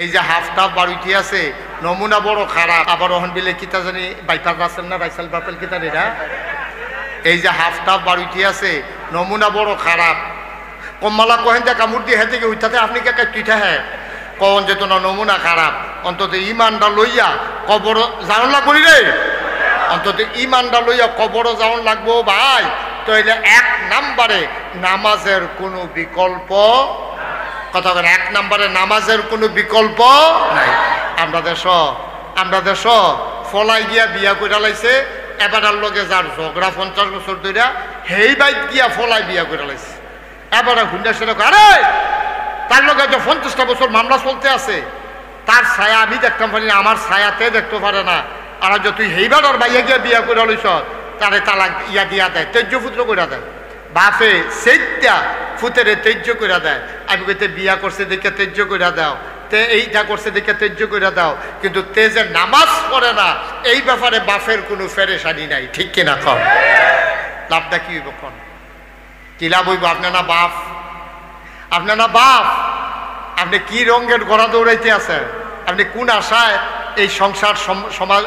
এই যে half tough বাড়িতে আছে নমুনা বড় খারাপ। আবার ওহন বিলে কিতা জানি বাইপার রাসেল না রাইসাল বাপেল কিতা রেরা। এই যে হাফ টাফ বাড়িতে আছে নমুনা বড় খারাপ। কম্মালা কহেন যে কামড় দিয়ে হেঁটে গিয়ে উঠাতে আপনি কে পিঠা হ্যাঁ কন যেত না নমুনা খারাপ। অন্তত ইমানটা লইয়া কবর যাওন লাগবো রে, অন্তত ইমানটা লইয়া কবর যাওন লাগবো ভাই। তো এটা 1 নম্বরে নামাজের কোনো বিকল্প কথা বলে, 1 নম্বরে নামাজের কোনো বিকল্প নাই। আমরা দেশ ফলাই গিয়া বিয়া করে লাইছে এবার লগে যার ঝগড়া 50 বছর ধরে হেই বাইত গিয়া ফলাই বিয়া করে লাইছে। এবার হুন্ডা সেটা আরে তার লগে যে 50টা বছর মামলা চলতে আছে তার ছায়া আমি দেখতাম পারি না, আমার ছায়াতে দেখতে পারে না। আর যে তুই হেইবার আর বাইয়া গিয়া বিয়া করে লইছ তারে তালাক ইয়া দিয়া দেয়, তেজ্য পুত্র করে দেয়। বাপে সেইটা ফুতেরে তেজ্য করে দেয়। আমি কইতে বিয়া করছে দেখে তেজ্য করে দাও, তে এইটা করছে দেখে তেজ্য করে দাও, কিন্তু তে যে নামাজ পড়ে না এই ব্যাপারে বাপের কোনো ফেরেশানি নাই। ঠিক কিনা কম লাভটা কি হইব কন? কি লাভ হইব? আপনার না বাপ, আপনার না বাপ, আপনি কি রঙের গড়া দৌড়াইতে আছেন? আপনি কোন আশায় এই সংসার সমাজ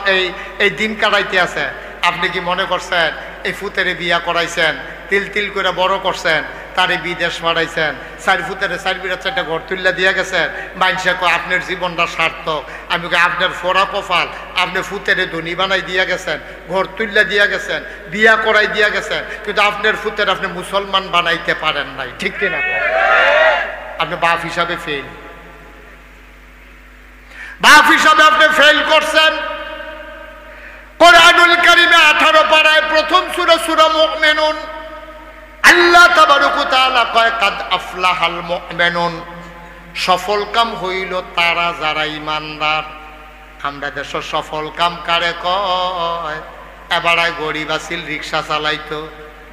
এই দিন কাটাইতে আছে? আপনি কি মনে করছেন এই ফুতেরে বিয়া করাইছেন, তিল তিল করে বড় করছেন, তারে বিদেশ পাঠাইছেন, 4 ফুতেরে 4 বিরাট 4টা ঘর তুল্লা দিয়ে গেছেন, মানুষে কয় আপনার জীবনটা সার্থক। আমি কই আপনার ফোড়া কপাল, আপনি ফুতেরে ধনী বানাই দিয়া গেছেন, ঘর তুল্লা দিয়া গেছেন, বিয়া করাই দিয়া গেছেন, কিন্তু আপনার ফুতের আপনি মুসলমান বানাইতে পারেন নাই। ঠিক কিনা? আপনি বাপ হিসাবে ফেল, বাপ হিসাবে আপনি ফেল করছেন। কোরআনুল কারীমে 18 পারায় প্রথম সূরা সূরা মুমিনুন আল্লাহ তাবারক তাআলা কয় কাদ আফলাহাল মুমিনুন, সফল কাম হইল তারা যারা ঈমানদার। আমরা দেশ সফল কাম কারে কয়? এবারে গরিব আছিল রিকশা চালাইতো,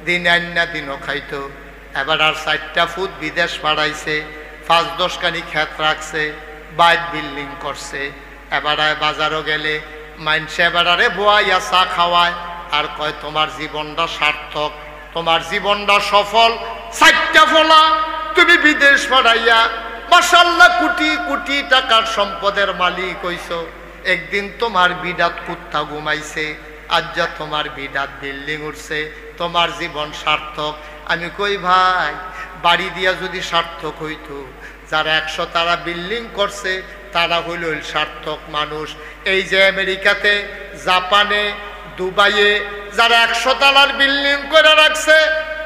দিন আন্না দিনও খাইতো, এবার আর 4টা ফুট বিদেশ পাঠাইছে, 5-10 কানি ক্ষেত রাখছে, বাইট বিল্ডিং করছে। এবারে বাজারও গেলে মাইনসে এবারে বোয়াইয়া চা খাওয়ায় আর কয় তোমার জীবনটা সার্থক, তোমার জীবনটা সফল। 4টা ফলা তুমি বিদেশ পাঠাইয়া মাশাআল্লাহ কোটি কোটি টাকার সম্পদের মালিক হইছো। একদিন তোমার বিডাত কুত্তা ঘুমাইছে, আজ যা তোমার বিডাত বিল্ডিং উঠছে, তোমার জীবন সার্থক। আমি কই ভাই বাড়ি দিয়া যদি সার্থক হইতো, যারা 100 তারা বিল্ডিং করছে তারা হইল সার্থক মানুষ। এই যে আমেরিকাতে, জাপানে, দুবাইয়ে যারা 100 তালার বিল্ডিং করে রাখছে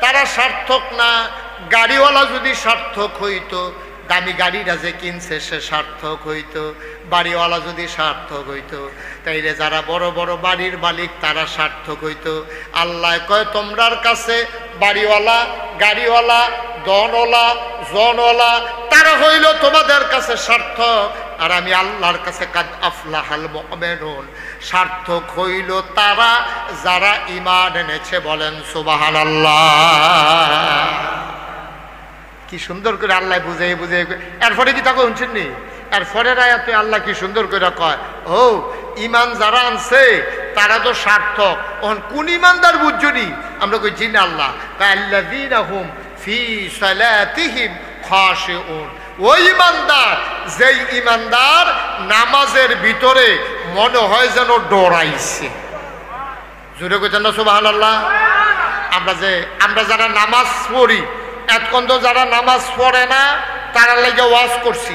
তারা সার্থক না। গাড়িওয়ালা যদি সার্থক হইতো, দামি গাড়িটা যে কিনছে সে সার্থক হইতো। বাড়িওয়ালা যদি সার্থক হইতো, তাইলে যারা বড় বড় বাড়ির মালিক তারা সার্থক হইতো। আল্লাহ কয় তোমরার কাছে বাড়িওয়ালা, গাড়িওয়ালা, দনওয়ালা, জনওয়ালা তারা হইল তোমাদের কাছে সার্থক। আর আমি আল্লাহর কাছে কাদ আফলাহাল মুমিনুন, সার্থক হইল তারা যারা ঈমান এনেছে। বলেন সুবহানাল্লাহ। কি সুন্দর করে আল্লাহ বুঝাই বুঝাই। এরপরে কি তাকে শুনছেন নি? এরপরের আয়াতে আল্লাহ কি সুন্দর করে কয়, ও ঈমান যারা আনছে তারা তো সার্থক। কোন ঈমানদার বুঝছনি? আমরা কই জিন আল্লাহ আল্লাযীনা হুম ফি সালাতিহিম খাশিউন। ওই ঈমানদার যেই ঈমানদার নামাজের ভিতরে মনে হয় যেন ডরাইছে। জোরে কইতেন না সুবহানাল্লাহ? আমরা যারা নামাজ পড়ি, এতক্ষণ তো যারা নামাজ পড়ে না তারা লাগে ওয়াজ করছি।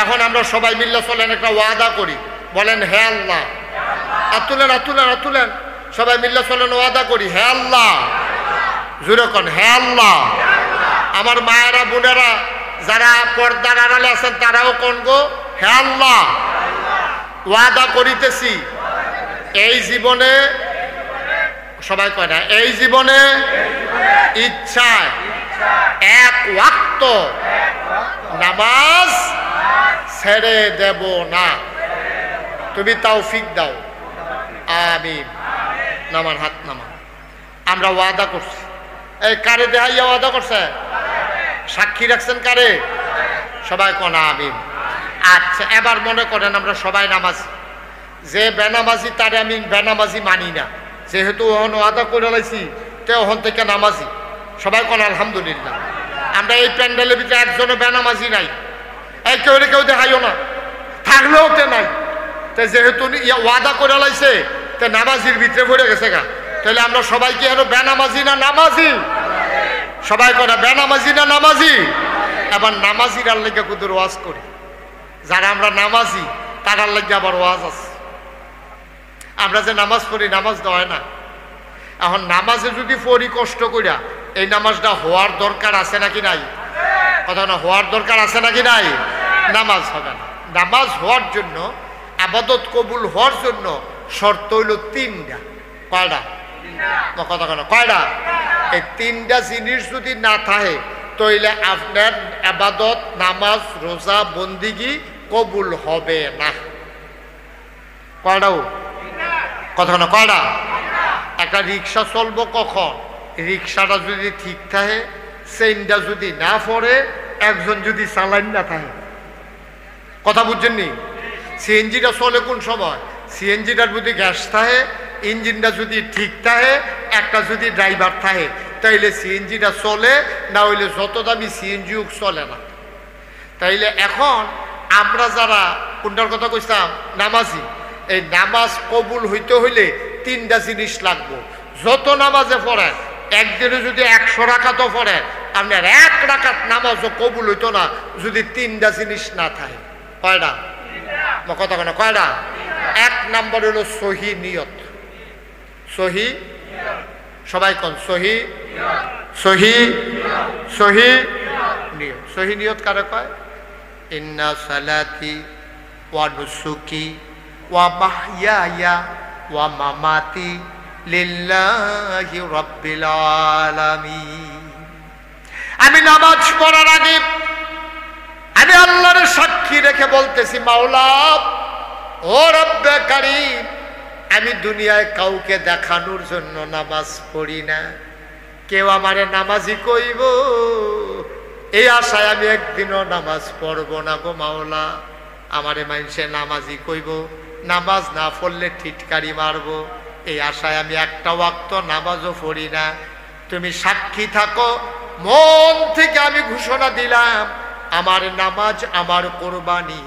এখন আমরা সবাই মিলে চলেন একটা ওয়াদা করি, বলেন হে আল্লাহ। আতুলেন আতুলেন আতুলেন, সবাই মিলে চলেন ওয়াদা করি, হে আল্লাহ। জোরে কোন হে আল্লাহ। আমার মায়েরা বোনেরা যারা পর্দার আড়ালে আছেন তারাও কোন গো, হে আল্লাহ। ওয়াদা করিতেছি এই জীবনে, সবাই কয় না, এই জীবনে ইচ্ছায় 1 ওয়াক্ত নামাজ ছেড়ে দেব না। তুমি তৌফিক দাও, আমিন। নামান, হাত নামান। আমরা ওয়াদা করছি। এই কারে দেখাইয়া ওয়াদা করছে? সাক্ষী রাখছেন কারে? সবাই কোন আমিন। আচ্ছা, এবার মনে করেন আমরা সবাই নামাজ, যে বেনামাজি তারে আমি বেনামাজি মানি না, যেহেতু ওহন ওয়াদা করে লাইছি তে ওহন থেকে নামাজি। সবাই কোন আলহামদুলিল্লাহ। আমরা এই প্যান্ডেলের ভিতরে একজনও বেনামাজি নাই। এই কেউ দেখাইও না, আগ্রহতে নাই। তো যেহেতু ওয়াদা করে লাইছে, তো নামাজির ভিতরে পড়ে গেছে গা। তাহলে আমরা সবাই কি আরো বেনামাজি না নামাজি? সবাই করে বেনামাজি না নামাজি? এবার নামাজির লেগে কুদুর ওয়াজ করি। যারা আমরা নামাজি তারার লেগে আবার ওয়াজ আছে। আমরা যে নামাজ পড়ি, নামাজ দেওয়া না। এখন নামাজে যদি পড়ি কষ্ট করিয়া, এই নামাজটা হওয়ার দরকার আছে নাকি নাই? কথা না, হওয়ার দরকার আছে নাকি নাই? নামাজ হবে না। নামাজ হওয়ার জন্য, আবাদত কবুল হওয়ার জন্য শর্ত হইল তিনটা। কয়টা? কথা কেন কয়টা? এই তিনটা জিনিস যদি না থাকে তাহলে আপনার আবাদত, নামাজ, রোজা, বন্দিগি কবুল হবে না। কয়টাও? কথা কেন কয়টা? একটা রিক্সা চলবো কখন? রিক্সাটা যদি ঠিক থাকে, চেইনটা যদি না পড়ে, একজন যদি চালান না থাকে। কথা বুঝছেন নি? সিএনজিটা চলে কোন সময়? সিএনজিটার যদি গ্যাস থাকে, ইঞ্জিনটা যদি ঠিক থাকে, একটা যদি ড্রাইভার থাকে, তাইলে সিএনজিটা চলে, না হইলে যত দামি সিএনজিও চলে না। তাইলে এখন আমরা যারা কোনটার কথা কইতাম, নামাজি, এই নামাজ কবুল হইতে হইলে তিনটা জিনিস লাগবো। যত নামাজে পড়েন, একদিনে যদি 100 রাকাতও পড়েন, আপনার 1 রাকাত নামাজও কবুল হইতো না যদি তিনটা জিনিস না থাকে। কয়টা? কথা কেন কয়টা? 1 নাম্বার হলো সহি নিয়ত। সহি, সবাই কোন সহি? সহি, সহি নিয়ত। সহি নিয়ত কারে কয়? ইন্না সালাতি ওয়া নুসুকি ওয়া মাহইয়ায়া ওয়া মামাতি লিল্লাহি রাব্বিল আলামিন। আমি নামাজ পড়ার আগে আমি আল্লাহর সাক্ষী রেখে বলতেছি, মাওলা ও রব্বে কারীম, আমি দুনিয়ায় কাউকে দেখানোর জন্য নামাজ পড়ি না। কেউ আমারে নামাজি কইব, এই আশায় আমি একদিনও নামাজ পড়ব না গো মাওলা। আমারে মানুষে নামাজি কইব, নামাজ না পড়লে ঠিটকারি মারবো, এই আশায় আমি একটা ওয়াক্ত নামাজও পড়ি না। তুমি সাক্ষী থাকো, মন থেকে আমি ঘোষণা দিলাম, আমার নামাজ, আমার কোরবানি,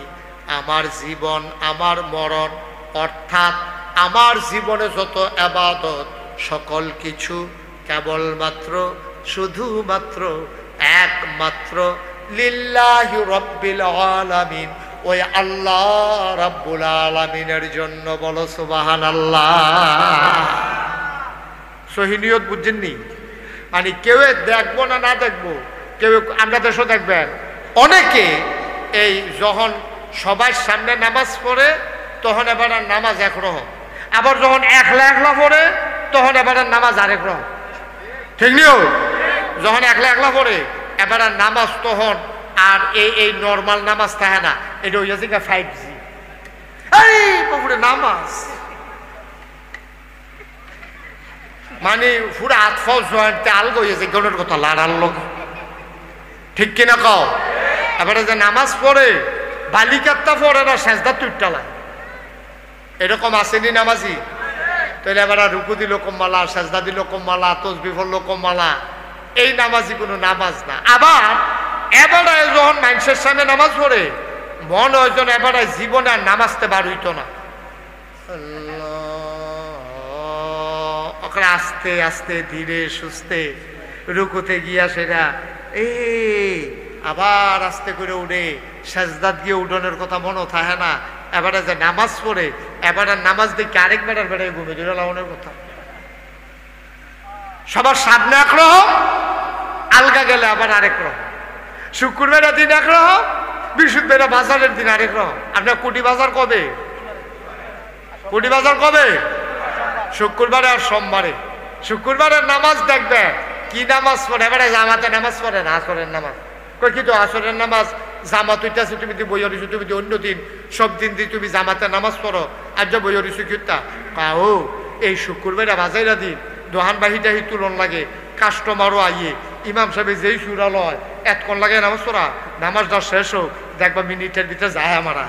আমার জীবন, আমার মরণ, অর্থাৎ আমার জীবনে যত ইবাদত, সকল কিছু কেবলমাত্র, শুধুমাত্র, একমাত্র লিল্লাহি রাব্বিল আলামিন, ওই আল্লাহ রাব্বুল আলামিনের জন্য। বলো সুবহানাল্লাহ। সহি নিয়ত বুঝছেননি? মানে কেউ দেখবো না, না দেখবো, কেউ আমরা দেশও দেখবেন অনেকে এই যখন সবার সামনে নামাজ পড়ে তখন এবার নামাজ একরকম, আবার যখন একলা একলা পড়ে তখন এবার নামাজ আরেক রকম। ঠিক নিও? যখন একলা একলা পড়ে এবার নামাজ তখন আর এই নর্মাল নামাজ থাকে না, এটা হইয়াছে 5G। এই পুরো নামাজ মানে পুরো আতফাও জয়েন্টে আলগা হইয়াছে, গণের কথা লাড়ার লোক। ঠিক কিনা কও? এবারে যে নামাজ পড়ে বালিকাত্তা পড়ে না, সেজদা তুইটালা, এরকম আসেনি নামাজি? তাহলে এবার রুকু দিল কমমালা, সেজদা দিল কমমালা, তসবিহ পড়ল কমমালা, এই নামাজি কোনো নামাজ না। আবার এবারে যখন মানুষের সামনে নামাজ পড়ে মন হয় যেন এবারে জীবনে আর নামাজতে বার হইতো না। আস্তে আস্তে ধীরে সুস্থে রুকুতে গিয়া সেটা আবার আস্তে করে উঠে সেজদাত গিয়ে উঠোনের কথা মনে থাকে না। এবারে যে নামাজ পড়ে এবারে নামাজ দেখে আরেক বেটার বেটায় ঘুমে ধরে লাগানোর কথা। সবার সামনে একরকম, আলগা গেলে আবার আরেক রকম। শুক্রবারের দিন একরকম, বৃহস্পতিবার বাজারের দিন আরেক রকম। আপনার কুটি বাজার কবে? কুটি বাজার কবে? শুক্রবারে আর সোমবারে। শুক্রবারের নামাজ দেখবে কি নামাজ পড়ে, এবারে জামাতে নামাজ পড়ে না, আসরের নামাজ কই কিন্তু আসরের নামাজ জামাত হইতেছে, তুমি দি বই হরিছো, তুমি দি অন্য দিন সব দিন দি তুমি জামাতে নামাজ পড়ো, আর যা বই হরিছো কিতা কাও এই শুক্রবারে বাজাইরা দিন দোহান বাহিটাহি তুলন লাগে, কাস্টমারও আইয়ে, ইমাম সাহেব যেই সুরা লয় এতক্ষণ লাগে নামাজ পড়া, নামাজটা শেষ হোক দেখবা মিনিটের ভিতরে যায় আমারা।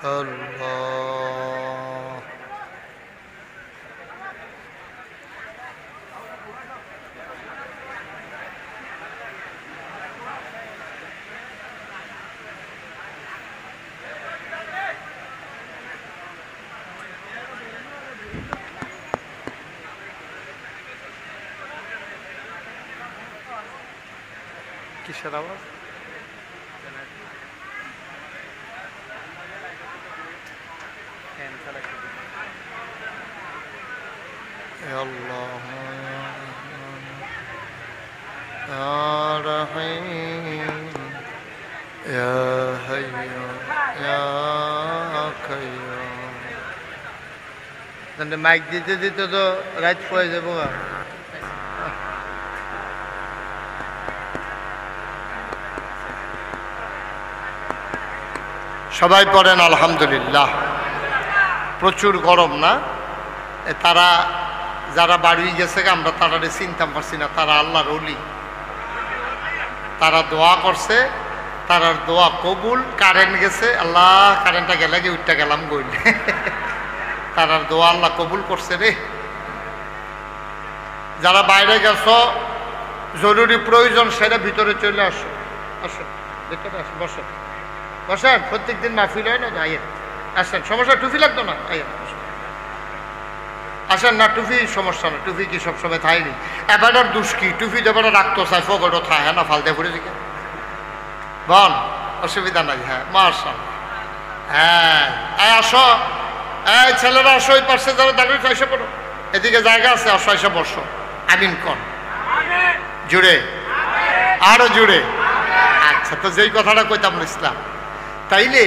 আল্লাহ। কিসের আওয়াজ? আল্লাহ ইয়া রহিম ইয়া হাইয়্যু ইয়া কাইয়্যুম। মাইক দিতে দিতে তো রাত হয়ে যাবো। সবাই পড়েন আলহামদুলিল্লাহ। প্রচুর গরম না? তারা যারা বাড়ি গেছে আমরা তারা চিনতে পারছি না, তারা আল্লাহর ওলি। তারা দোয়া করছে, তারার দোয়া কবুল। কারেন্ট গেছে, আল্লাহ কারেন্টটা গেলে গিয়ে উঠতে গেলাম গইল। তারার দোয়া আল্লাহ কবুল করছে রে। যারা বাইরে গেছ, জরুরি প্রয়োজন সেটা ভিতরে চলে আসো। আসো ভিতরে আসো, বসো বসেন। প্রত্যেক দিন মাহফিল হয় না? আইয়েন আসেন, সমস্যা টুপি লাগতো না? আইয়েন আসেন না, টুপি সমস্যা না। টুপি কি সবসময় থাইনি? এবারের দুষ কি? টুপি দেবারে রাখতো চাই ফগটও থায় না, ফালতে পড়ে দিকে বল, অসুবিধা নাই। হ্যাঁ মাশাআল্লাহ। হ্যাঁ আসো, এই ছেলেরা আসো, ওই পাশে যারা দাঁড়িয়ে এসে পড়ো, এদিকে জায়গা আছে, আসো এসে বসো। আমিন কর জুড়ে, আরো জুড়ে। আচ্ছা, তো যেই কথাটা কইতাম ইসলাম, তাইলে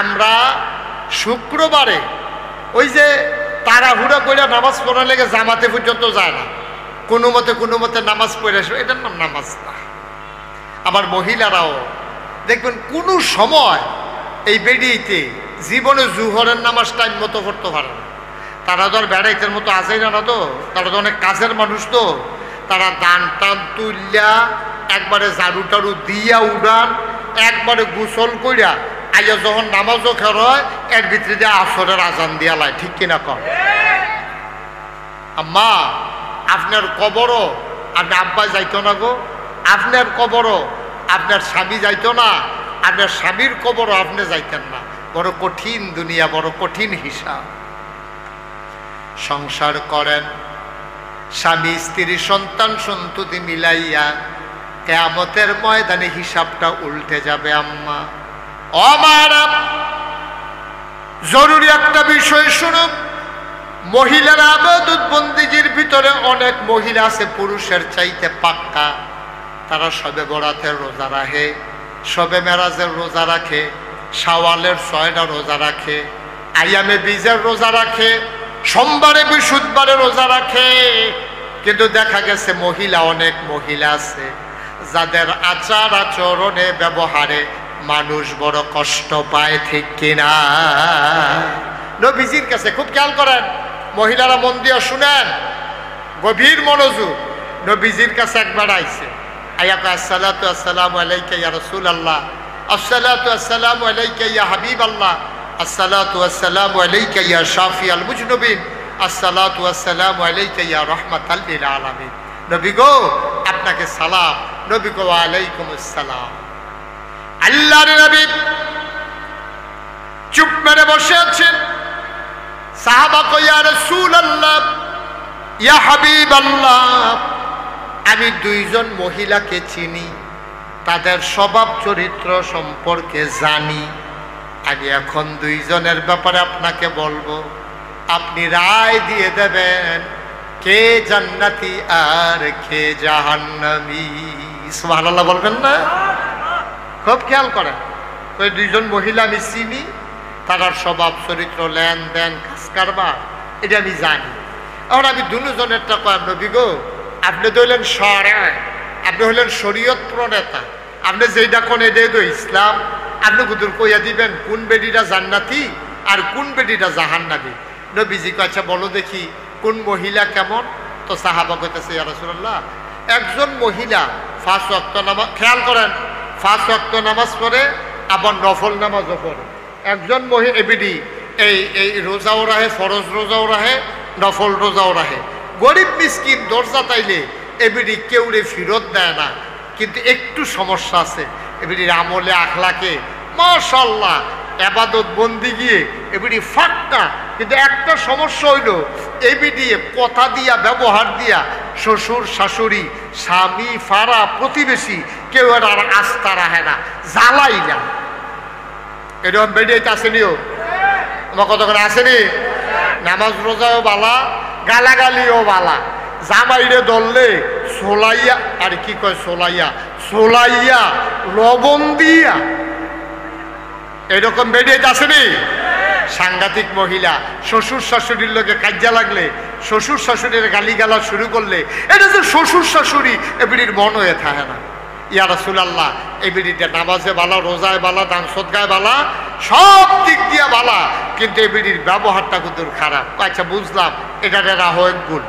আমরা শুক্রবারে ওই যে তাড়াহুড়া করে নামাজ পড়া লেগে জামাতে পর্যন্ত যায় না, কোনো মতে নামাজ পড়ে আসবে, এটার নাম নামাজ না। আবার মহিলারাও দেখবেন কোনো সময় এই বেডিতে জীবনে জুহরের নামাজ টাইম মতো পড়তে পারে না। তারা তো আর বেড়াইতের মতো আসেই না, তো তারা তো অনেক কাজের মানুষ, তো তারা দান টান তুললা একবারে ঝাড়ু টাড়ু দিয়া উড়ান, একবারে গোসল কইরা আইয়া যখন নামাজও খের হয় এর ভিতরে দিয়ে আসরের আজান দিয়া লাই। ঠিক কিনা কম? আম্মা আপনার কবরও আপনি আব্বা যাইতো না গো, আপনার কবরও আপনার স্বামী যাইতো না, আপনার স্বামীর কবরও আপনি যাইতেন না। বড় কঠিন দুনিয়া, বড় কঠিন হিসাব। সংসার করেন, স্বামী স্ত্রী সন্তান সন্ততি মিলাইয়া কিয়ামতের ময়দানে হিসাবটা উল্টে যাবে। আম্মা আমার জরুরি একটা বিষয় শুনুন। মহিলারা ইবাদত বন্দেগীর ভিতরে অনেক মহিলা আছে পুরুষের চাইতে পাক্কা। তারা শবে বরাতের রোজা রাখে, শবে মেরাজের রোজা রাখে, শাওয়ালের 6টা রোজা রাখে, আইয়ামে বীজের রোজা রাখে, সোমবারে বৃহস্পতিবারে রোজা রাখে। কিন্তু দেখা গেছে মহিলা, অনেক মহিলা আছে যাদের আচার আচরণে ব্যবহারে মানুষ বড় কষ্ট পায়। ঠিক কিনা? নবীজির কাছে খুব খেয়াল করেন, মহিলারা মন দিয়ে শুনেন, গভীর মনোযোগ। নবীজির কাছে একবার আইছে, আইয়া কয় আসসালাতু আসসালামু আলাইকা ইয়া রাসূলুল্লাহ, আসসালাতু আসসালামু আলাইকা ইয়া হাবিবাল্লাহ, আসসালাতু আসসালামু আলাইকা ইয়া শাফিআল মুজনুবিন, আসসালাতু আসসালামু আলাইকা ইয়া রাহমাতাল লিল আলামিন। নবী গো আপনাকে সালাম। নবী গো ওয়ালাইকুম আসসালাম। আল্লাহর নবী চুপ মেরে বসে আছেন। সাহাবা কয় ইয়া রাসূলুল্লাহ, ইয়া হাবিবাল্লাহ, আমি দুইজন মহিলাকে চিনি, তাদের স্বভাব চরিত্র সম্পর্কে জানি। আমি এখন দুইজনের ব্যাপারে আপনাকে বলবো, আপনি রায় দিয়ে দেবেন কে জান্নাতি আর কে জাহান্নামী। সুবহানাল্লাহ বলবেন না? খুব খেয়াল করেন, ওই দুইজন মহিলা আমি চিনি, তার স্বভাব চরিত্র লেনদেন কাজ কারবার এটা আমি জানি। এখন আমি দুজনেরটা কয় নবী গো আপনি তো হইলেন শরঈ, আপনি হইলেন শরীয়ত প্রণেতা, আপনি যেইটা কোন এটাই তো ইসলাম। আপনি কুদুর কইয়া দিবেন কোন বেডিটা জান্নাতি আর কোন বেডিটা জাহান্নামী। নবীজি কয় আচ্ছা বলো দেখি কোন মহিলা কেমন? তো সাহাবা কইতেছে ইয়া রাসূলুল্লাহ, একজন মহিলা 5 ওয়াক্ত নামাজ, খেয়াল করেন 5 ওয়াক্ত নামাজ পড়ে, আবার নফল নামাজও পড়ে। একজন এবিডি এই রোজাও রাহে, ফরজ রোজাও রাহে, নফল রোজাও রাহে। গরিব মিসকিন দরজা তাইলে এবিডি কেউরে ফিরত দেয় না, কিন্তু একটু সমস্যা আছে এবিডির আমলে আখলাকে মাশাআল্লাহ এবাদত বন্দি গিয়ে এবিডি ফাঁকটা, কিন্তু একটা সমস্যা হইল এবিডি কথা দিয়া ব্যবহার দিয়া শ্বশুর শাশুড়ি স্বামী ফারা প্রতিবেশী কেউ আর আস্থা রাখে না, জ্বালাই না। এরকম বেডিয়াইতে আসেনিও, আমার কত করে আসেনি? নামাজ রোজাও বালা, গালাগালিও বালা, জামাইরে ধরলে সোলাইয়া, আর কি কয় সোলাইয়া, সোলাইয়া লবণ দিয়া, এরকম বেডিয়াইতে আসেনি? সাংঘাতিক মহিলা, শ্বশুর শাশুড়ির লোকে কাজ্যা লাগলে, শ্বশুর শাশুড়ির গালিগালা শুরু করলে, এটা যে শ্বশুর শাশুড়ি এবিডির মন হয়ে থাকে না। ইয়া রাসূলুল্লাহ, এবিডিটা নামাজে বালা, রোজায় বালা, দান সদকায় বালা, সব দিক দিয়া বালা, কিন্তু এবিডির ব্যবহারটা কিন্তু খারাপ। আচ্ছা বুঝলাম, এটা রাহক গুণ।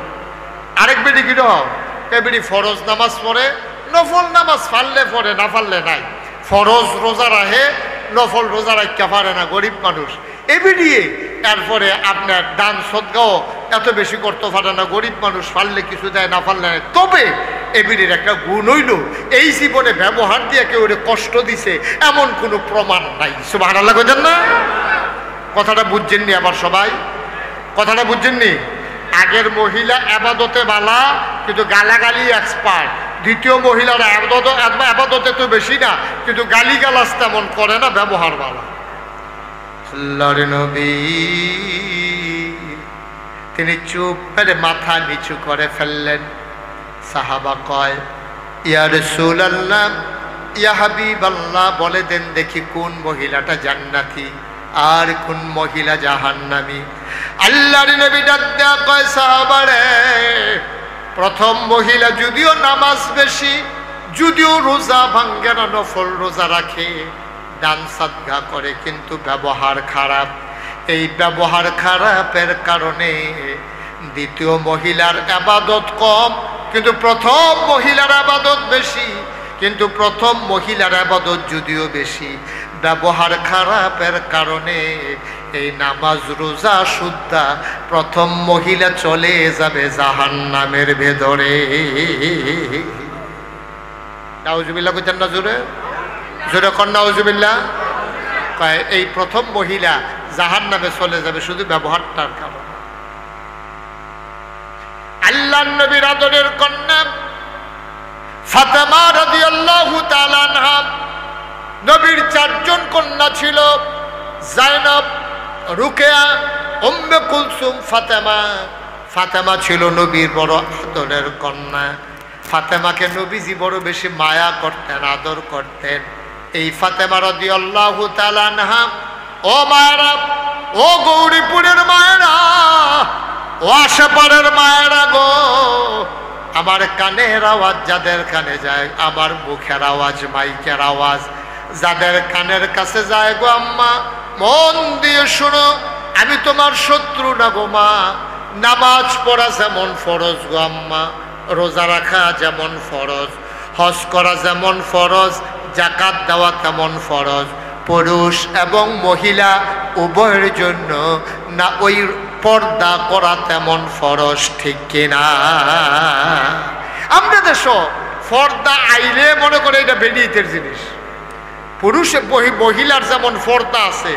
আরেক বেডি কি এবিডি ফরজ নামাজ পড়ে, নফল নামাজ ফাললে পড়ে, না ফাললে নাই। ফরজ রোজা রাহে, নফল রোজা রাখতে পারে না, গরিব মানুষ। এবিডিয়ে এরপরে আপনার দান সদকাও এত বেশি করতে পারে না, গরিব মানুষ, ফাললে কিছু দেয়, না ফাললে নাই। তবে এবিডির একটা গুণ হইল, এই জীবনে ব্যবহার দিয়ে কেউ কষ্ট দিছে এমন কোনো প্রমাণ নাই। সুবহানাল্লাহ কইতেন না? কথাটা বুঝছেননি? আবার সবাই কথাটা বুঝছেননি? আগের মহিলা আবাদতে বালা, কিন্তু গালাগালি এক্সপার্ট। দ্বিতীয় মহিলারা আবাদতে তো বেশি না, কিন্তু গালিগালাজ তেমন করে না, ব্যবহার বালা। আল্লাহর নবী তিনি চুপ করে মাথা নিচু করে ফেললেন। সাহাবা কয়, ইয়া রাসূলুল্লাহ, ইয়া হাবিবাল্লাহ, বলে দেন দেখি কোন মহিলাটা জান্নাতি আর কোন মহিলা জাহান্নামী। আল্লাহর নবী ডাক দেয়া কয়, সাহাবারে, প্রথম মহিলা যদিও নামাজ বেশি, যদিও রোজা ভাঙ্গে না, নফল রোজা রাখে, দান সাদকা করে, কিন্তু ব্যবহার খারাপ। এই ব্যবহার খারাপের কারণে দ্বিতীয় মহিলার আবাদত কম, কিন্তু প্রথম মহিলার আবাদত বেশি। কিন্তু প্রথম মহিলার আবাদত যদিও বেশি, ব্যবহার খারাপের কারণে এই নামাজ রোজা সুদ্ধা প্রথম মহিলা চলে যাবে জাহান্নামের ভেতরে। নাউজুবিল্লাহ কইতেন না? জোরে জোরে কর নাউজুবিল্লাহ। কয় এই প্রথম মহিলা জাহান্নামে চলে যাবে শুধু ব্যবহারটার কারণে। আল্লাহর নবীর আদরের কন্যা ফাতেমা রাদিয়াল্লাহু তাআলা আনহা, নবীর চারজন কন্যা ছিল, জাইনব, রুকিয়া, উম্মে কুলসুম, ফাতেমা। ফাতেমা ছিল নবীর বড় আদরের কন্যা। ফাতেমাকে নবীজি বড় বেশি মায়া করতেন, আদর করতেন। এই ফাতেমা রাদিয়াল্লাহু তাআলা আনহা, ও মায়েরা, ও গৌরীপুরের মায়েরা, ও আশেপাড়ের মায়েরা গো, আমার কানের আওয়াজ যাদের কানে যায়, আমার মুখের আওয়াজ, মাইকের আওয়াজ যাদের কানের কাছে যায় গো আম্মা, মন দিয়ে শোনো, আমি তোমার শত্রু না গো মা। নামাজ পড়া যেমন ফরজ গো আম্মা, রোজা রাখা যেমন ফরজ, হজ করা যেমন ফরজ, যাকাত দেওয়া তেমন ফরজ, পুরুষ এবং মহিলা উভয়ের জন্য না ওই পর্দা করা তেমন ফরজ, ঠিক কিনা? আমরা দেশ পর্দা আইলে মনে করে এটা বেডিতের জিনিস। পুরুষ মহিলার যেমন পর্দা আছে,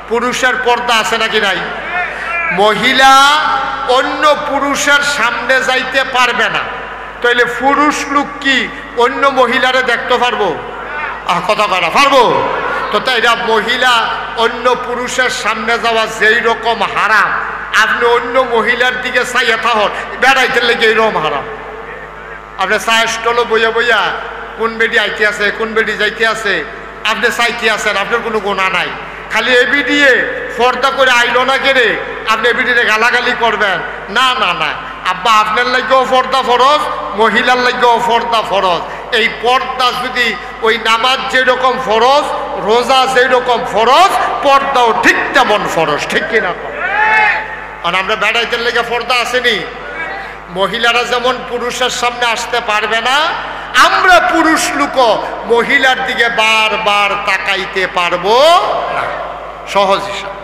পুরুষের পর্দা আছে নাকি নাই? মহিলা অন্য পুরুষের সামনে যাইতে পারবে না, তাইলে পুরুষ লোক কি অন্য মহিলারে দেখতে পারবো? কথা করা পারবো তো? তাই মহিলা অন্য পুরুষের সামনে যাওয়া যেই রকম হারাম, আপনি অন্য মহিলার দিকে চাইয়া থাকুন, বেড়াইতে লেগে এইরকম হারাম। আপনি চায় স্টলে বইয়া বইয়া কোন বেডি আইতে আছে, কোন বেডি যাইতে আছে, আপনি চাইতে আছেন, আপনার কোনো গুণা নাই। খালি এবি দিয়ে পর্দা করে আইলো না কেড়ে আপনি এবিডিরে গালাগালি করবেন? না না না, আব্বা আপনার লাগেও পর্দা ফরজ, মহিলার লাগেও পর্দা ফরজ। এই পর্দা যদি ওই নামাজ যেরকম ফরজ, রোজা যেরকম ফরজ, পর্দাও ঠিক তেমন ফরজ, ঠিক কিনা? কারণ আমরা বেড়াইতে লেগে পর্দা আসেনি। মহিলারা যেমন পুরুষের সামনে আসতে পারবে না, আমরা পুরুষ লোক মহিলার দিকে বারবার তাকাইতে পারবো না। সহজ হিসাব।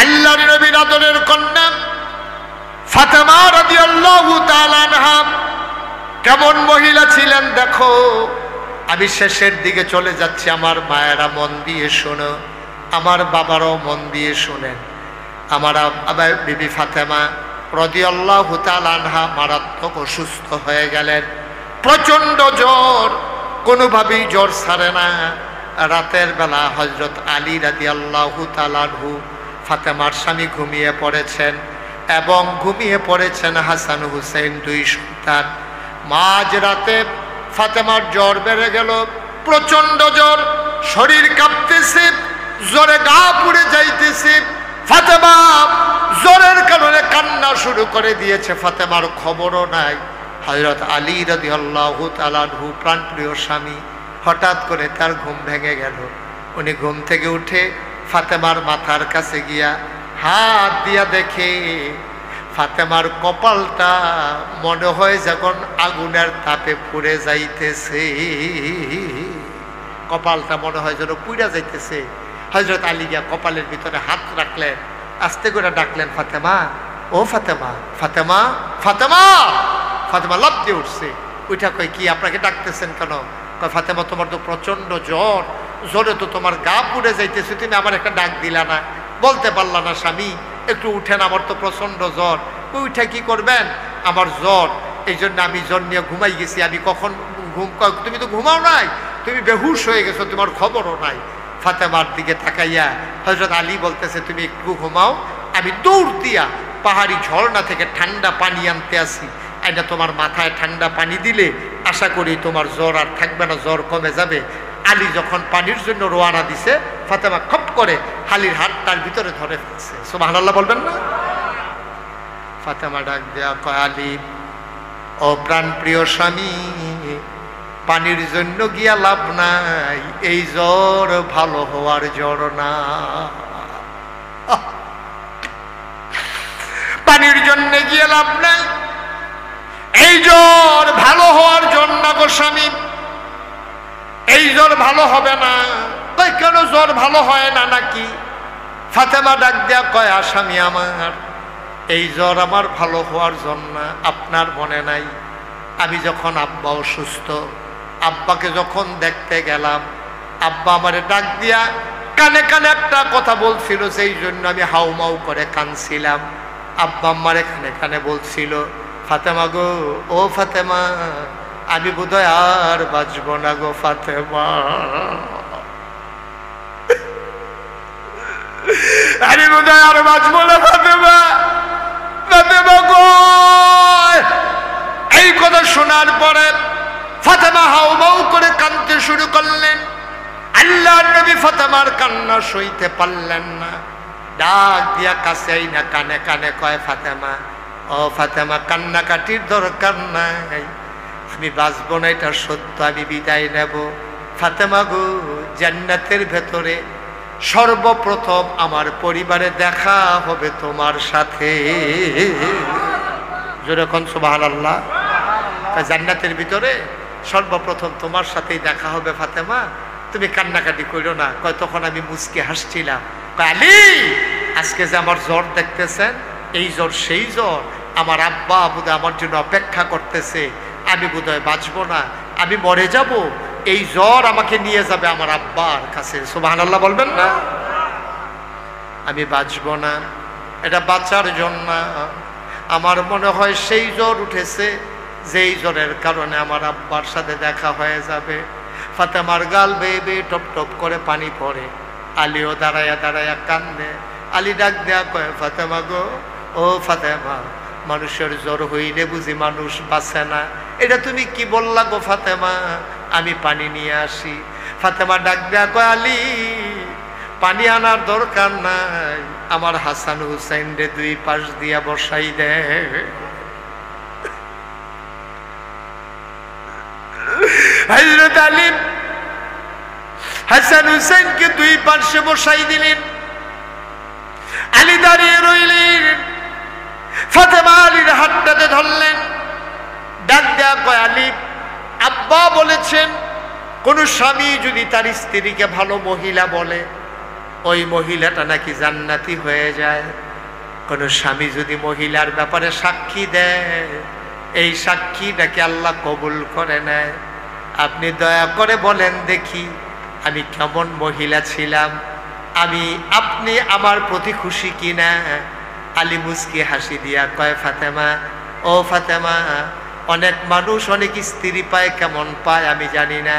আল্লাহর নবীর আদরের কন্যা ফাতেমা রাদিয়াল্লাহু তাআলা আনহা কেমন মহিলা ছিলেন দেখো। আমি শেষের দিকে চলে যাচ্ছি, আমার মায়েরা মন দিয়ে শোনো, আমার বাবারাও মন দিয়ে শোনেন। আমার বিবি ফাতেমা রাদিয়াল্লাহু তাআলা আনহা মারাত্মক অসুস্থ হয়ে গেলেন, প্রচন্ড জ্বর, কোনোভাবেই জ্বর ছাড়ে না। রাতের বেলা হযরত আলী রাদিয়াল্লাহু তাআলা আনহু ফাতেমার স্বামী ঘুমিয়ে পড়েছেন এবং ঘুমিয়ে পড়েছেন হাসান হুসেন, দুই সন্তান। মাঝ রাতে ফাতেমার জ্বর বেড়ে গেল, প্রচন্ড জ্বর, শরীর কাঁপতেছে, জ্বরে গা পুড়ে যাইতেছে। ফাতেমা জ্বরের কারণে কান্না শুরু করে দিয়েছে, ফাতেমার খবরও নাই। হযরত আলী রাদিয়াল্লাহু তাআলা আনহু প্রাণপ্রিয় স্বামী, হঠাৎ করে তার ঘুম ভেঙে গেল। উনি ঘুম থেকে উঠে ফাতেমার মাথার কাছে গিয়া হাত দিয়া দেখে ফাতেমার কপালটা মনে হয় যখন আগুনের তাপে পুড়ে যাইতেছে, কপালটা মনে হয় যেন পুড়ে যাইতেছে। হযরত আলী গিয়া কপালের ভিতরে হাত রাখলেন, আস্তে করে ডাকলেন, ফাতেমা, ও ফাতেমা, ফাতেমা, ফাতেমা। ফাতেমা লাফ দিয়ে উঠছে, ওইটা কয় কি আপনাকে ডাকতেছেন কেন? কয় ফাতেমা তোমার তো প্রচন্ড জ্বর, জ্বরে তো তোমার গা পুড়ে যাইতেছে, তুমি আমার একটা ডাক দিলা না, বলতে পারলা না স্বামী একটু উঠেন, আমার তো প্রচন্ড জ্বর। উঠে কি করবেন? আমার জ্বর, এই জন্য আমি জ্বর নিয়ে ঘুমাই গেছি। আমি কখন তুমি তো ঘুমাও নাই, তুমি বেহুশ হয়ে গেছো, তোমার খবরও নাই। ফাতেমার দিকে তাকাইয়া হযরত আলী বলতেছে, তুমি একটু ঘুমাও, আমি দৌড় দিয়া পাহাড়ি ঝর্ণা থেকে ঠান্ডা পানি আনতে আসি, আইনা তোমার মাথায় ঠান্ডা পানি দিলে আশা করি তোমার জ্বর আর থাকবে না, জ্বর কমে যাবে। আলী যখন পানির জন্য রওনা দিছে, ফাতেমা খপ করে আলীর হাতটার ভিতরে ধরে ফেলছে। সুবহানাল্লাহ বলবেন না? ফাতেমা ডাক দেয়া কয়, আলী, ও প্রাণ প্রিয় স্বামী, পানির জন্য গিয়া লাভ নাই, এই জ্বর ভালো হওয়ার জ্বর না। পানির জন্য গিয়ে লাভ নাই, এই জ্বর ভালো হওয়ার জন্য গো স্বামী, এই জ্বর ভালো হবে না। তাই কেন জ্বর ভালো হয় না নাকি? ফাতেমা ডাক দেয়া কয়, স্বামী আমার, এই জ্বর আমার ভালো হওয়ার জন্য আপনার মনে নাই, আমি যখন আব্বা অসুস্থ, আব্বাকে যখন দেখতে গেলাম, আব্বা আমারে ডাক দিয়া কানে কানে একটা কথা বলছিল, সেই জন্য আমি হাউমাউ করে কাঁদছিলাম। আব্বা আমারে কানে কানে বলছিল, ফাতেমা গো, ও ফাতেমা, আমি বোধহয় আর বাঁচব না গো ফাতেমা, আমি বোধহয় আর বাঁচব না ফাতেমা, ফাতেমা গো। এই কথা শোনার পরে ফাতেমা হাউমাউ করে কাঁদতে শুরু করলেন। আল্লাহর নবী ফাতেমার কান্না সইতে পারলেন না, ডাক দিয়া কাছে আইনা কানে কানে কয়, ফাতেমা, ও ফাতেমা, কান্নাকাটির দরকার নাই, আমি বাঁচবো না এটা সত্য, আমি বিদায় নেব। ফাতেমা গো, জান্নাতের ভেতরে সর্বপ্রথম আমার পরিবারে দেখা হবে তোমার সাথে। যেরকম সুবহানাল্লাহ, জান্নাতের ভিতরে সর্বপ্রথম তোমার সাথেই দেখা হবে ফাতেমা, তুমি কান্নাকাটি করো না। কয় তখন আমি মুচকে হাসছিলাম। কয়, আলী, আজকে যে আমার জ্বর দেখতেছেন, এই জ্বর সেই জ্বর, আমার আব্বা বোধহয় আমার জন্য অপেক্ষা করতেছে, আমি বোধহয় বাঁচবো না, আমি মরে যাব, এই জ্বর আমাকে নিয়ে যাবে আমার আব্বার কাছে। সুবহানাল্লাহ বলবেন না? আমি বাঁচবো না, এটা বাঁচার জন্য আমার মনে হয় সেই জ্বর উঠেছে, যেই জ্বরের কারণে আমার আব্বার সাথে দেখা হয়ে যাবে। ফাতেমার গাল বেয়ে বেয়ে টপ টপ করে পানি পড়ে। আলীও দাঁড়ায়া দাঁড়ায়া কান্দে। আলী ডাক দেয়া কয়, ফাতেমা গো, ও ফাতেমা, মানুষের জ্বর হইলে বুঝি মানুষ বাঁচে না, এটা তুমি কি বললা গো ফাতেমা, আমি পানি নিয়ে আসি। ফাতেমা ডাক দেয়া কয়, আলী, পানি আনার দরকার নাই, আমার হাসান হুসাইন রে দুই পাশ দিয়া বসাই দে। হযরত আলী হাসান হুসাইনকে দুই পাশে বসাই দিলেন। আলী দাঁড়িয়ে রইলেন, ফাতেমা আলীর হাতটাতে ধরলেন, ডাক দেয়া কয়, আলী, আব্বা বলেছেন কোনো স্বামী যদি তার স্ত্রীকে ভালো মহিলা বলে, ওই মহিলাটা নাকি জান্নাতি হয়ে যায়। কোনো স্বামী যদি মহিলার ব্যাপারে সাক্ষী দেয়, এই সাক্ষী নাকি আল্লাহ কবুল করে নেয়। আপনি দয়া করে বলেন দেখি, আমি কেমন মহিলা ছিলাম? আপনি আমার প্রতি খুশি কিনা? আলী মুস্কি হাসি দিয়া কয়, ফাতেমা, ও ফাতেমা, অনেক মানুষ অনেক স্ত্রী পায়, কেমন পায় আমি জানি না,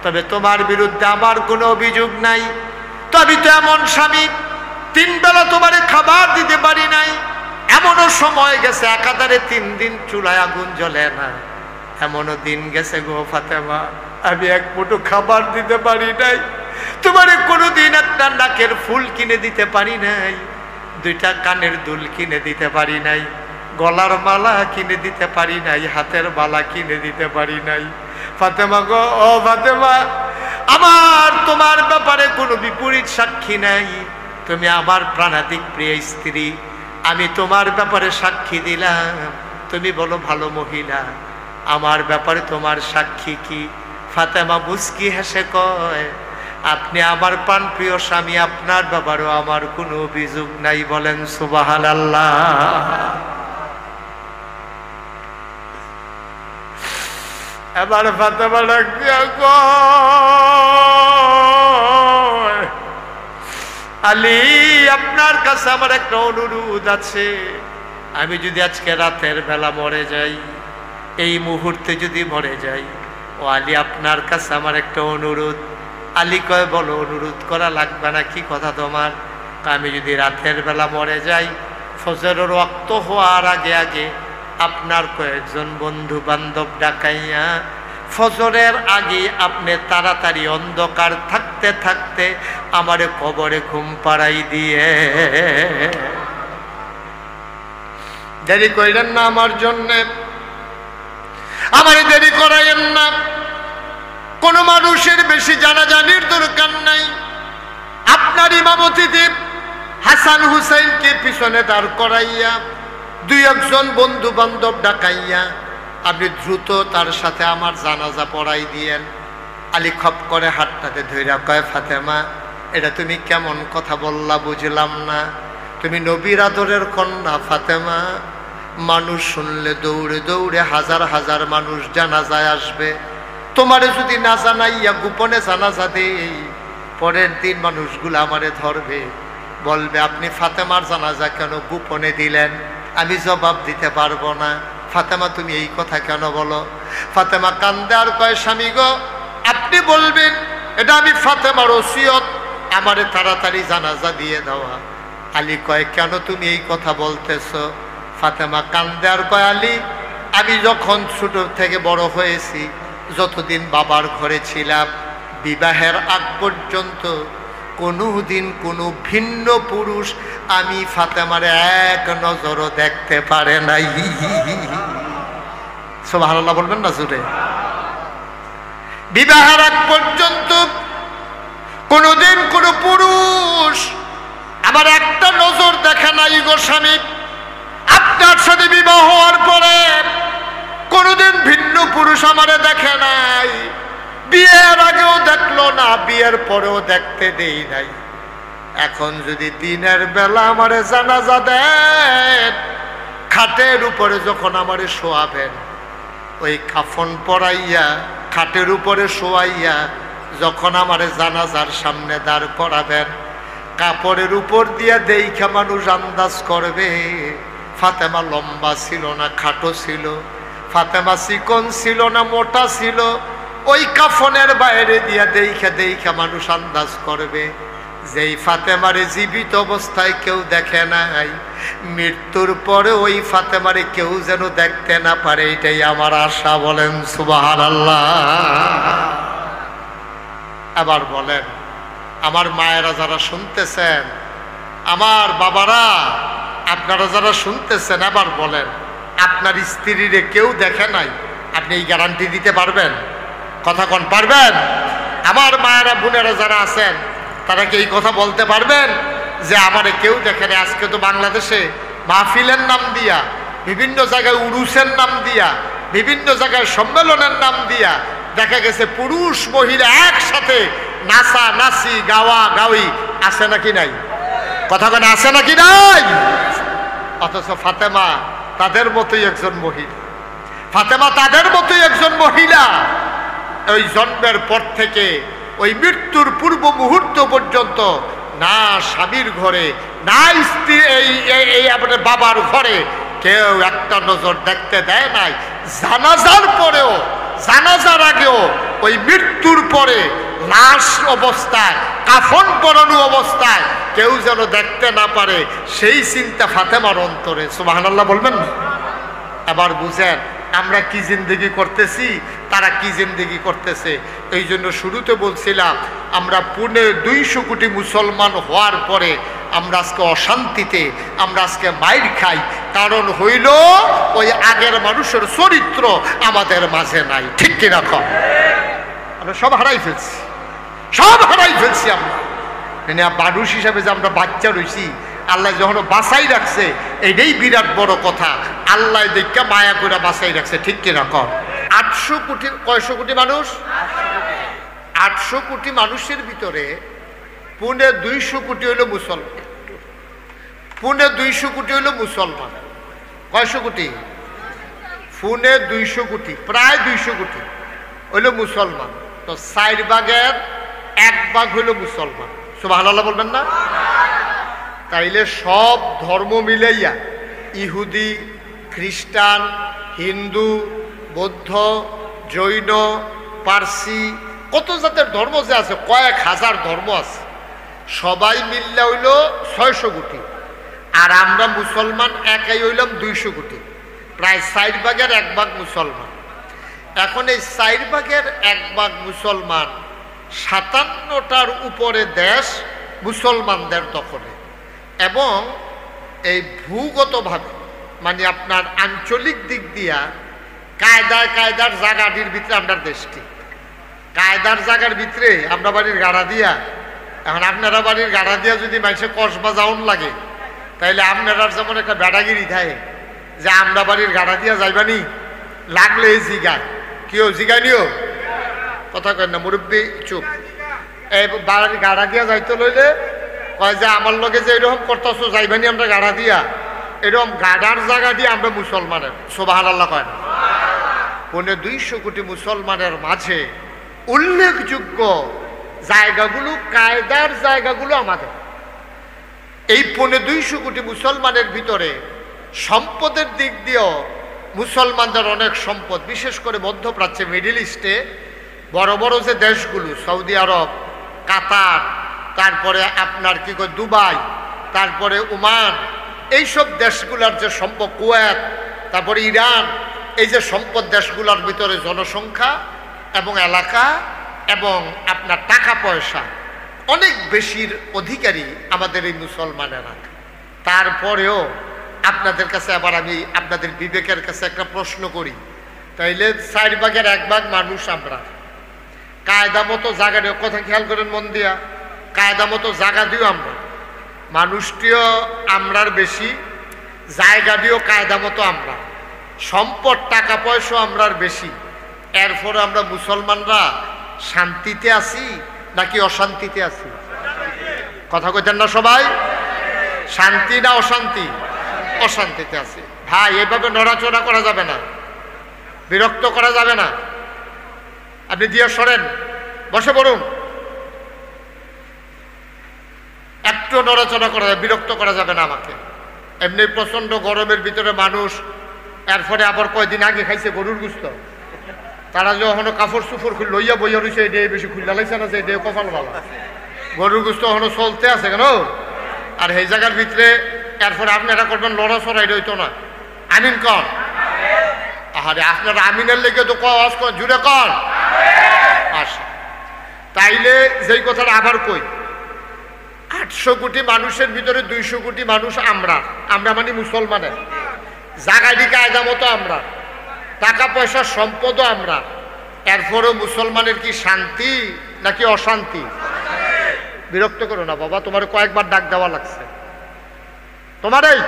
তবে তোমার বিরুদ্ধে আমার কোনো অভিযোগ নাই। তবে তো এমন স্বামী, 3 বেলা তোমারে খাবার দিতে পারি নাই, এমনও সময় গেছে একাধারে 3 দিন চুলায় আগুন জ্বলে না, এমনও দিন গেছে গো ফাতেমা, আমি 1 মুঠো খাবার দিতে পারি নাই, তোমারে কোনোদিন একটা নাকের ফুল কিনে দিতে পারি নাই, 2টা কানের দুল কিনে দিতে পারি নাই, গলার মালা কিনে দিতে পারি নাই, হাতের বালা কিনে দিতে পারি নাই। ফাতেমা গো, ও ফাতেমা, আমার তোমার ব্যাপারে কোনো বিপরীত সাক্ষী নাই, তুমি আমার প্রাণাধিক প্রিয় স্ত্রী, আমি তোমার ব্যাপারে সাক্ষী দিলাম, তুমি বলো ভালো মহিলা, আমার ব্যাপারে তোমার সাক্ষী কি? ফাতেমা মুস্কি হেসে কয়, আপনি আমার প্রাণপ্রিয় স্বামী, আপনার ব্যাপারেও আমার কোনো অভিযোগ নাই। বলেন সুবহানাল্লাহ। এবার ফাতেমা ডাক দিয়া কয়, আলী, আপনার কাছে আমার একটা অনুরোধ আছে, আমি যদি আজকে রাতের বেলা মরে যাই, এই মুহূর্তে যদি মরে যাই, ও আলী, আপনার কাছে আমার একটা অনুরোধ। আলী কয়, বলো, অনুরোধ করা লাগবে না, কি কথা তোমার? আমি যদি রাতের বেলা মরে যাই, ফজরের ওয়াক্ত হওয়ার আগে আগে আপনার কয়েকজন বন্ধু বান্ধব ডাকাইয়া ফজরের আগে আপনি তাড়াতাড়ি অন্ধকার থাকতে থাকতে আমারে কবরে ঘুম পাড়াই দিয়ে, দেরি কইলেন না আমার জন্যে, আমারে দেরি করাইয়েন না, কোনো মানুষের বেশি জানাজানির দরকার নাই, আপনার ইমামতিতে হাসান হুসাইনকে পিছনে দাঁড় করাইয়া 2-1 বন্ধু বান্ধব ডাকাইয়া আপনি দ্রুত তার সাথে আমার জানাজা পড়াই দিয়েন। আলী খপ করে হাতটাতে ধইরা কয়, ফাতেমা, এটা তুমি কেমন কথা বললা বুঝলাম না, তুমি নবীর আদরের কন্যা ফাতেমা, মানুষ শুনলে দৌড়ে দৌড়ে হাজার হাজার মানুষ জানাজায় আসবে, তোমারে যদি না জানাইয়া গোপনে জানাজা দেই, পরের দিন মানুষগুলো আমারে ধরবে, বলবে আপনি ফাতেমার জানাজা কেন গোপনে দিলেন? আমি জবাব দিতে পারবো না। ফাতেমা, তুমি এই কথা কেন বলো? ফাতেমা কান্দে আর কয়, স্বামী গো, আপনি বলবেন এটা আমি ফাতেমার ওসিয়ত, আমারে তাড়াতাড়ি জানাজা দিয়ে দেওয়া। আলী কয়, কেন তুমি এই কথা বলতেছ? ফাতেমা কান্দে আর কয়, আলী, আমি যখন ছোট থেকে বড় হয়েছি, যতদিন বাবার ঘরে ছিলাম, বিবাহের আগ পর্যন্ত কোনোদিন কোনো ভিন্ন পুরুষ আমি ফাতেমার 1 নজরও দেখতে পারে নাই। সুবহানাল্লাহ বলবেন না জোরে? বিবাহের আগ পর্যন্ত কোনোদিন কোনো পুরুষ আমার একটা নজর দেখে নাই গো স্বামী। আপনার সাথে বিবাহ হওয়ার পরে কোনোদিন ভিন্ন পুরুষ আমারে দেখে নাই, বিয়ের আগেও দেখলো না, বিয়ের পরেও দেখতে দেই নাই। এখন যদি দিনের বেলা আমারে জানাজা দেন, খাটের উপরে যখন আমারে শোয়াবেন, ওই কাফন পরাইয়া খাটের উপরে শোয়াইয়া যখন আমারে জানাজার সামনে দাঁড় করাবেন, কাপড়ের উপর দিয়ে দেইখা মানুষ আন্দাজ করবে ফাতেমা লম্বা ছিল না খাটো ছিল, ফাতেমা চিকন ছিল না মোটা ছিল। ওই কাফনের বাইরে দিয়া দেইখা দেইখা মানুষ আন্দাজ করবে যেই ফাতেমারে জীবিত অবস্থায় কেউ দেখে নাই, মৃত্যুর পরে ওই ফাতেমারে কেউ যেন দেখতে না পারে, এটাই আমার আশা। বলেন সুবহানাল্লাহ। আবার বলেন, আমার মায়েরা যারা শুনতেছেন, আমার বাবারা আপনারা যারা শুনতেছেন, আবার বলেন, আপনার স্ত্রীরে কেউ দেখে নাই, আপনি এই গ্যারান্টি দিতে পারবেন? কথা কোন পারবেন? আমার মায়েরা বোনেরা যারা আছেন তারা কি এই কথা বলতে পারবেন যে আমারে কেউ দেখে নাই? আজকে তো বাংলাদেশে মাহফিলের নাম দিয়া, বিভিন্ন জায়গায় উরুসের নাম দিয়া, বিভিন্ন জায়গায় সম্মেলনের নাম দিয়া দেখা গেছে পুরুষ মহিলা একসাথে নাচা নাচি গাওয়া গাওয়ি আছে নাকি নাই? কথা কেন আছে নাকি নাই? অথচ ফাতেমা তাদের মতোই একজন মহিলা, ফাতেমা তাদের মতোই একজন মহিলা। ওই জন্মের পর থেকে ওই মৃত্যুর পূর্ব মুহূর্ত পর্যন্ত না স্বামীর ঘরে না স্ত্রী এই আমাদের বাবার ঘরে কেউ একটা নজর দেখতে দেয় নাই। জানাজার পরেও, জানাজার আগেও, ওই মৃত্যুর পরে লাশ অবস্থায়, কাফন পরানো অবস্থায় কেউ যেন দেখতে না পারে, সেই চিন্তা ফাতেমার অন্তরে। সুবহানাল্লাহ বলবেন না? এবার বুঝেন আমরা কি জিন্দেগি করতেছি, তারা কি জিন্দেগি করতেছে। এই জন্য শুরুতে বলছিলাম আমরা 250 কোটি মুসলমান হওয়ার পরে আমরা আজকে অশান্তিতে, আমরা আজকে মাইর খাই। কারণ হইল ওই আগের মানুষের চরিত্র আমাদের মাঝে নাই। ঠিক কিনা কম? আমরা সব হারাই ফেলছি, সব হারাই ফেলছি। আমরা মানুষ হিসাবে যে আমরা বাচ্চা রয়েছি, আল্লাহ যখন বাঁচাই রাখছে এটাই বিরাট বড় কথা। আল্লাহ দেখা মায়া করে বাঁচাই রাখছে। ঠিক কিনা কম? 800 কোটি, কয়শো কোটি মানুষ? 800 কোটি মানুষের ভিতরে 250 কোটি হইল মুসলমান। 250 কোটি হইল মুসলমান। কয়শো কোটি? 250 কোটি, প্রায় 200 কোটি হইল মুসলমান। তো 4 ভাগের 1 ভাগ হইল মুসলমান। সুবহানাল্লাহ বলবেন না? তাইলে সব ধর্ম মিলাইয়া, ইহুদি, খ্রিস্টান, হিন্দু, বৌদ্ধ, জৈন, পার্সি, কত জাতের ধর্ম যে আছে, কয়েক হাজার ধর্ম আছে, সবাই মিললে হইল 600 কোটি। আর আমরা মুসলমান একাই হইলাম 200 কোটি, প্রায় 4 ভাগের 1 ভাগ মুসলমান। এখন এই 4 ভাগের 1 ভাগ মুসলমান, 57টার উপরে দেশ মুসলমানদের দখলে। এবং এই ভূগতভাবে মানে আপনার আঞ্চলিক দিক দিয়া কায়দার জায়গাটির ভিতরে আমরা দেশটি, কায়দার জায়গার ভিতরে আমরা বাড়ির গাড়া দিয়া, এখন আপনারা বাড়ির গাড়া দিয়া যদি মানুষের কসবা যাওন লাগে, তাইলে আপনারা যেমন একটা বেড়াগিরি থাকে যে আমরা বাড়ির গাড়া দিয়া যাইবানি, লাগলে এই জিগায় কেউ জিগানিও, কথা কয় না মুরব্বী চুপ। এই বাড়ির গাড়া দিয়া যাইতে লইলে কয় যে আমার লগে যে এরকম করতেছো যাইবানি আমরা গাড়া দিয়া, এরকম গাড়ার জায়গা দিয়ে আমরা মুসলমানের। সুবহানাল্লাহ কয় না? 250 কোটি মুসলমানের মাঝে উল্লেখযোগ্য জায়গাগুলো, কায়দার জায়গাগুলো আমাদের। এই 250 কোটি মুসলমানের ভিতরে সম্পদের দিক দিয়েও মুসলমানদের অনেক সম্পদ, বিশেষ করে মধ্যপ্রাচ্যে, মিডিল ইস্টে বড় বড় যে দেশগুলো, সৌদি আরব, কাতার, তারপরে আপনার কি কয় দুবাই, তারপরে ওমান, এইসব দেশগুলোর যে সম্পদ, কুয়েত, তারপরে ইরান, এই যে সম্পদ দেশগুলোর ভিতরে জনসংখ্যা এবং এলাকা এবং আপনার টাকা পয়সা অনেক বেশির অধিকারী আমাদের এই মুসলমানেরা। তারপরেও আপনাদের কাছে আবার আমি আপনাদের বিবেকের কাছে একটা প্রশ্ন করি, তাইলে 4 ভাগের 1 ভাগ মানুষ আমরা, কায়দা মতো জায়গা দিও, কথা খেয়াল করেন মন দিয়া, কায়দা মতো জায়গা দিও আমরা, মানুষটিও আমরার বেশি, জায়গা দিও কায়দা মতো আমরা, সম্পদ টাকা পয়সা আমরার বেশি। এরপরে আমরা মুসলমানরা শান্তিতে আছি নাকি অশান্তিতে আছি? কথা কইতেন না সবাই? শান্তি না অশান্তি? অশান্তিতে আছি। ভাই এভাবে নড়াচড়া করা যাবে না, বিরক্ত করা যাবে না। আপনি দিয়ে সরেন, বসে পড়ুন, একটু নড়াচড়া করা যাবে, বিরক্ত করা যাবে না আমাকে। এমনি প্রচন্ড গরমের ভিতরে মানুষ, এরপরে আবার কয়দিন আগে খাইছে গরুর গুস্ত, তারা যখন কাপড় চুপড় লইয়া বইয়া রয়েছে, এটাই বেশি খুললা লাগছে না, যে এটাই কপাল ভালো, গরুর গুস্ত এখনো চলতে আছে কেন? আর এই জায়গার ভিতরে এরপরে আপনারা করবেন লড়াচড়া, এটা হইতো না। আমিন কর। আরে আপনারা আমিনের লেগে তো আওয়াজ কর, জুড়ে কর। আচ্ছা, তাইলে যেই কথাটা আবার কই, 800 কোটি মানুষের ভিতরে 200 কোটি মানুষ আমরা, আমরা মানে মুসলমানের, জায়গাটি কায়দা মতো আমরা, টাকা পয়সা সম্পদও আমরা। এরপরেও মুসলমানের কি শান্তি নাকি অশান্তি? বিরক্ত করো না বাবা, তোমার কয়েকবার ডাক দেওয়া লাগছে, তোমার এই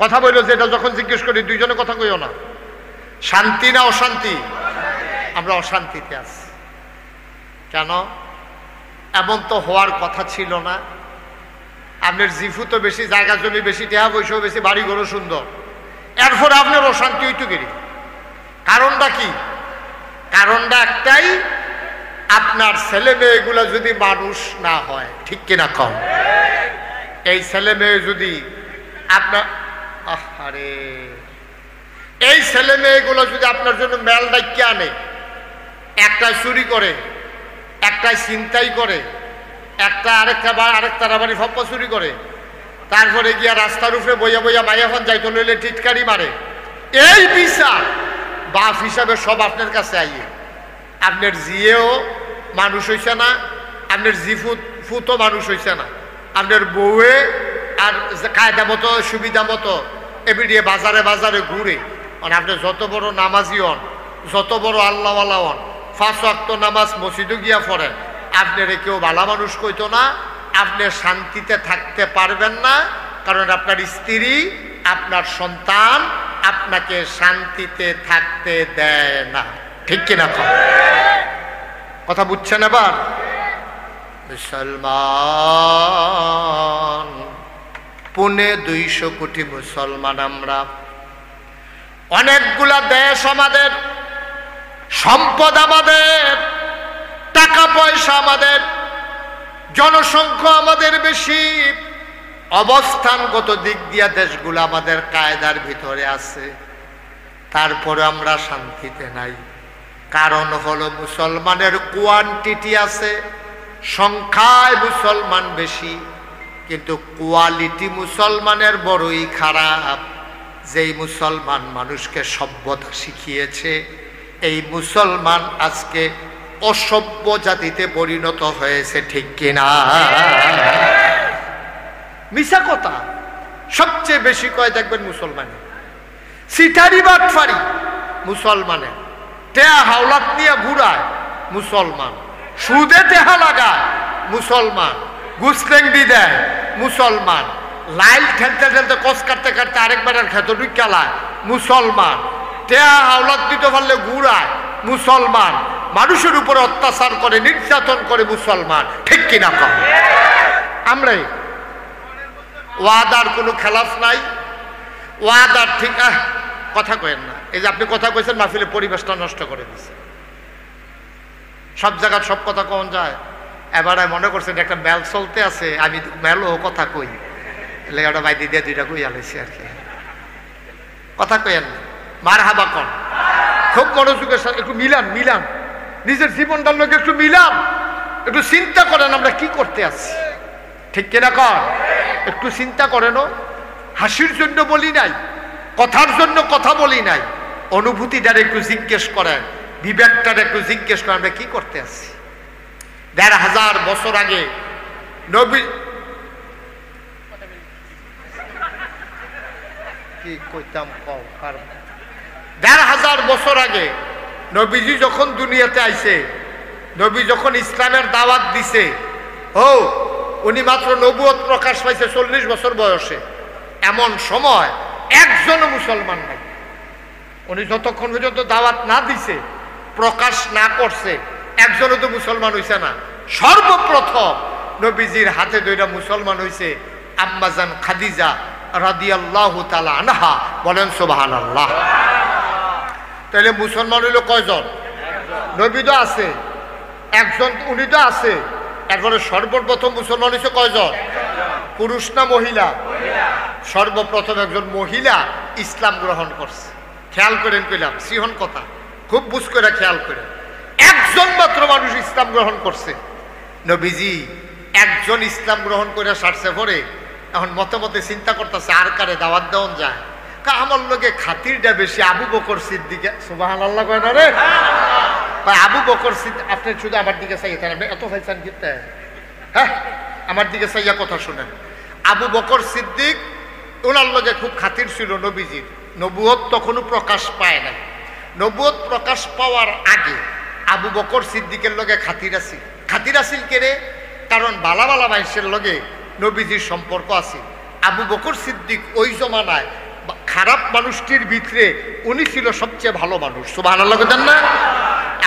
কথা বললো, যেটা যখন জিজ্ঞেস করি দুইজনে কথা কইও না, শান্তি না অশান্তি? আমরা অশান্তিতে আছি। কেন? এমন তো হওয়ার কথা ছিল না। আপনার জিফু তো বেশি, জায়গা জমি বেশি, টেহা পয়সাও বেশি, বাড়ি ঘরও সুন্দর, এরপর আপনার অশান্তি হইতো গেরি। কারণটা কি? কারণটা একটাই, আপনার ছেলে মেয়েগুলো যদি মানুষ না হয়, ঠিক কিনা কম? এই ছেলে মেয়ে যদি আপনার আরে এই ছেলে মেয়েগুলো যদি আপনার জন্য মেল ডাইকে আনে, একটাই চুরি করে, একটাই ছিনতাই করে, একটা আরেকটা রাবারি ফপ্পা চুরি করে, তারপরে গিয়া রাস্তার উপরে বইয়া বইয়া মাইয়াফান যাইতো লইলে টিটকারি মারে, এই বিচার বাপ হিসাবে সব আপনার কাছে আইয়ে। আপনার জিয়েও মানুষ হইছে না, আপনার ফুতো মানুষ হইছে না, আপনার বউয়ে আর কায়দা মতো সুবিধা মতো এবিডিয়ে বাজারে বাজারে ঘুরে। আপনি যত বড় নামাজি হন, যত বড় আল্লাহওয়ালা হন, 5 ওয়াক্ত নামাজ মসজিদে গিয়া পড়েন, আপনার কেউ ভালো মানুষ কইতো না। আপনি শান্তিতে থাকতে পারবেন না, কারণ আপনার স্ত্রী, আপনার সন্তান আপনাকে শান্তিতে থাকতে দেয় না, ঠিক কিনা? কথা বুঝছেন? এবার মুসলমান 250 কোটি মুসলমান আমরা, অনেকগুলা দেশ আমাদের, সম্পদ আমাদের, টাকা পয়সা আমাদের, জনসংখ্যা আমাদের বেশি, অবস্থানগত দিক দিয়া দেশগুলো আমাদের কায়দার ভিতরে আছে, তারপরে আমরা শান্তিতে নাই। কারণ হলো মুসলমানের কোয়ান্টিটি আছে, সংখ্যায় মুসলমান বেশি, কিন্তু কোয়ালিটি মুসলমানের বড়ই খারাপ। যেই মুসলমান মানুষকে সভ্যতা শিখিয়েছে, এই মুসলমান আজকে অসভ্য জাতিতে পরিণত হয়েছে, ঠিক কিনা? মিছা কথা সবচেয়ে বেশি কয় দেখবেন মুসলমানের, সিটারি বাটফারি মুসলমানের, টেহা হাওলাত নিয়ে ঘুরায় মুসলমান, সুদে টেহা লাগায় মুসলমান, গুসলেংডি দেয় মুসলমান, লাইল ঠেলতে ঠেলতে কস কাটতে কাটতে আরেকবার খেত ঢুকালায় মুসলমান, টেহা হাওলাত দিতে পারলে ঘুরায় মুসলমান, মানুষের উপরে অত্যাচার করে, নির্যাতন করে মুসলমান, ঠিক কিনা কম? আমরাই ওয়াদার কোনো খেলাফ নাই, ওয়াদার ঠিক কথা কয়েন না। এই যে আপনি কথা কইছেন, মাহফিলে পরিবেশটা নষ্ট করে দিচ্ছে। সব জায়গার সব কথা কখন যায়? এবার মনে করছেন একটা মেল চলতে আছে, আমি মেলও কথা কই, ওটা বাইদি দিয়ে 2টা কই আলাইছি আর কি। কথা কয়েন না, মার হাবা কন, খুব মনোযোগের সাথে একটু মিলান, নিজের জীবনটার লোক একটু মিলান, একটু চিন্তা করেন আমরা কি করতে আছি, ঠিক কিনা কর? একটু চিন্তা করেন। হাসির জন্য বলি নাই, কথার জন্য কথা বলি নাই, অনুভূতিটার একটু জিজ্ঞেস করেন, বিবেকটার একটু জিজ্ঞেস করেন আমরা কি করতে আছি। 1500 বছর আগে নবী কি কইতাম, 1500 বছর আগে নবীজি যখন দুনিয়াতে আইছে, নবী যখন ইসলামের দাওয়াত দিছে, উনি মাত্র নবুয়ত প্রকাশ পাইছে 40 বছর বয়সে। এমন সময় একজনও মুসলমান নাই। উনি যতক্ষণ পর্যন্ত দাওয়াত না দিছে, প্রকাশ না করছে, একজনও তো মুসলমান হইছে না। সর্বপ্রথম নবীজির হাতে ধইরা মুসলমান হইছে আম্মাজান খাদিজা রাদিয়াল্লাহু তাআলা আনহা। বলেন সুবহানাল্লাহ। তাহলে মুসলমান হইল কয়জন? নবী তো আছে একজন, উনি তো আছে। এরপরে সর্বপ্রথম মুসলমান হয়েছে কয়জন? পুরুষ না মহিলা? সর্বপ্রথম একজন মহিলা ইসলাম গ্রহণ করছে। খেয়াল করেন, কইলাম সিহন কথা, খুব বুঝ করে খেয়াল করেন। একজন মাত্র মানুষ ইসলাম গ্রহণ করছে। নবীজি একজন ইসলাম গ্রহণ করে সারছে পরে এখন মতে মতে চিন্তা করতেছে আর কারে দাওয়াত দেওয়ান যায়। আমার লোকে খাতিরটা বেশি আবু বকর সিদ্দিকে। সুবহানাল্লাহ কয় না রে ভাই? আবু বকর সিদ্দিক, আপনি শুধু আমার দিকে চাইয়ে থাকেন, আপনি এত চাইছেন কিনতে, হ্যাঁ আমার দিকে চাইয়া কথা শুনেন। আবু বকর সিদ্দিক ওনার লগে খুব খাতির ছিল নবীজির। নবুয়ত তখনও প্রকাশ পায় নাই। নবুয়ত প্রকাশ পাওয়ার আগে আবু বকর সিদ্দিকের লগে খাতির আছিল। খাতির আছিল কেরে? কারণ বালা বালা মানুষের লগে নবীজির সম্পর্ক আছে। আবু বকর সিদ্দিক ওই জমানায় খারাপ মানুষটির ভিতরে উনি ছিল সবচেয়ে ভালো মানুষ। সুবহানাল্লাহ বলেন না?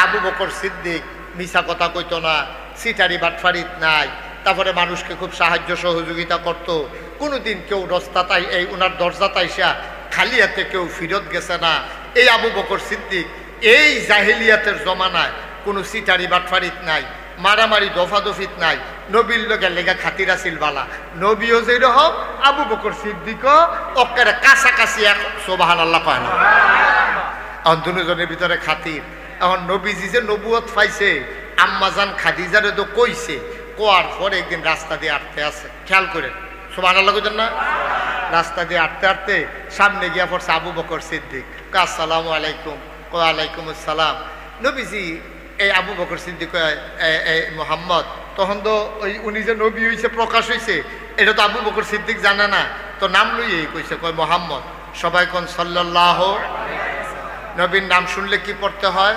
আবু বকর সিদ্দিক মিছা কথা কইতো না, সিটারি বাটফারিত নাই, তারপরে মানুষকে খুব সাহায্য সহযোগিতা করত। কোনোদিন কেউ রাস্তায় এই ওনার দরজা তাইসা খালি হাতে কেউ ফিরত গেছে না। এই আবু বকর সিদ্দিক এই জাহিলিয়াতের জমানায় কোনো সিটারি বাটফারিত নাই, মারামারি দফাদফিত নাই, নবীর লোকের লেগা খাতির আছিল বালা। নবীও যেরকম আবু বকর সিদ্দিকও অক্কারে কাছাকাছি এক সুবহানাল্লাহ কয় না। এখন দুজনের ভিতরে খাতির। এখন নবীজি যে নবুয়ত পাইছে আম্মাজান খাদিজারে তো কইছে, কোয়ার পরে একদিন রাস্তা দিয়ে আটতে আছে, খেয়াল করে সুবহানাল্লাহ কইতেন না? রাস্তা দিয়ে আটতে আটতে সামনে গিয়া পড়ছে আবু বকর সিদ্দিক। আসসালামু আলাইকুম। ওয়ালাইকুম আসসালাম। নবীজি এই আবু বকর সিদ্দিক মোহাম্মদ, তখন তো ওই উনি যে নবী হয়েছে প্রকাশ হয়েছে এটা তো আবু বকর সিদ্দিক জানে না, তো নাম লইয়েই কইছে, কয় মোহাম্মদ। সবাই কোন সাল্লাল্লাহু। নবীর নাম শুনলে কি পড়তে হয়?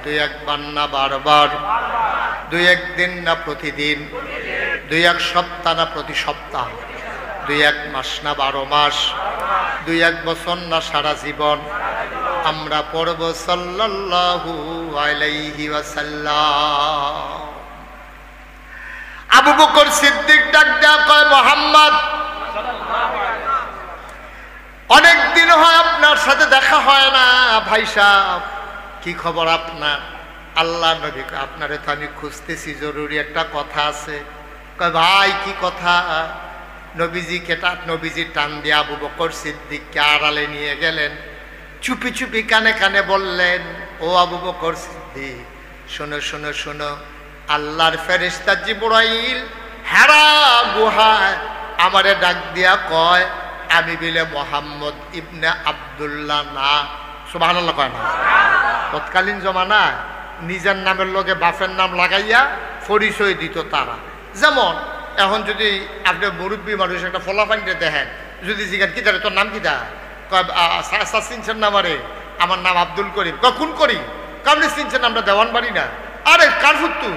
দুই একবার না বারবার, দুই একদিন না প্রতিদিন, দুই এক সপ্তাহ না প্রতি সপ্তাহ, দুই এক মাস না 12 মাস, দুই এক বছর না সারা জীবন আমরা পড়ব সাল্লাল্লাহু আলাইহি ওয়াসাল্লাম। আবু বকর সিদ্দিক ডাক দেয়া কয়, মোহাম্মদ অনেক দিন হয় আপনার সাথে দেখা হয় না, ভাই সাহেব কি খবর আপনার? আল্লাহ নবী, আপনারে তো আমি খুঁজতেছি, জরুরি একটা কথা আছে। কয় ভাই কি কথা? নবীজি টান দিয়ে আবু বকর সিদ্দিককে আড়ালে নিয়ে গেলেন, চুপি চুপি কানে কানে বললেন, ও আবু বকর সিদ্দিক শোনো শোনো শোনো, আল্লাহর ফেরেশতা জিবরাইল হেরা গুহায় আমারে ডাক দিয়া কয় আমি বিলে মোহাম্মদ ইবনে আব্দুল্লাহ না। সুবহানাল্লাহ কয় না? তৎকালীন জমানায় নিজের নামের লগে বাপের নাম লাগাইয়া পরিচয় দিত তারা। যেমন এখন যদি আপনি মুরব্বী মানুষ একটা ফলাফাইনটা দেখেন, যদি জিজ্ঞাসা কি তোর নাম কি দা? চিনছেন না আমারে? আমার নাম আব্দুল করিম। কোন করি? কারণ চিনছেন আমরা দেওয়ান বাড়ি না। আরে কার ফুত্তু?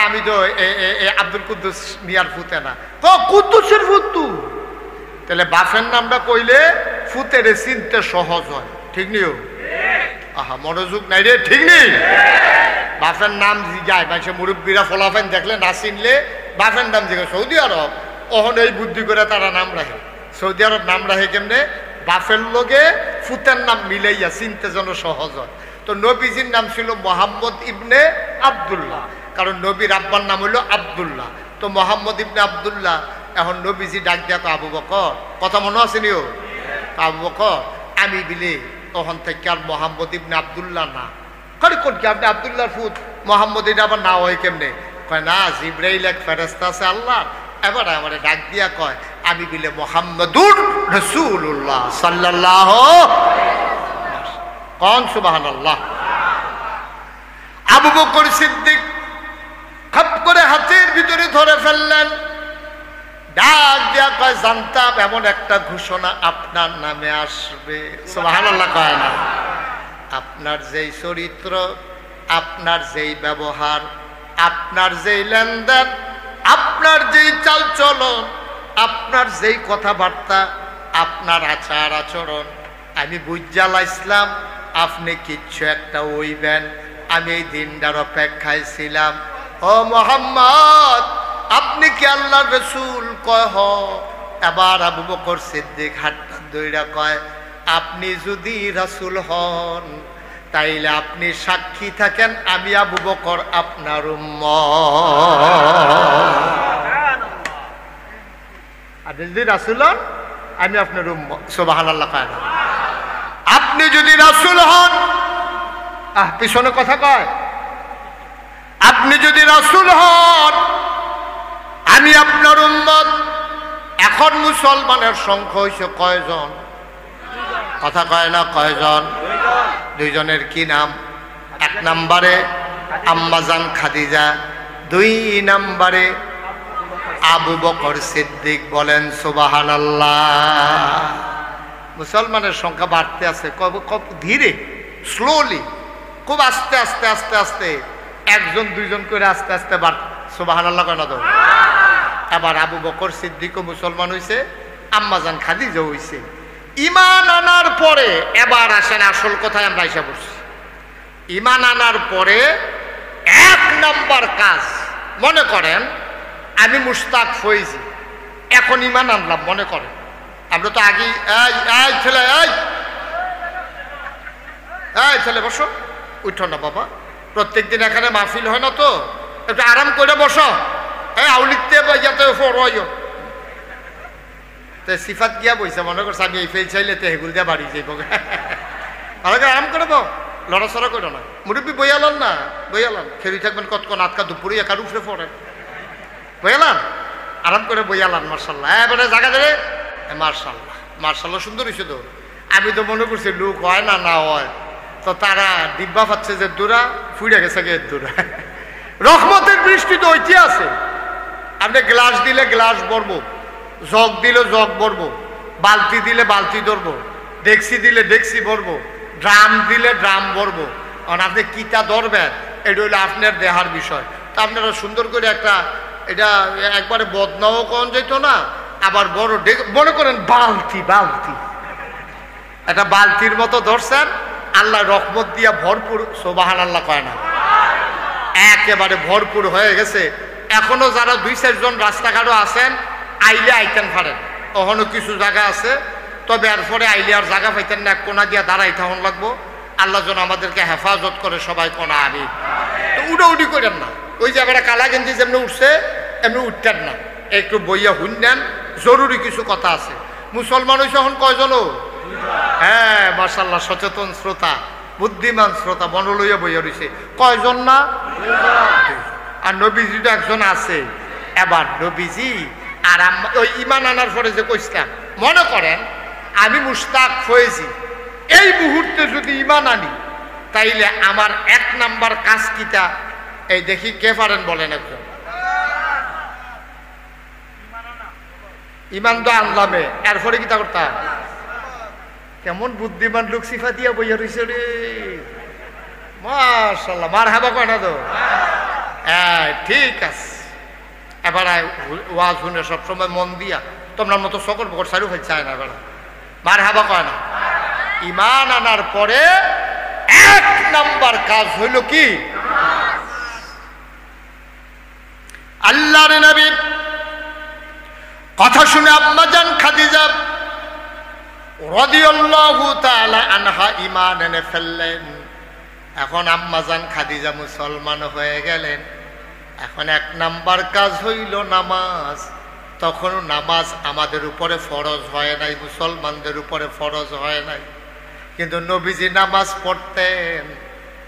আমি তো আব্দুল কুদ্দুস মিয়ার ফুতে না। কুদ্দুসের ফুত্তু। তাহলে বাপের নামটা কইলে ফুতেরে চিনতে সহজ হয়, ঠিক নিও? আহা মনোযোগ নাই রে, ঠিক নেই? বাপের নাম জিগায় মানুষে, মুরব্বীরা ফলাফাইন দেখলে না চিনলে বাপের নাম জিগায়। সৌদি আরব অহন এই বুদ্ধি করে তারা নাম রাখে। সৌদি আরব নাম রাখে কেমনে? বাপের লগে ফুতের নাম মিলাইয়া চিনতে যেন সহজ হয়। তো নবীজির নাম ছিল মোহাম্মদ ইবনে আব্দুল্লাহ, কারণ নবীর আব্বার নাম হইল আব্দুল্লাহ। তো মোহাম্মদ ইবনে আব্দুল্লাহ। এখন নবীজি ডাক দিয়া তো আবু বকর, কথা মনে আছে নিও? আবু বকর আমি বিলে তখন থেকে আর মোহাম্মদ ইবনে আব্দুল্লাহ না। করি কোন কি আপনি আব্দুল্লাহর ফুত, মোহাম্মদ এটা আবার না হয় কেমনে? কয় না, জিবরাইল এক ফেরেশতা আছে আল্লাহ, এবার আমারে ডাক দিয়া কয় আমি বিলে মোহাম্মদুর রাসূলুল্লাহ সাল্লাল্লাহু কোন সুবহানাল্লাহ। আবু বকর সিদ্দিক খপ করে হাতের ভিতরে ধরে ফেললেন, ডাক দিয়া কয় জানতাম এমন একটা ঘোষণা আপনার নামে আসবে। সুবহানাল্লাহ কয় না? আপনার যেই চরিত্র, আপনার যেই ব্যবহার, আপনার যেই লেনদেন, আপনার যেই চালচলন, আপনার যেই কথাবার্তা, আপনার আচার আচরণ, আমি বুঝা লাইছিলাম আপনি কিচ্ছু একটা হইবেন। আমি এই দিনটার অপেক্ষায় ছিলাম। ও মুহাম্মদ আপনি কি আল্লাহর রাসূল? কয় হ। এবার আবু বকর সিদ্দিক হাতটা ধইরা কয় আপনি যদি রাসূল হন তাইলে আপনি সাক্ষী থাকেন আমি আবু বকর আপনার উম্মত। আপনি যদি রাসূল হন আমি আপনার উম্মত। সুবহানাল্লাহ কয় না? আপনি যদি রাসূল হন, পিছনে কথা কয়, আপনি যদি রাসূল হন আমি আপনার উম্মত। এখন মুসলমানের সংখ্যা হইছে কয়জন? কথা কয় না? কয়জন? দুইজনের কি নাম? এক নম্বরে আম্মাজান খাদিজা, দুই নম্বরে আবু বকর সিদ্দিক। বলেন সুবহানাল্লাহ। মুসলমানের সংখ্যা বাড়তে আছে, ধীরে, স্লোলি, খুব আস্তে আস্তে আস্তে আস্তে, একজন দুইজন করে আস্তে আস্তে বাড়। সুবহানাল্লাহ কয় না তো? এবার আবু বকর সিদ্দিকও মুসলমান হইছে, আম্মাজান খাদিজা হইছে। ঈমান আনার পরে এবার আসেন আসল কথায় আমরা আইসা বসছি। ইমান আনার পরে 1 নাম্বার কাজ, মনে করেন আমি মুশতাক ফয়েজি, এখন ইমান আনলাম, মনে করেন আমরা তো আগে ছেলে বসো, উঠো না বাবা, প্রত্যেকদিন এখানে মাহফিল হয় না তো, একটু আরাম করে বসো, আউলিতে যাতে সিফাত গিয়া বইছে, মনে করছে আমি এই ফেল চাইলে তো হেগুল দিয়া বাড়ি যাইব, ভালো করে আরাম করে লড়াচড়া করো না, মুরব্বী বইয়ালান না, বইয়ালান খেলি থাকবেন কতক্ষণ, আটকা দুপুরে একার উপরে পড়ে, বইয়ালান আরাম করে বইয়ালান। মার্শাল্লাহ, এবারে জায়গা ধরে মার্শাল্লাহ, মার্শাল্লাহ সুন্দর হয়েছে তো। আমি তো মনে করছি লোক হয় না না হয়, তো তারা ডিব্বা পাচ্ছে যে দূরা ফুড়ে গেছে গে দূরা। রহমতের বৃষ্টি তো ওইটি আছে, আপনি গ্লাস দিলে গ্লাস ভরবো, জগ দিলে জগ ভরবো, বালতি দিলে বালতি ধরবো, ডেক্সি দিলে ডেক্সি ভরবো, ড্রাম দিলে ড্রাম ভরবো। আর আপনি কিটা ধরবেন এটা হলো আপনার দেহার বিষয়। তা আপনারা সুন্দর করে একটা, এটা একবারে বদনাও কন যেত না, আবার বড় মনে করেন বালতি, বালতি একটা বালতির মতো ধরছেন, আল্লাহ রহমত দিয়া ভরপুর, সুবহানাল্লাহ কয় না, একেবারে ভরপুর হয়ে গেছে। এখনো যারা 2-4 জন রাস্তাঘাটও আছেন, আইলে আইতেন পারেন, ওখানে কিছু জায়গা আছে, তবে এরপরে আইলে আর জায়গা পাইতেন না, কোনা দিয়া দাঁড়াইতে হন লাগবো। আল্লাহ যেন আমাদেরকে হেফাজত করে, সবাই কোনা আমি তো উডি করেন না, ওই যে এবারে কালা গেঞ্জি যেমনি উঠছে এমনি উঠতেন না, একটু বইয়া শুনলেন, জরুরি কিছু কথা আছে। মুসলমান হয়েছে এখন কয়জনও, হ্যাঁ মাশাআল্লাহ, সচেতন শ্রোতা, বুদ্ধিমান শ্রোতা, মন লইয়া বইয়া রয়েছে কয়জন না, আর নবীজি তো একজন আছে। এবার নবীজি আর ওই ইমান আনার পরে যে কইছিলাম, মনে করেন আমি মুশতাক ফয়েজি, এই মুহূর্তে যদি ইমান আনি, তাইলে আমার 1 নাম্বার কাজ কিটা, এই দেখি কে পারেন বলেন একজন। ইমান তো আনলামে, এরপরে কিতা করতাম, কেমন বুদ্ধিমান লোক সিফা দিয়া বইয়া রইছে রে, মাশাআল্লাহ, মারহাবা কয় না তো, হ্যাঁ ঠিক আছে। এবার ওয়াজ শুনে সবসময় মন দিয়া, তোমরা মতো সকল বকর সারু হয়ে চায় না, এবার মারহাবা কয় না। ইমান আনার পরে 1 নাম্বার কাজ হইল কি, আল্লাহর নবী কথা শুনে আম্মাজান খাদিজা রাদিয়াল্লাহু তাআলা আনহা ঈমান এনে ফেললেন। এখন আম্মাজান খাদিজা মুসলমান হয়ে গেলেন। এখন 1 নাম্বার কাজ হইল নামাজ। তখন নামাজ আমাদের উপরে ফরজ হয় নাই, মুসলমানদের উপরে ফরজ হয় নাই, কিন্তু নবীজি নামাজ পড়তেন।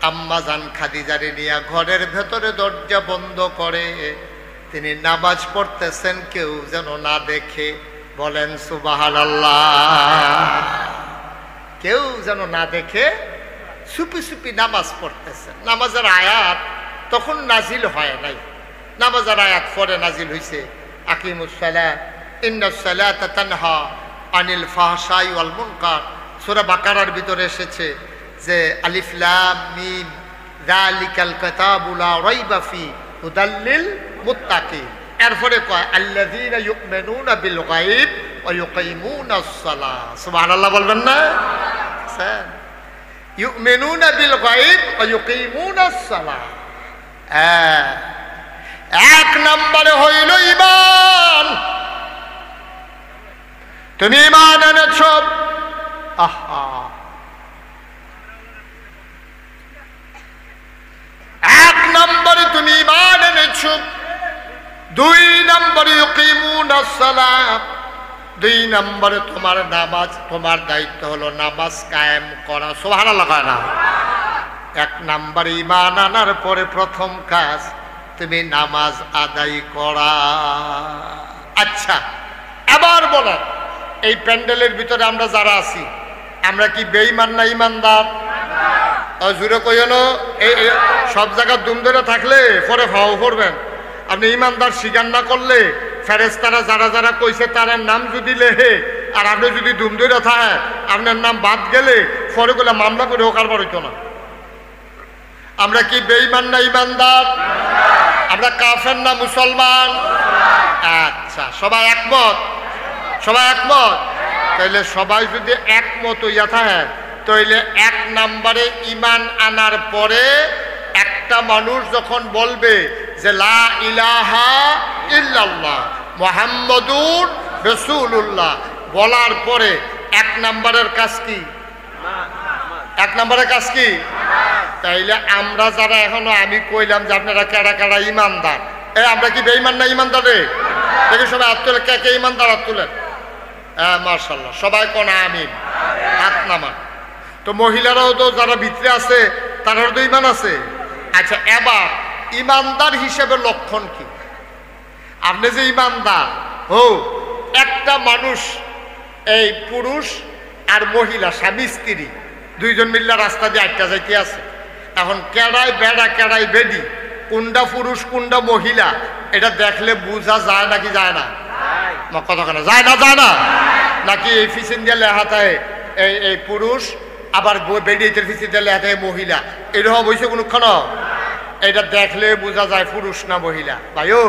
আম্মাজান খাদিজারে নিয়ে ঘরের ভেতরে দরজা বন্ধ করে তিনি নামাজ পড়তেছেন, কেউ যেন না দেখে, বলেন সুবহানাল্লাহ, কেউ যেন না দেখে চুপি চুপি নামাজ পড়তেছেন। নামাজের আয়াত তখন নাজিল হয় নাই, নামাজের আয়াত পরে নাজিল হয়েছে, আকিমুস সালাত ইন্নাস সালাতা তানহা আনিল ফাহশাই ওয়াল মুনকার। সূরা বাকারার ভিতরে এসেছে যে আলিফ লাম মিম যালিকাল কিতাবু লা রাইবা ফি হুদাল লিল মুত্তাকিন। এরপরে কয় আল্লাযীনা ইউমিনুনা বিল গায়ব ওয়া ইউকিমুনাস সালাহ। সুবহানাল্লাহ বলবেন না, ইউমিনুনা বিল গায়ব ওয়া ইউকিমুনাস সালাহ। 1 নম্বরে হইল ঈমান। তুমি ঈমান এনেছ, আহা 1 নম্বরে তুমি ঈমান এনেছ। 2 নম্বরে ইউকিমুনাস সালাত, 2 নম্বরে তোমার নামাজ, তোমার দায়িত্ব হলো নামাজ কায়েম করা। সুবহানাল্লাহ না। 1 নম্বরে ঈমান আনার পরে প্রথম কাজ তুমি নামাজ আদায় করা। আচ্ছা এবার বলেন, এই প্যান্ডেলের ভিতরে আমরা যারা আছি, আমরা কি বেঈমান না ইমানদার? জুড়ে কইল, এই সব জায়গায় দুম ধরে থাকলে পরে ফাও করবেন। আপনি ইমানদার স্বীকার না করলে ফেরেশতারা যারা যারা কইছে তার নাম যদি লেহে, আর আপনি যদি দুম ধরে থাকে, আপনার নাম বাদ গেলে পরে গুলা মামলা করে ওকার বার হইতো না। আমরা কি বেঈমান না ইমানদার? আমরা কাফের না মুসলমান? আচ্ছা সবাই একমত? সবাই একমত? তাইলে সবাই যদি একমত হইয়া থাকে, তাইলে 1 নম্বরে ঈমান আনার পরে একটা মানুষ যখন বলবে যে লা ইলাহা ইল্লাল্লাহ মুহাম্মাদুর রাসূলুল্লাহ বলার পরে 1 নম্বরের কাজ কি? 1 নম্বরের কাজ কি? তাইলে আমরা যারা এখনো আমি কইলাম যে আপনারা কারা কারা ঈমানদার, আমরা কি বেঈমান না ঈমানদার রে? দেখি সবাই হাত তুলে, কে কে ঈমানদার হাত তুলেন। হ্যাঁ মাশাআল্লাহ, সবাই কোন আমিন, হাত নামান। তো মহিলারাও তো যারা ভিতরে আছে তারাও তো ঈমান আছে। আচ্ছা, এবার ঈমানদার হিসেবে লক্ষণ কি? আপনি যে ঈমানদার একটা মানুষ, এই পুরুষ আর মহিলা স্বামী স্ত্রী দুইজন মিল্লা রাস্তা দিয়ে আটটা যাইতে আছে। এখন কেড়াই বেড়া কেড়াই বেডি, কোনটা পুরুষ কোনটা মহিলা এটা দেখলে বোঝা যায় নাকি যায় না? কথা কেন যায় না? যায় না নাকি? এই ফিসিন দিয়ে লেখা থাকে এই পুরুষ, আবার বেডিয়ের ফিসিন দিয়ে লেখা থাকে মহিলা, এরকম হয়েছে কোনক্ষণ? এটা দেখলে বোঝা যায় পুরুষ না মহিলা। ভাইও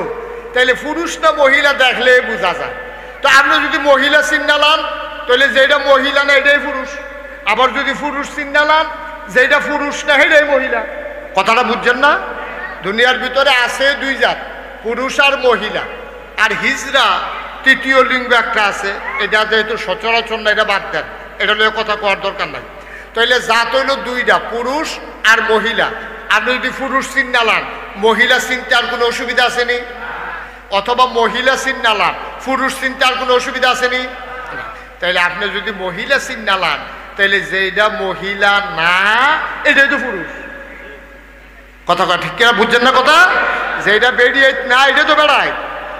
তাইলে পুরুষ না মহিলা দেখলে বোঝা যায়। তো আপনি যদি মহিলা চিন্নালান তাহলে যেটা মহিলা না এটাই পুরুষ, আবার যদি পুরুষ চিন্নালান যেটা পুরুষ না এটাই মহিলা। কথাটা বুঝছেন না? দুনিয়ার ভিতরে আছে 2 জাত, পুরুষ আর মহিলা। আর হিজরা তৃতীয় লিঙ্গ একটা আছে, এটা যেহেতু সচরাচর না এটা বাদ দেন, এটা নিয়ে কথা কওয়ার দরকার নাই। তাইলে জাত হইল 2টা, পুরুষ আর মহিলা। আপনি যদি পুরুষ চিন্নালান মহিলা চিনতে আর কোনো অসুবিধা আসেনি? অথবা মহিলা চিন্নালান পুরুষ চিনতে আর কোনো অসুবিধা আসেনি? তাইলে আপনি যদি মহিলা চিন্নালান তাইলে যেটা মহিলা না এটাই তো পুরুষ। কথা ঠিক কিনা বুঝছেন না কথা? যেটা বেরিয়ে না এটা তো বেড়ায়,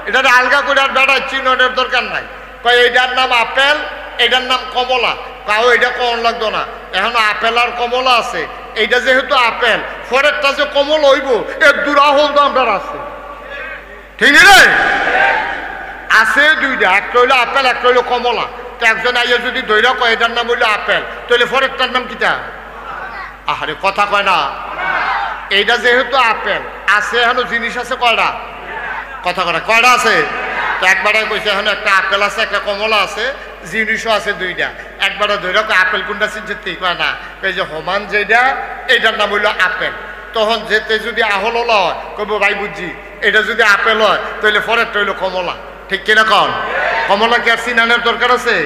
এটা আলগা করে আর বেড়ায় চিহ্নের দরকার নাই। কয় এটার নাম আপেল, এটার নাম কমলা, কাউ এটা কমন লাগতো না। এখন আপেল আর কমলা আছে, এইটা যেহেতু আপেল, পরেরটা যে কমল হইব এর দুরাহল তো আমরা আছে, ঠিক রে? আছে 2টা, একটা হইলো আপেল একটা হইলো কমলা। তো একজন আইয়া যদি দৈরা কয় এটার নাম হইলো আপেল, তাহলে পরেরটার নাম কিটা? আহারে কথা কয় না। এইটা যেহেতু আপেল আছে, এখনো জিনিস আছে কয়টা? কথা কয় কয়টা আছে? তো একবারে কইছে এখন একটা আপেল আছে একটা কমলা আছে, জিনিসও আছে 2টা। একবারে ধরে আপেল কোনটা চিনছে কয় না, এই যে হমান যেটা এইটার নাম হইলো আপেল। তখন যেতে যদি আহল হয় কইব ভাই বুঝছি, এটা যদি আপেল হয় তাহলে পরেরটা হইলো কমলা, ঠিক কিনা কন? কমলা কি আর চিনানের দরকার আছে?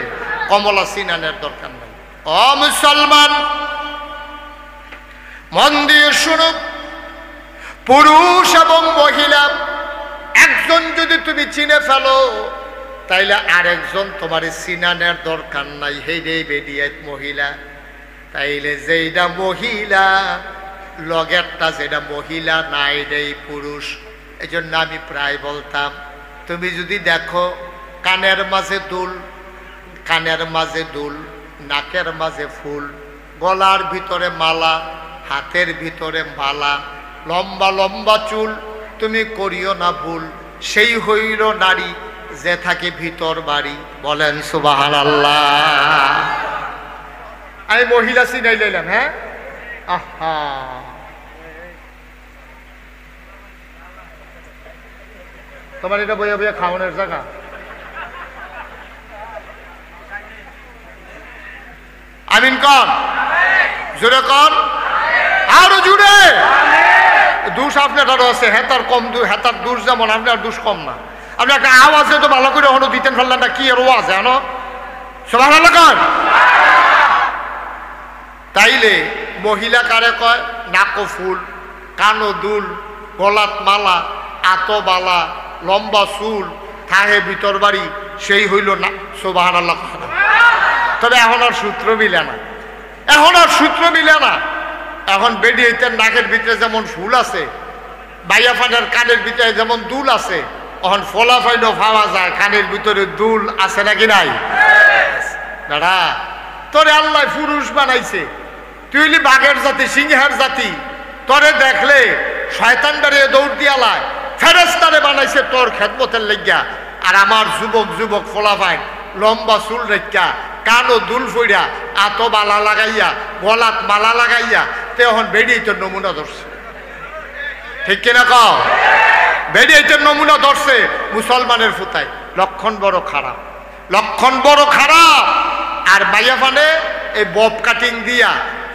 কমলা চিনানের দরকার নাই। ও মুসলমান মন দিয়ে শুনুক, পুরুষ এবং মহিলা একজন যদি তুমি চিনে ফেলো তাইলে আরেকজন তোমার চিনানের দরকার নাই, হেইডেই বেডিয়াত মহিলা। তাইলে যেইটা মহিলা লগেরটা যেটা মহিলা না এটাই পুরুষ। এই জন্য আমি প্রায় বলতাম, তুমি যদি দেখো কানের মাঝে দুল, কানের মাঝে দুল, নাকের মাঝে ফুল, গলার ভিতরে মালা, হাতের ভিতরে মালা, লম্বা লম্বা চুল, তুমি করিও না ভুল, সেই হইল নারী যে থাকে ভিতর বাড়ি। বলেন সুবহানাল্লাহ। আমি মহিলা চিনাই লইলাম। হ্যাঁ, আহা তোমার এটা বইয়া বইয়া খাওয়ানোর জায়গা। আমিন কর, জোরে কর, আরো জুড়ে। দোষ আপনারও আছে, হেতার কম, হেতার দোষ যেমন আপনার দোষ কম না। আপনি একটা আওয়াজে তো ভালো করে হলো দিতেন ফেললেন না, কি এর ওয়াজ জানো? সুবহানাল্লাহ কর। তাইলে মহিলা কারে কয়? নাকো ফুল, কানো দুল, গলাত মালা, আতো বালা, লম্বা চুল, থাহে ভিতর বাড়ি, সেই হইল না। সুবহানাল্লাহ। তবে এখন আর সূত্র মিলে না, এখন আর সূত্র মিলে না। এখন বেডিয়েতের নাকের ভিতরে যেমন ফুল আছে, বাইয়া ফানের কানের ভিতরে যেমন দুল আছে, এখন ফলা ফাইনও পাওয়া যায় কানের ভিতরে দুল আছে নাকি নাই? দাদা তোরে আল্লাহ পুরুষ বানাইছে, তুই হলি বাঘের জাতি, সিংহের জাতি। তোরে দেখলে শয়তান দাঁড়িয়ে দৌড় দিয়ালায়, ফেরেশতারে বানাইছে তোর খেদমতের লেগিয়া। আর আমার যুবক যুবক ফলা ফাইন লম্বা চুল রেখা, কানো দুল ফইরা, আতো বালা লাগাইয়া, গলাত মালা লাগাইয়া, তখন বেডিয়েতের নমুনা ধরছে, ঠিক কিনা কও? বেডিয়েতের নমুনা ধরছে মুসলমানের ফুতায়। লক্ষণ বড় খারাপ, লক্ষণ বড় খারাপ। আর মাইয়া ফানে এই বব কাটিং দিয়া,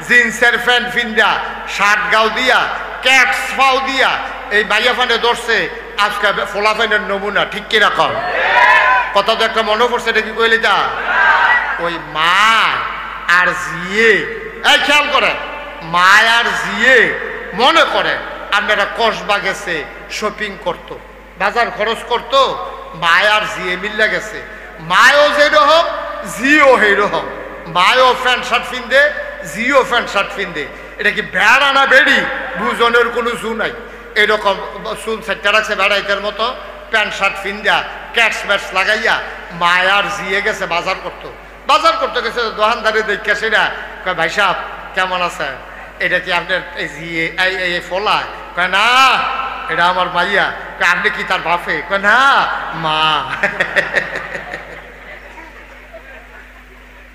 জিন্সের প্যান্ট ফিন্দা, শার্ট গাও দিয়া, ক্যাটস ফাও দিয়া এই বাইয়া ফানে ধরছে আজকে ফোলাফাইনের নমুনা। ঠিক কিনা কর? কথা তো একটা মনে পড়ছে, এটা কি কইলে যা ওই মা আর জিয়ে, এই খেয়াল করে, মা আর জিয়ে মনে করে আপনারা কসবা গেছে শপিং করতো, বাজার খরচ করতো, মা আর জিয়ে মিল্লা গেছে। মায়ও যেরকম জিও সেইরকম, মায়ও প্যান্ট শার্ট ফিন্দে, জিও প্যান্ট শার্ট ফিন্দে। এটা কি বেড়া না বেড়ি দুজনের কোনো জু নাই। এইরকম চুল সেটটা রাখছে বেড়াইতের মতো, প্যান্ট শার্ট ফিন্দা, ক্যাটস ব্যাটস লাগাইয়া মায়ার জিয়ে গেছে বাজার করতো। বাজার করতে গেছে দোকানদারি দেখে সেটা কয় ভাই সাহেব কেমন আছে, এটা কি আপনার এই জিয়ে এই ফোলা? কয় না এটা আমার মাইয়া। কয় আপনি কি তার বাপে? কয় না মা।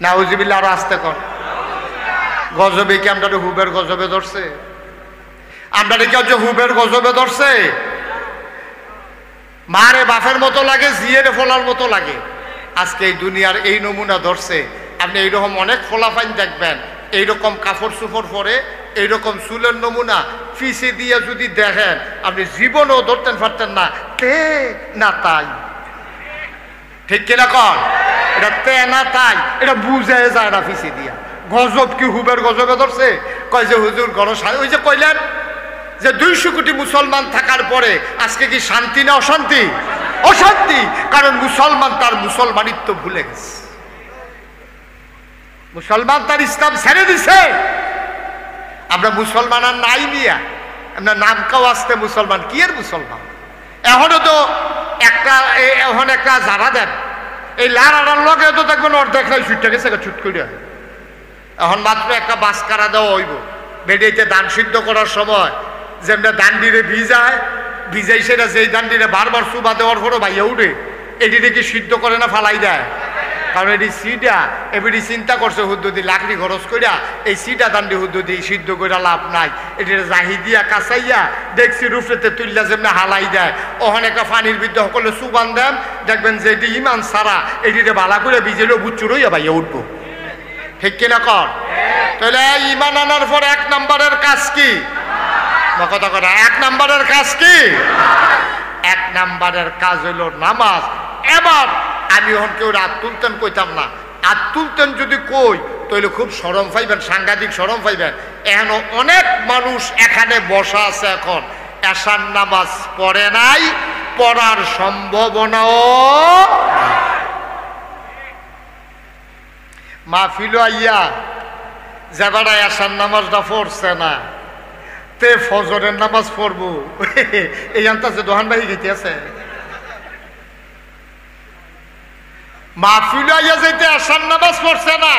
নাউজুবিল্লাহ, আরো আসতে কর। গজবে কি আমরা হুবের গজবে ধরছে? আমরা কি হচ্ছে হুবের গজবে ধরছে? মারে বাপের মতো লাগে, জিয়ের ফোলার মতো লাগে। আজকে এই দুনিয়ার এই নমুনা ধরছে। আপনি এইরকম অনেক ফোলাফাইন দেখবেন, এইরকম কাপড় চুপড় পরে, এইরকম চুলের নমুনা ফিসে দিয়ে যদি দেখেন আপনি জীবনও ধরতেন পারতেন না। তে না তাই, ঠিক কিনা কর? এটা তে না তাই, এটা বুঝে যায় না ফিসে দিয়া। গজব কি হুবের গজবে ধরছে? কয় যে হুজুর ঘর, ওই যে কইলেন যে 200 কোটি মুসলমান থাকার পরে আজকে কি শান্তি না অশান্তি? অশান্তি। কারণ মুসলমান তার মুসলমানিত্ব ভুলে গেছে, মুসলমান তার ইসলাম ছেড়ে দিছে। আমরা মুসলমান আর নাই নিয়া আমরা নামকাও আসতে মুসলমান, কি এর মুসলমান? এখনো তো এখন একটা জানা দেন, এই লাড়ার লগে তো দেখবেন অর্ধেক নাই ছুটে গেছে ছুট করে। এখন মাত্র একটা বাস কারা দেওয়া হইব বেডিতে ধান সিদ্ধ করার সময়, যেমন ধান দিলে ভিজায়, ভিজাই সেটা যেই ধান দিলে বারবার সুবা দেওয়ার পরও ভাইয়া উঠে, এটি দেখি সিদ্ধ করে না ফালাই দেয়। কারণ এটি সিডা এবারে চিন্তা করছে হুদ্দুদি লাকড়ি খরচ কইরা এই সিডা দান্ডি হুদ্দুদি সিদ্ধ কইরা লাভ নাই, এটি জাহি দিয়া কাঁচাইয়া দেখছি রুফেতে তুললা যেমনি হালাই দেয়। ওখানে একটা পানির বিদ্যা সকলে সুবান দেন, দেখবেন যে এটি ইমান সারা, এটিতে বালা করে ভিজেলেও বুচ্চুর হইয়া ভাইয়া উঠবো। ঠিক কিনা কর? তাহলে ইমান আনার পর 1 নম্বরের কাজ কি? কথা কথা 1 নম্বরের কাজ কি? 1 নম্বরের কাজ হইল নামাজ। এবার আমি এখন কেউ রাত তুলতেন কইতাম না, আর তুলতেন যদি কই তাহলে খুব শরম পাইবেন, সাংঘাতিক শরম পাইবেন। এখন অনেক মানুষ এখানে বসা আছে, এখন এশার নামাজ পড়ে নাই, পড়ার সম্ভাবনাও। মাহফিল আইয়া যাবারা এশার নামাজটা পড়ছে না, তে ফজরের নামাজ পড়বো এই আনতাছে দোহান বাহি গেতে আছে। মাহফিল আইয়া যাইতে এশার নামাজ পড়ছে না,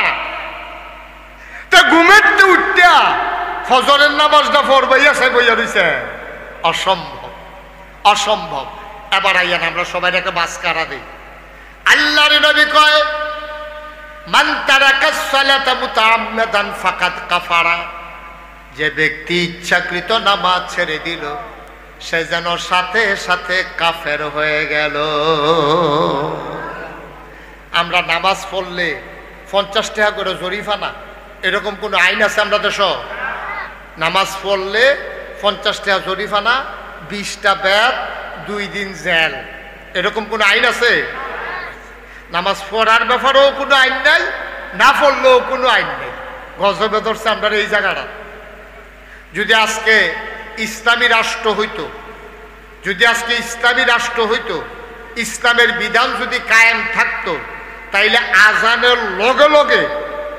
তে ঘুমেতে উঠতা ফজরের নামাজটা পড়বাইয়া সে বইয়া দিছে। অসম্ভব, অসম্ভব। এবার আইয়ান আমরা সবাই একটা বাস কারা দিই। আল্লাহর নবী কয় মান তারাকাস সালাতা মুতাআম্মিদান ফাকাদ কাফারা, যে ব্যক্তি ইচ্ছাকৃত নামাজ ছেড়ে দিল সে যেন সাথে সাথে কাফের হয়ে গেল। আমরা নামাজ পড়লে 50 টাকা করে জরিফানা, এরকম কোনো আইন আছে আমরা দেশ? নামাজ পড়লে 50 টাকা জরিফানা, 20টা ব্যাট, 2 দিন জেল, এরকম কোনো আইন আছে? নামাজ পড়ার ব্যাপারেও কোনো আইন নাই, না পড়লেও কোনো আইন নেই। গজবে ধরছে আমরা এই জায়গাটা। যদি আজকে ইসলামী রাষ্ট্র হইতো, যদি আজকে ইসলামী রাষ্ট্র হইতো, ইসলামের বিধান যদি কায়েম থাকতো, তাইলে আজানের লগে লগে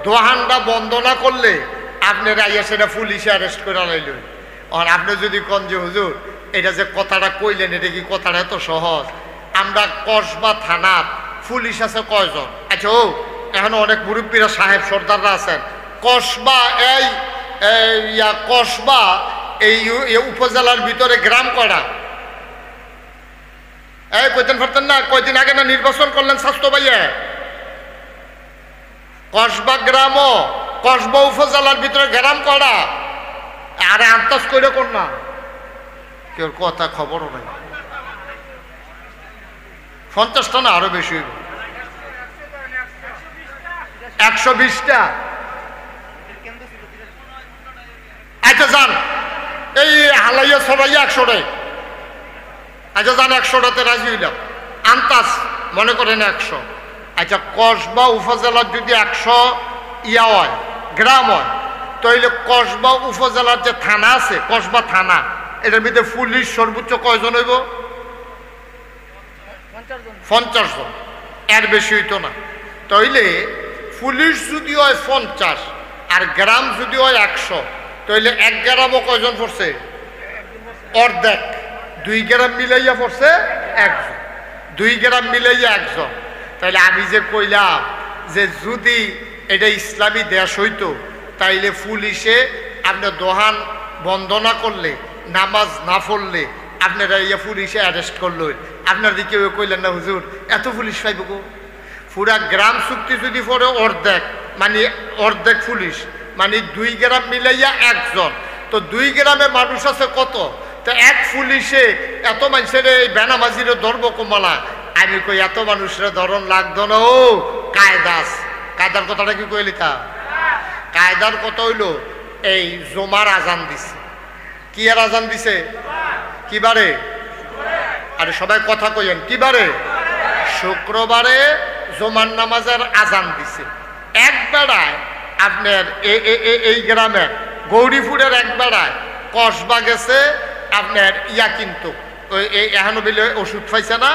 দোহানটা বন্ধ না করলে আপনারা আইয়া সেটা পুলিশে অ্যারেস্ট করে লাইল। আর আপনি যদি কন যে হুজুর এটা যে কথাটা কইলেন এটা কি কথাটা এত সহজ? আমরা কসবা থানার পুলিশ আছে কয়জন? আচ্ছা ও এখন অনেক মুরব্বীরা সাহেব সর্দাররা আছেন। কসবা কসবা এই উপজেলার ভিতরে গ্রাম কয়টা? এই কইতেন পারতেন না? কয়দিন আগে না নির্বাচন করলেন স্বাস্থ্য ভাইয়া? কসবা গ্রাম, কসবা উপজেলার ভিতরে গ্রাম কয়টা? আরে আন্দাজ করে কোন না, কেউ কথা খবরও নাই। 50টা না আরো বেশি, 120টা। আচ্ছা যান এই হালাইয়া সরাইয়া 100টাই, আচ্ছা যান 100টাতে রাজি হইলাম, আন্তাজ মনে করেন 100। আচ্ছা কসবা উপজেলার যদি 100 ইয়া হয় গ্রাম হয়, তাইলে কসবা উপজেলার যে থানা আছে কসবা থানা, এটার ভিতরে পুলিশ সর্বোচ্চ কয়জন হইব? 50 জন, এর বেশি হইতো না। তাইলে পুলিশ যদি হয় 50 আর গ্রাম যদি হয় 100, তাইলে 1 গ্রামও কয়জন পড়ছে? অর্ধেক। 2 গ্রাম মিলাইয়া পড়ছে 1 জন, 2 গ্রাম মিলাইয়া 1 জন। তাইলে আমি যে কইলাম যে যদি এটা ইসলামী দেশ হইতো, তাইলে পুলিশে আপনার দোহান বন্ধ না করলে, নামাজ না পড়লে আপনারা ইয়ে পুলিশে অ্যারেস্ট করলো, আপনার দিকে কইলেন না হুজুর এত পুলিশ পাইব গো? পুরা গ্রাম চুক্তি যদি পড়ে অর্ধেক, মানে অর্ধেক পুলিশ, মানে 2 গ্রাম মিলাইয়া 1 জন, তো 2 গ্রামে মানুষ আছে কত? তো 1 পুলিশে এত মানুষের এই বেনামাজির ধর্ম কমালা। আমি কই এত মানুষের ধরন লাগতো না, ও কায়দাস। কায়দার কথাটা কি কইলি তা? কায়দার কথা হইলো এই জমার আজান দিছে। কি আর আজান দিছে? কিবারে? আরে সবাই কথা কইেন, কিবারে? শুক্রবারে জমার নামাজের আজান দিছে। এক বেড়ায় আপনার এই গ্রামের গৌরীপুরের এক বেড়ায় কসবা গেছে আপনার ইয়া, কিন্তু এখনো বেলে ওষুধ পাইছে না,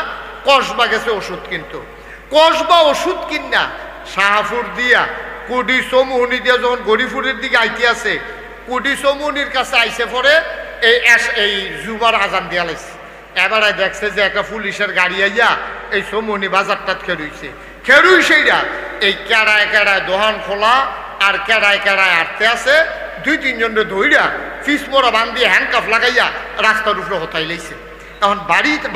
কসবা গেছে ওষুধ কিন্তু। কসবা ওষুধ কিনা শাহপুর দিয়া কুডি চৌমুহনি দিয়া যখন গৌরীপুরের দিকে আইতে আছে, কুডি চৌমুহনির কাছে আইসে পরে এই জুমার আজান দিয়া লাইছে। এবারে দেখছে যে একটা পুলিশের গাড়ি আইয়া এই চৌমুহনি বাজারটা খেরুই সেইটা এই কেড়ায় কেড়ায় দোহান খোলা আর কেড়ায় কেড়ায় আটতে আছে। 2-3 জনের ধইরা ফিস মোড়া বান্ধিয়ে হ্যান্ডকাফ লাগাইয়া রাস্তার উপরে হতাই লাইছে। এখন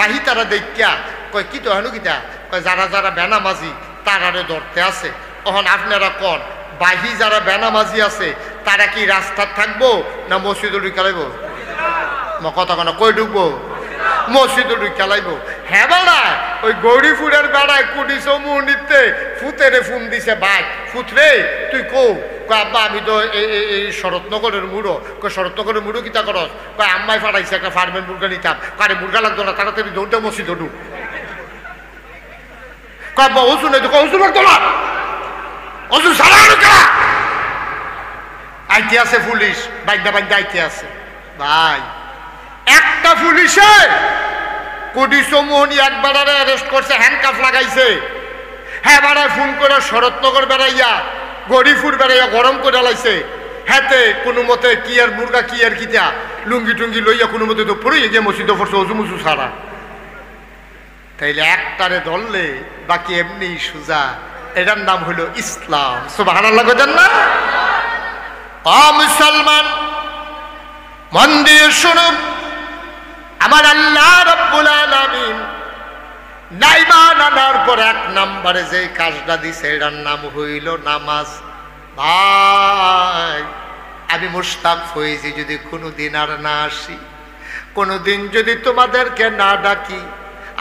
বাহি তারা দেখিয়া কয় কি তো হেন কিতা, কয় যারা যারা বেনামাজি তারারে ধরতে আছে। এখন আপনারা কন বাহি যারা বেনামাজি আছে তারা কি রাস্তার থাকবো না মসজিদে ঢুকে লাইব? কথা কেন কই ঢুকবো? মসজিদে ঢুকে লাইব। হ্যাঁ বেড়ায় ওই গৌরীপুরের বেড়ায় কুডি চৌমুহনিতে ফুতেরে ফোন দিছে, ভাই ফুতরে তুই কো? কয় আব্বা আমি তো এই শরৎনগরের মুড়ো। কয় শরৎনগরের মুড়ো কিতা করস? কয় আম্মাই ফাটাইছে একটা ফার্মের মুরগা নিতাম। কারে মুরগা লাগতো না, তাড়াতাড়ি দৌড়তে মসজিদে ঢুক। কয় আব্বা ওষুধ নেই তো? ওষুধ লাগতো না, ওষুধ সারা আইতে আছে পুলিশ, বাইন্দা বাইন্দা আইতে আছে। ভাই একটা পুলিশে কুডি চৌমুহনি একবার অ্যারেস্ট করছে, হ্যান্ডকাফ লাগাইছে। হ্যাঁ বেড়ায় ফোন করে শরৎনগর বেড়াইয়া গৌরীপুর বেড়াইয়া গরম করে লাইছে। হ্যাঁতে কোনো মতে কি আর মুরগা কি আর কিতা লুঙ্গি টুঙ্গি লইয়া কোনো মতে তো পড়ে গিয়ে মসজিদে পড়ছে অজু মুজু ছাড়া। তাইলে একটারে ধরলে বাকি এমনি সুজা। এটার নাম হলো ইসলাম। সুবহানাল্লাহ কইতেন না? মুসলমান মন দিয়ে শুনুন, আমার আল্লাহ রাব্বুল আলামিন নাইমান আনার পর 1 নম্বরে যে কাজটা দিছে এটার নাম হইল নামাজ। ভাই আমি মুশতাক হয়েছি যদি কোনোদিন আর না আসি, কোনোদিন যদি তোমাদেরকে না ডাকি।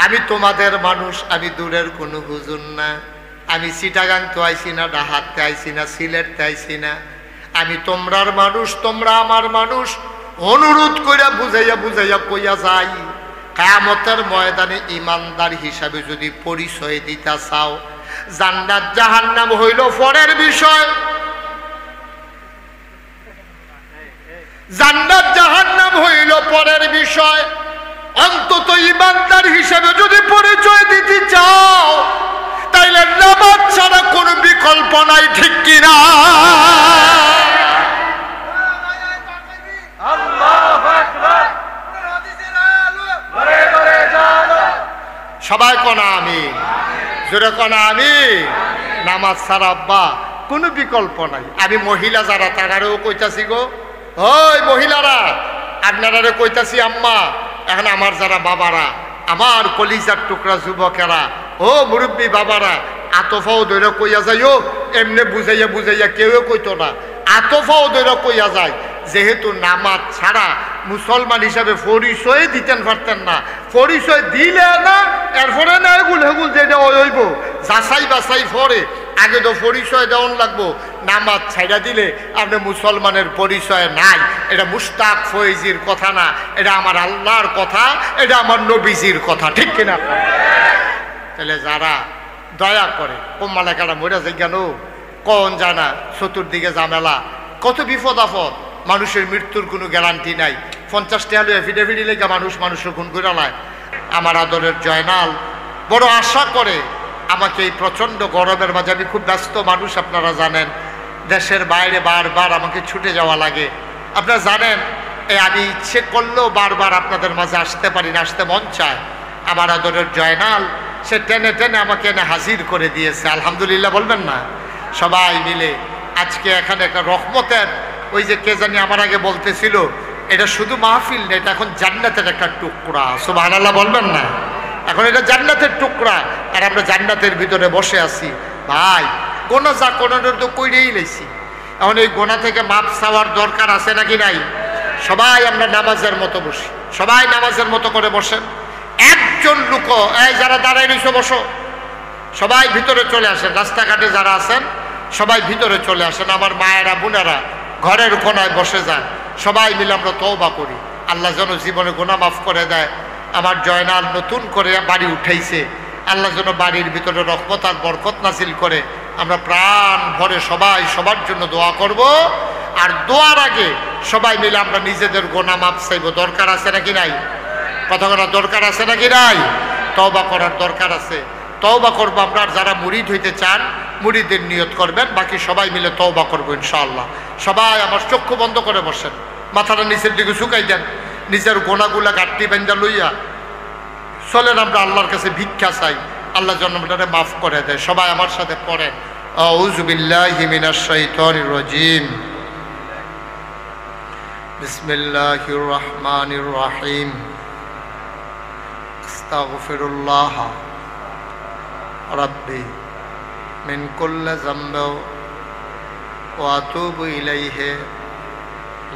আমি তোমাদের মানুষ, আমি দূরের কোনো হুজুর না। আমি চিটাগাং তো আইছি না, ডাহাতে আইছি না, সিলেটতে আইছি না। আমি তোমরার মানুষ, তোমরা আমার মানুষ। অনুরোধ করে বুঝাইয়া বুঝাইয়া কইয়া যাই, কিয়ামতের ময়দানে ইমানদার হিসাবে যদি পরিচয় দিতে চাও, জান্নাত জাহান্নাম হইল পরের বিষয়। জান্নাত জাহান্নাম হইল পরের বিষয়। অন্তত ইমানদার হিসাবে যদি পরিচয় দিতে চাও, তাইলে নামাজ ছাড়া কোনো বিকল্প নাই, ঠিক কিনা? সবাই কনা আমি, জোরে কনা আমি। নামাজ ছাড়া আব্বা কোনো বিকল্প নাই। আমি মহিলা যারা তারারেও কইতাছি গো, ওই মহিলারা আপনারা কইতাছি আম্মা, এখন আমার যারা বাবারা, আমার কলিজার টুকরা যুবকেরা, ও মুরব্বী বাবারা, আতফাও ধরে কইয়া যাইও। এমনি বুঝাইয়া বুঝাইয়া কেউ কইতো না, আতফাও ধরে কইয়া যায়। যেহেতু নামাজ ছাড়া মুসলমান হিসাবে পরিচয় দিতেন পারতেন না, পরিচয় দিলে না এরপরে না এগুল হেগুল যেটা হইব যাচাই বাছাই পরে আগে তো পরিচয় দেওয়ান লাগবো। নামাজ ছাইড়া দিলে আপনি মুসলমানের পরিচয় নাই। এটা মুশতাক ফয়েজির কথা না, এটা আমার আল্লাহর কথা, এটা আমার নবীজির কথা, ঠিক কিনা? তাহলে যারা দয়া করে কোম্মালাকাটা মরে যায় কেন কন জানা, চতুর্দিকে ঝামেলা, কত বিপদ আপদ, মানুষের মৃত্যুর কোনো গ্যারান্টি নাই। 50 টাকা এফিডেভিট লেগে মানুষের খুন করে লায়। আমার আদরের জয়নাল বড় আশা করে আমাকে এই প্রচণ্ড গরমের মাঝে, আমি খুব ব্যস্ত মানুষ আপনারা জানেন, দেশের বাইরে বারবার আমাকে ছুটে যাওয়া লাগে। আপনারা জানেন আমি ইচ্ছে করলেও বারবার আপনাদের মাঝে আসতে পারি না, আসতে মন চায়। আমার আদরের জয়নাল সে টেনে টেনে আমাকে এনে হাজির করে দিয়েছে, আলহামদুলিল্লাহ বলবেন না? সবাই মিলে আজকে এখানে একটা রহমতের, ওই যে কে জানি আমার আগে বলতেছিল, এটা শুধু মাহফিল না, এটা এখন জান্নাতের একটা টুকরা, সুবহানাল্লাহ বলবেন না? এখন এটা জান্নাতের টুকরা, আর আমরা জান্নাতের ভিতরে বসে আছি। ভাই গোনা যা কোনোটার তো কইরেই লেছি, এখন এই গোনা থেকে মাপ চাওয়ার দরকার আছে নাকি নাই? সবাই আমরা নামাজের মতো বসি, সবাই নামাজের মতো করে বসেন। একজন লোক, এই যারা দাঁড়ায় রয়েছে বসো, সবাই ভিতরে চলে আসেন। রাস্তাঘাটে যারা আছেন সবাই ভিতরে চলে আসেন। আমার মায়েরা বোনেরা ঘরের কোনায় বসে যান, সবাই মিলে আমরা তওবা করি, আল্লাহ যেন জীবনে গুনাহ মাফ করে দেয়। আমার জয়নাল নতুন করে বাড়ি উঠাইছে, আল্লাহ যেন বাড়ির ভিতরে রহমত আর বরকত নাজিল করে। আমরা প্রাণ ভরে সবাই সবার জন্য দোয়া করব। আর দোয়ার আগে সবাই মিলে আমরা নিজেদের গুনাহ মাফ চাইব, দরকার আছে নাকি নাই? কথা বলার দরকার আছে নাকি নাই? তওবা করার দরকার আছে, তওবা করবো আমরা। আর যারা মুরিদ হইতে চান মুরিদের নিয়ত করবেন, বাকি সবাই মিলে তওবা করবো ইনশাআল্লাহ। সবাই আমার চক্ষু বন্ধ করে বসেন, মাথাটা নিচের দিকে ঝুঁকাই দেন, নিজের গোনাগুলা গাঁটটি বেঁধা লইয়া চলেন। আমরা আল্লাহর কাছে ভিক্ষা চাই, আল্লাহ জন্মটারে মাফ করে দেয়। সবাই আমার সাথে পড়েন, আউযু বিল্লাহি মিনাশ শাইতানির রাজিম, বিসমিল্লাহির রহমানির রহিম, আস্তাগফিরুল্লাহ রাব্বি মিন কুল্লি যামবি ওয়া আতুবু ইলাইহি,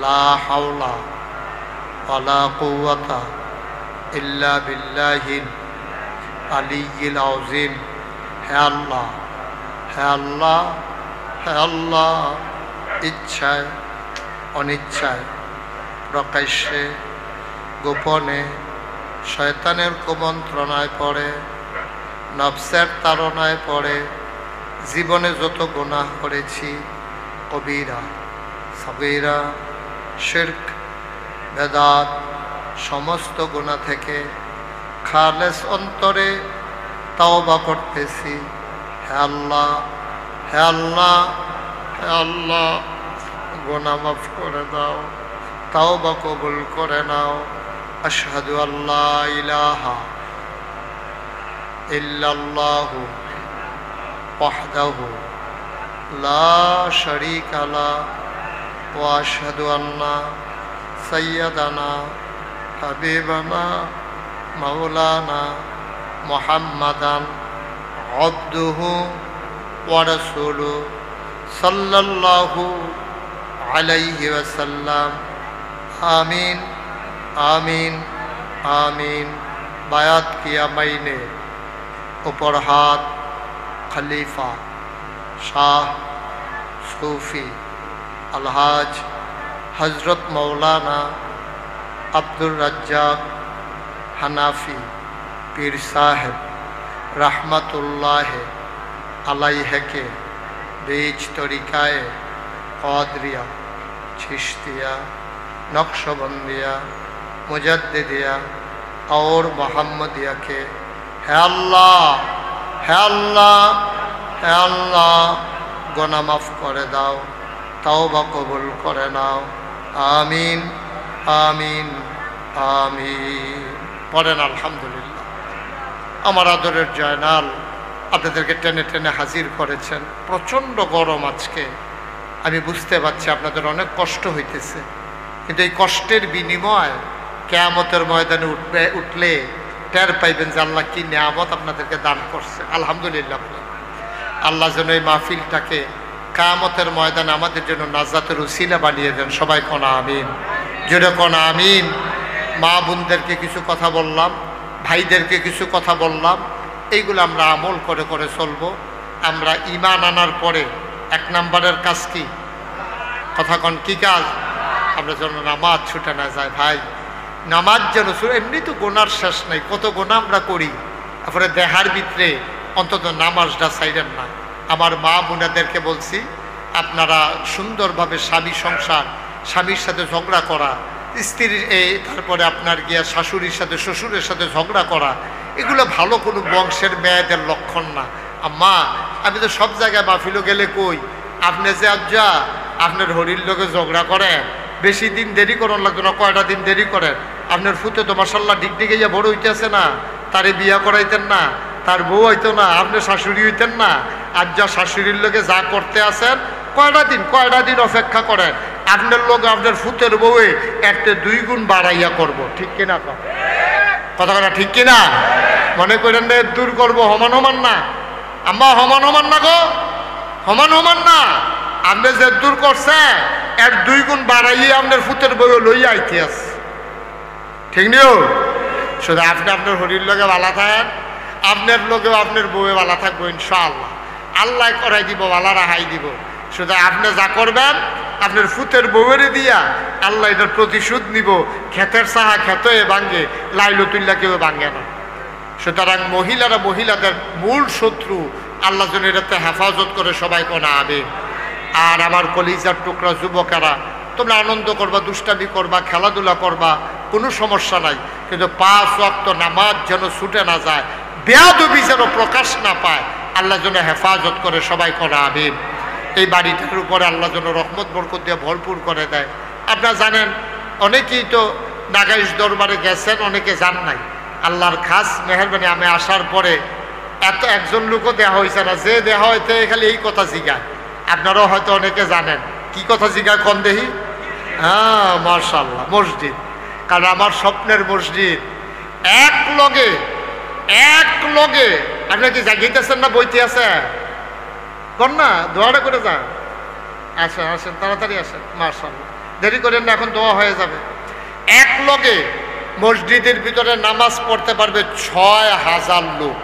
লা হাওলা ওয়ালা কুওয়াতা ইল্লা বিল্লাহিল আলিয়্যিল আযীম। হে আল্লাহ, হে আল্লাহ, হে আল্লাহ, ইচ্ছায় অনিচ্ছায়, প্রকাশ্যে গোপনে, শয়তানের কুমন্ত্রণায় পড়ে, নফসের তাড়নায় পড়ে জীবনে যত গুনাহ করেছি, কবিরা সগীরা শিরক বেদাত সমস্ত গুনাহ থেকে খালেস অন্তরে তওবা করতেছি। হে আল্লাহ, হে আল্লাহ, হে আল্লাহ, গুনাহ মাফ করে দাও, তওবা কবুল করে নাও। আশহাদু আল্লা ইলাহা ইল্লাল্লাহু ওয়াহদাহু লা শারীকা লাহু ওয়া আশহাদু আন্না সাইয়্যিদানা হাবিবানা মাওলানা মুহাম্মাদান আবদুহু ওয়া রাসূলুহু সাল্লাল্লাহু আলাইহি ওয়াসাল্লাম। আমিন আমিন আমিন। বায়াত কিয়া মাইনে, ऊपर हाथ खलीफा शाह सूफी अलहाज हज़रत मौलाना अब्दुल रज्जाक हनाफी पीर साहब रहमतुल्लाह अलैह के बीच तरीक़ाए क़ादरिया, चिश्तिया, नक्शबंदिया, मुजद्दिदिया और मोहम्मदिया के হে আল্লাহ, হে আল্লাহ, হে আল্লাহ, গুনাহ মাফ করে দাও, তওবা কবুল করে নাও। আমিন আমিন আমিন। পড়েন আলহামদুলিল্লাহ। আমার আদরের জয়নাল আপনাদেরকে টেনে টেনে হাজির করেছেন। প্রচণ্ড গরম আজকে, আমি বুঝতে পারছি আপনাদের অনেক কষ্ট হইতেছে, কিন্তু এই কষ্টের বিনিময় কিয়ামতের ময়দানে উঠলে টের পাইবেন যে আল্লাহ কি নিয়ামত আপনাদেরকে দান করছে। আলহামদুলিল্লাহ। আল্লাহ যেন এই মাহফিলটাকে কিয়ামতের ময়দানে আমাদের জন্য নাজাতের উসিলা বানিয়ে দেন। সবাই কোন আমিন, জোরে কোন আমিন। মা বোনদেরকে কিছু কথা বললাম, ভাইদেরকে কিছু কথা বললাম, এইগুলো আমরা আমল করে করে চলবো। আমরা ঈমান আনার পরে 1 নম্বরের কাজ কি? কথা কন, কি কাজ? আমরা যেন নামাজ ছুটে না যায় ভাই, নামাজ যেন এমনি তো গোনার শেষ নাই, কত গোনা আমরা করি, তারপরে দেহার ভিতরে অন্তত নামাজটা চাইলেন না। আমার মা বোনেদেরকে বলছি, আপনারা সুন্দরভাবে স্বামী সংসার, স্বামীর সাথে ঝগড়া করা, স্ত্রীর তারপরে আপনার গিয়া শাশুড়ির সাথে শ্বশুরের সাথে ঝগড়া করা, এগুলো ভালো কোনো বংশের মেয়েদের লক্ষণ না। আম্মা, আমি তো সব জায়গায় মাহফিলও গেলে কই, আপনি যে আজ্জা আপনার হরির লোকে ঝগড়া করেন, বেশি দিন দেরি করার লাগতো না, কয়টা দিন দেরি করেন। আপনার ফুতে তো মাশাল্লাহ ডিগডিগে গিয়ে বড় হইতেছে না, তারে বিয়া করাইতেন না, তার বউ হইতো না, আপনি শাশুড়ি হইতেন না। আজ্জা শাশুড়ির লোকে যা করতে আসেন, কয়টা দিন অপেক্ষা করেন, আপনার লোক আপনার ফুতের বউয়ে একটা 2 গুণ বাড়াইয়া করব, ঠিক কিনা? কথা ঠিক কিনা? মনে করেন না দূর করবো, সমান না আম্মা, সমান না গো, সমান না। আপনি যে দূর করছে এর 2 গুণ বাড়াইয়ে আপনার ফুতের বউয়ে লইয়া আইতে আছে, ঠিক নিও? শুধু আপনি আপনার হরির লোকে ভালো থাকেন, আপনার লোকেও আপনার বউয়ে ভালো থাকবো ইনশাআল্লাহ। আল্লাহ করাই দিব, ভালো রাহাই দিব। শুধু আপনি যা করবেন আপনার ফুতের বউয়েরে দিয়া আল্লাহ এটার প্রতিশোধ নিব। ক্ষেতের সাহা ক্ষেতে ভাঙ্গে, লাইলতুল্লাহ কেউ ভাঙ্গে না। সুতরাং মহিলারা মহিলাদের মূল শত্রু, আল্লাহ যেন এটাতে হেফাজত করে, সবাই কোনা আবে। আর আমার কলিজার টুকরা যুবকেরা, তোমরা আনন্দ করবা, দুষ্টামি করবা, খেলাধুলা করবা, কোনো সমস্যা নাই, কিন্তু 5 ওয়াক্ত নামাজ যেন ছুটে না যায়, বেয়াদবি যেন প্রকাশ না পায়, আল্লাহ যেন হেফাজত করে, সবাই কোনা আবে। এই বাড়িটার উপরে আল্লাহ যেন রহমত বরকত দিয়ে ভরপুর করে দেয়। আপনারা জানেন, অনেকেই তো নাগাইশ দরবারে গেছেন, অনেকে যান নাই। আল্লাহর খাস মেহরবানি, আমি আসার পরে এত একজন লোকও দেওয়া হয়েছে না, যে দেওয়া হইতে খালি এই কথা জিগায়। আপনারাও হয়তো অনেকে জানেন কি কথা জিগায়, কম দেহি? হ্যাঁ, মাশাআল্লাহ, মসজিদ। কারণ আমার স্বপ্নের মসজিদ এক লগে আপনারা কি জাগিতেছেন না বইতে আছে? কর না, দোয়াটা করে যান। আসেন তাড়াতাড়ি আসেন, মাশাআল্লাহ, দেরি করেন না, এখন দোয়া হয়ে যাবে। এক লগে মসজিদের ভিতরে নামাজ পড়তে পারবে 6000 লোক।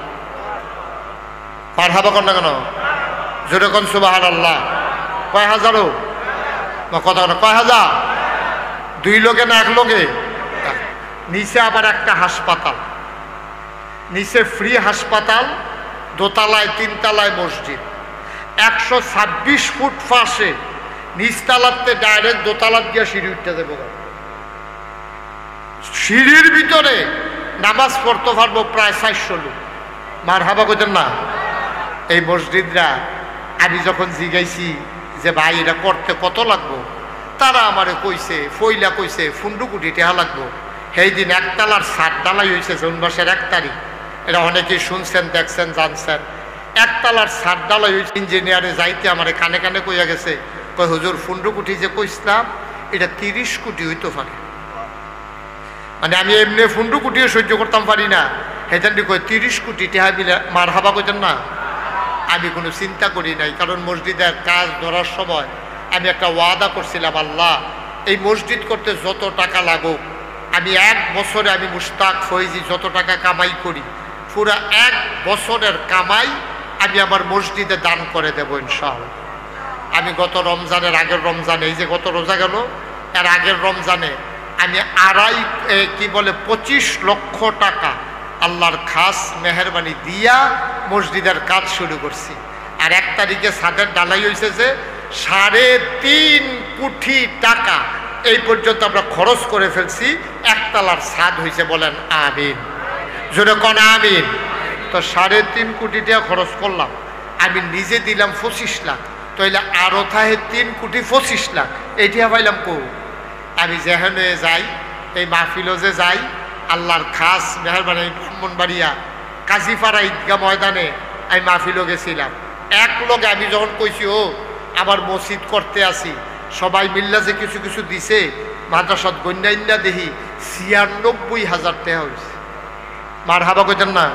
মারহাবা কর না কেন? জোরে কোন সুবহানাল্লাহ। কয় হাজারও কথা, কয় হাজার? 2 লোকে না 1 লোকে? নিচে আবার একটা হাসপাতাল, নিচে ফ্রি হাসপাতাল, দোতলায় 3 তলায় মসজিদ, 126 ফুট ফাঁসে, নিচতলাতে ডাইরেক্ট দোতলার দিয়ে সিঁড়ি উঠতে দেবো। সিঁড়ির ভিতরে নামাজ পড়তে পারবো প্রায় 400 লোক। মারহাবা কইতেন না? এই মসজিদরা আমি যখন জিগাইছি যে ভাই এটা করতে কত লাগবো, তারা আমারে কইছে, ফইলা কইছে 15 কোটি টাকা লাগবো। সেই দিন 1 তলার 7 ঢালাই হয়েছে, জুন মাসের 1 তারিখ। এটা অনেকেই শুনছেন, দেখছেন, জানছেন। 1 তলার 7 ঢালাই হয়েছে। ইঞ্জিনিয়ারে যাইতে আমার কানে কানে কইয়া গেছে, কই হুজুর 15 কোটি যে কইছিলাম, এটা 30 কোটি হইতে পারে। মানে আমি এমনি 15 কোটিও সহ্য করতাম পারি না, হেতেন কই 30 কোটি টাকা বিলে মারহাবা কইতেন না? আমি কোনো চিন্তা করি নাই, কারণ মসজিদের কাজ ধরার সময় আমি একটা ওয়াদা করছিলাম, আল্লাহ এই মসজিদ করতে যত টাকা লাগুক, আমি 1 বছরে, আমি মুশতাক ফৈজি যত টাকা কামাই করি, পুরা 1 বছরের কামাই আমি আমার মসজিদে দান করে দেব ইনশাআল্লাহ। আমি গত রমজানের আগের রমজানে, এই যে গত রোজা গেল, এর আগের রমজানে আমি 25 লক্ষ টাকা আল্লাহর খাস মেহরবানি দিয়া মসজিদের কাজ শুরু করছি। আর 1 তারিখে ছাদের ঢালাই হয়েছে যে 3.5 কোটি টাকা এই পর্যন্ত আমরা খরচ করে ফেলছি। 1 তলার ছাদ হয়েছে, বলেন আমিন, জোরে কোন আমিন। তো 3.5 কোটি টাকা খরচ করলাম, আমি নিজে দিলাম 25 লাখ, তাইলে আরো থাকে 3 কোটি 25 লাখ। এইটা পাইলাম কো? আমি যেখানে যাই, এই মাহফিলও যে যাই, আল্লাহর খাস মেহরবানি ব্রাহ্মণবাড়িয়া কাজীপাড়া ঈদগাহ ময়দানে আমি মাহফিলও গেছিলাম। 1 লোক আমি যখন কইছি ও আবার মসজিদ করতে আসি, সবাই মিল্লা যে কিছু কিছু দিছে, মাদ্রাসাত গন্যাইন্যা দেখি 96,000 টাকা হয়েছে। মারহাবা কইতেন না?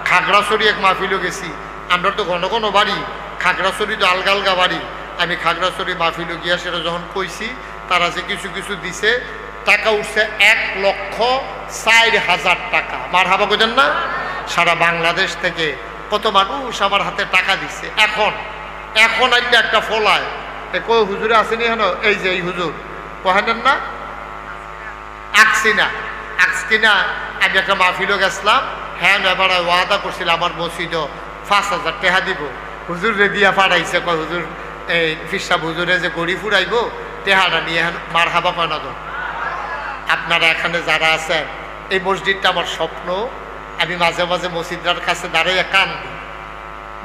খাগড়াছড়ি এক মাহফিলও গেছি, আমরা তো ঘন ঘন বাড়ি, খাগড়াছড়ি তো আলগা আলগা বাড়ি। আমি খাগড়াছড়ি মাহফিলও গিয়া সেটা যখন কইছি, তারা যে কিছু কিছু দিছে, টাকা উঠছে 1,04,000 টাকা। মারহাবা কইতেন না? সারা বাংলাদেশ থেকে কত মানুষ আমার হাতে টাকা দিচ্ছে। এখন আইলে একটা ফলায় কই হুজুরে আসেনি হেন, এই যে এই হুজুর কহেন না আকসিনা আমি একটা মাহফিলও গেছিলাম। হ্যাঁ এবার ওয়াদা করছিল আমার মসজিদও 5,000 টাকা দিব। হুজুর রে দিয়া পাঠাইছে, কয় হুজুর এই ফিরসাব হুজুরে যে গড়ি ফুরাইব টেহাটা নিয়ে মার হাবা পানা দো। আপনারা এখানে যারা আছেন, এই মসজিদটা আমার স্বপ্ন। আমি মাঝে মাঝে মসজিদটার কাছে দাঁড়াইয়া কান্দি,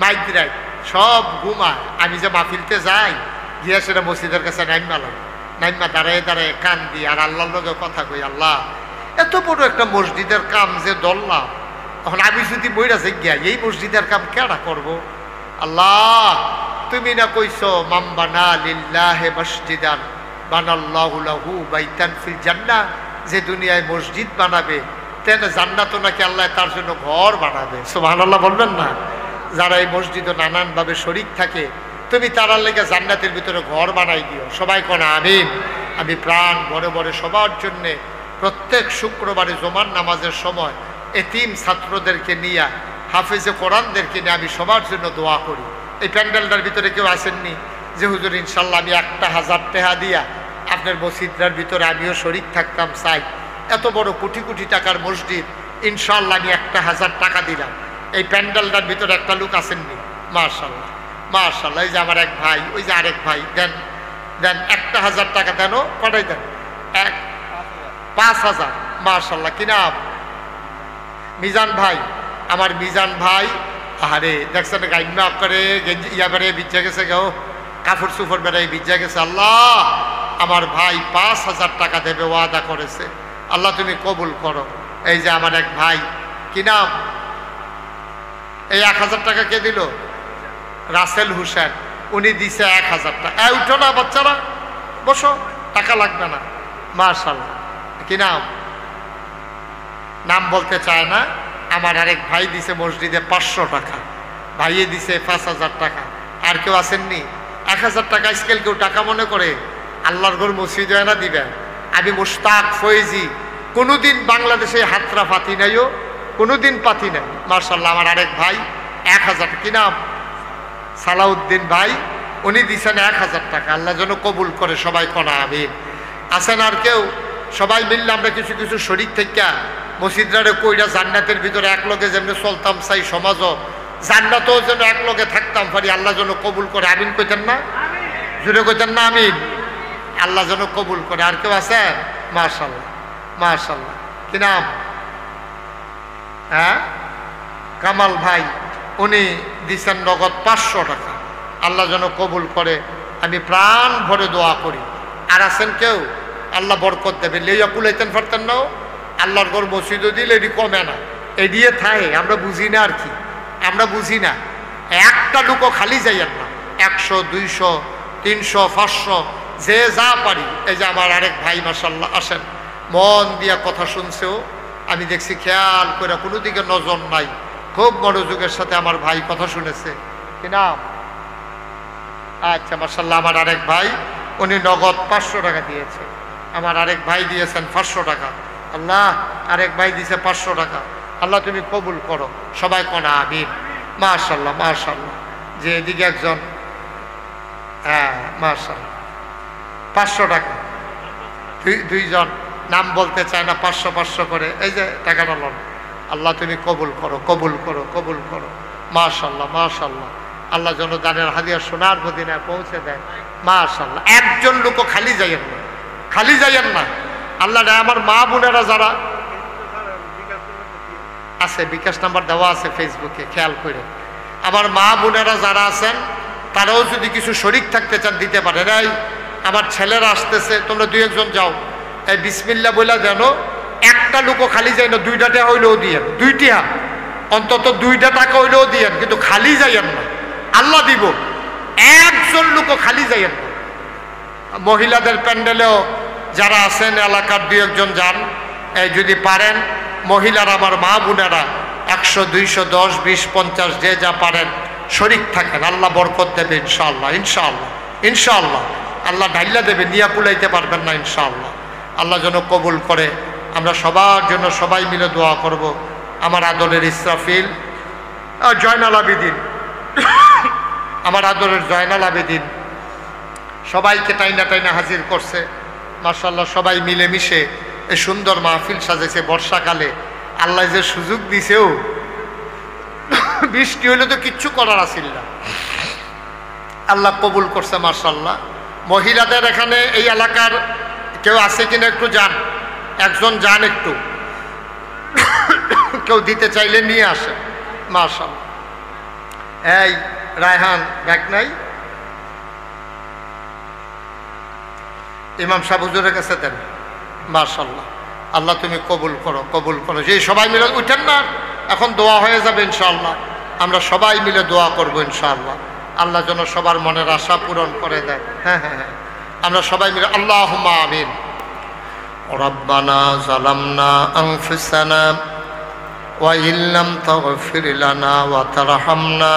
মাইদ্রাই সব ঘুমায়। আমি যে মাহফিলতে যাই গিয়া সেটা মসজিদের কাছে নাইমা দাঁড়ায় কান্দি আর আল্লাহর লগে কথা কই, আল্লাহ এত বড় একটা মসজিদের কাম যে ধরলাম, এখন আমি যদি মইরা যাই গিয়া এই মসজিদের কাম কেডা করব? আল্লাহ তুমি না কইছো মাম্বানা লিল্লাহে মসজিদান বানাল্লাহু লাহু বাইতান ফিল জান্নাহ, যে দুনিয়ায় মসজিদ বানাবে তেন জান্নাতও নাকি আল্লাহ তার জন্য ঘর বানাবে। সুবহানাল্লাহ বলবেন না? যারা এই মসজিদে নানানভাবে শরীক থাকে তুমি তারার লেগে জান্নাতের ভিতরে ঘর বানাই দিও। সবাই কোনা আমিন। আমি প্রাণ ভরে ভরে সবার জন্যে প্রত্যেক শুক্রবারে জুমার নামাজের সময় এতিম ছাত্রদেরকে নিয়ে, হাফেজে কোরআনদেরকে নিয়ে আমি সবার জন্য দোয়া করি। এই প্যান্ডেলটার ভিতরে কেউ আসেননি যে হুজুর ইনশাল্লাহ আমি 1,000 টাকা দিয়া আপনার মসজিদটার ভিতরে আমিও শরীক থাকতাম চাই। এত বড় কোটি কোটি টাকার মসজিদ, ইনশাল্লাহ আমি 1,000 টাকা দিলাম। এই প্যান্ডেলটার ভিতরে একটা লোক আসেননি? মাশাল্লাহ মাশাল্লাহ। এই যে আমার এক ভাই, ওই যে আরেক ভাই, দেন 1,000 টাকা দেন, কটাই দেন? 5,000। মাশাল্লাহ। কি নাম? মিজান ভাই। আমার মিজান ভাই, আরে দেখছেন গাইমা করে গেঞ্জি ইয়া বেড়ে ভিজা গেছে, গেও কাপড় চুপড় বেড়াই ভিজা গেছে। আল্লাহ আমার ভাই 5,000 টাকা দেবে ওয়াদা করেছে, আল্লাহ তুমি কবুল করো। এই যে আমার এক ভাই, কি নাম? এই 1,000 টাকা কে দিল? রাসেল হুসেন। উনি দিছে 1,000 টাকা। উঠো না বাচ্চারা, বসো, টাকা লাগবে না। মাশাআল্লাহ। কি নাম? নাম বলতে চায় না। আমার আরেক ভাই দিছে মসজিদে 500 টাকা, ভাইয়ে দিছে 5,000 টাকা। আর কেউ আসেননি? 1,000 টাকা স্কেল কেউ টাকা মনে করে? আল্লাহর ঘর মসজিদ হয় না দিবেন। আমি মুশতাক ফয়েজি কোনোদিন বাংলাদেশে হাতরা পাতি নাইও, কোনোদিন পাতি নাই। মাশাআল্লাহ। আমার আরেক ভাই 1,000। কি নাম? সালাউদ্দিন ভাই। উনি দিছেন 1,000 টাকা। আল্লাহ যেন কবুল করে। সবাই কোনা আমিন। আছেন আর কেউ? সবাই মিললে আমরা কিছু কিছু শরীক থেকে মসজিদরারে কইরা জান্নাতের ভিতরে এক লগে যেমনি চলতাম চাই, সমাজও জান্নাতেও যেন এক লগে থাকতাম পারি। আল্লাহ যেন কবুল করে। আমিন কইতেন না? জুড়ে কইতেন না আমিন? আল্লাহ যেন কবুল করে। আর কেউ আছে? মাশাআল্লাহ মাশাআল্লাহ। কি নাম? হ্যাঁ, কামাল ভাই। উনি দিচ্ছেন নগদ 500 টাকা। আল্লাহ যেন কবুল করে। আমি প্রাণ ভরে দোয়া করি। আর আছেন কেউ? আল্লাহ বরকত দেবে। লইয়া কুলাইতেন পারতেন নাও? আল্লাহর ঘর মসজিদও দিলে এটি কমে না, এ দিয়ে থাকে। আমরা বুঝি না আর কি, আমরা বুঝি না। একটা লোকও খালি যাইয়েন না। 100, 200, 300, 500 যে যা পারি। এই যে আমার আরেক ভাই মাশাআল্লাহ আসেন, মন দিয়া কথা শুনছেও। আমি দেখছি খেয়াল করে, কোনো দিকে নজর নাই, খুব মনোযোগের সাথে আমার ভাই কথা শুনেছে। কি নাম? আচ্ছা মাশাআল্লাহ। আমার আরেক ভাই, উনি নগদ 500 টাকা দিয়েছে। আমার আরেক ভাই দিয়েছেন 500 টাকা। আল্লাহ আরেক ভাই দিয়েছে 500 টাকা। আল্লাহ তুমি কবুল করো। সবাই কোনা আমিন। মাশাআল্লাহ মাশাআল্লাহ। যে এদিকে একজন, হ্যাঁ মাশাআল্লাহ 500 টাকা। দুইজন নাম বলতে চায় না, 500 করে এই যে টাকাটা লন। আল্লাহ তুমি কবুল করো, কবুল করো, কবুল করো। মাশাআল্লাহ মাশাআল্লাহ। আল্লাহ যেন দানের হাদিয়া সোনার মদিনায় পৌঁছে দেয়। মাশাআল্লাহ। একজন লোকও খালি যাইয়েন না, খালি যাইয়েন না। আল্লাহ আমার মা বোনেরা যারা আছে, বিকাশ নাম্বার দেওয়া আছে ফেসবুকে, খেয়াল করে। আমার মা বোনেরা যারা আছেন তারাও যদি কিছু শরীক থাকতে চান দিতে পারে। এই আমার ছেলেরা আসতেছে, তোমরা 2-1 যাও, এই বিসমিল্লাহ বলে দেন। একটা লোকও খালি যায় না। 2টা টাকা হইলেও দিয়েন, 2টা অন্তত 2টা টাকা হইলেও দিয়েন, কিন্তু খালি যাইয়েন না। আল্লাহ দিব। একজন লোকও খালি যাইয়েন না। মহিলাদের প্যান্ডেলেও যারা আছেন এলাকার 2-1 যান, এই যদি পারেন মহিলারা, আমার মা বোনেরা 100, 200, 10, 20, 50 যে যা পারেন শরীক থাকেন। আল্লাহ বরকত দেবে ইনশাআল্লাহ, ইনশাআল্লাহ, ইনশাআল্লাহ। আল্লাহ ঢাইলা দেবে, নিয়া কুলাইতে পারবেন না ইনশাআল্লাহ। আল্লাহ যেন কবুল করে। আমরা সবার জন্য সবাই মিলে দোয়া করব। আমার আদরের ইসরাফিল জয়নাল আবেদিন, আমার আদরের জয়নাল আবেদিন সবাইকে টাইনা টাইনা হাজির করছে। মাশাআল্লাহ, সবাই মিলেমিশে এই সুন্দর মাহফিল সাজেছে। বর্ষাকালে আল্লাহ যে সুযোগ দিছেও, বৃষ্টি হইলে তো কিচ্ছু করার আছিল না, আল্লাহ কবুল করছে মাশাআল্লাহ। মহিলাদের এখানে এই এলাকার কেউ আছে কিনা একটু যান, একজন যান, একটু কেউ দিতে চাইলে নিয়ে আসে মাশাআল্লাহ। এই রায়হান ব্যাগ নাই, ইমাম সাহেব হুজুরের কাছে দেন মাশাআল্লাহ। আল্লাহ তুমি কবুল করো, কবুল করো। যে সবাই মিলে উঠেন না, এখন দোয়া হয়ে যাবে ইনশাআল্লাহ। আমরা সবাই মিলে দোয়া করবো ইনশাআল্লাহ, আল্লাহ যেন সবার মনের আশা পূরণ করে দেয়। হ্যাঁ হ্যাঁ হ্যাঁ, আমরা সবাই মিলে আল্লাহুম্মা আমিন। রব্বানা যালামনা আনফুসানা ওয়া ইল্লাম তাগফির লানা ওয়া তারহামনা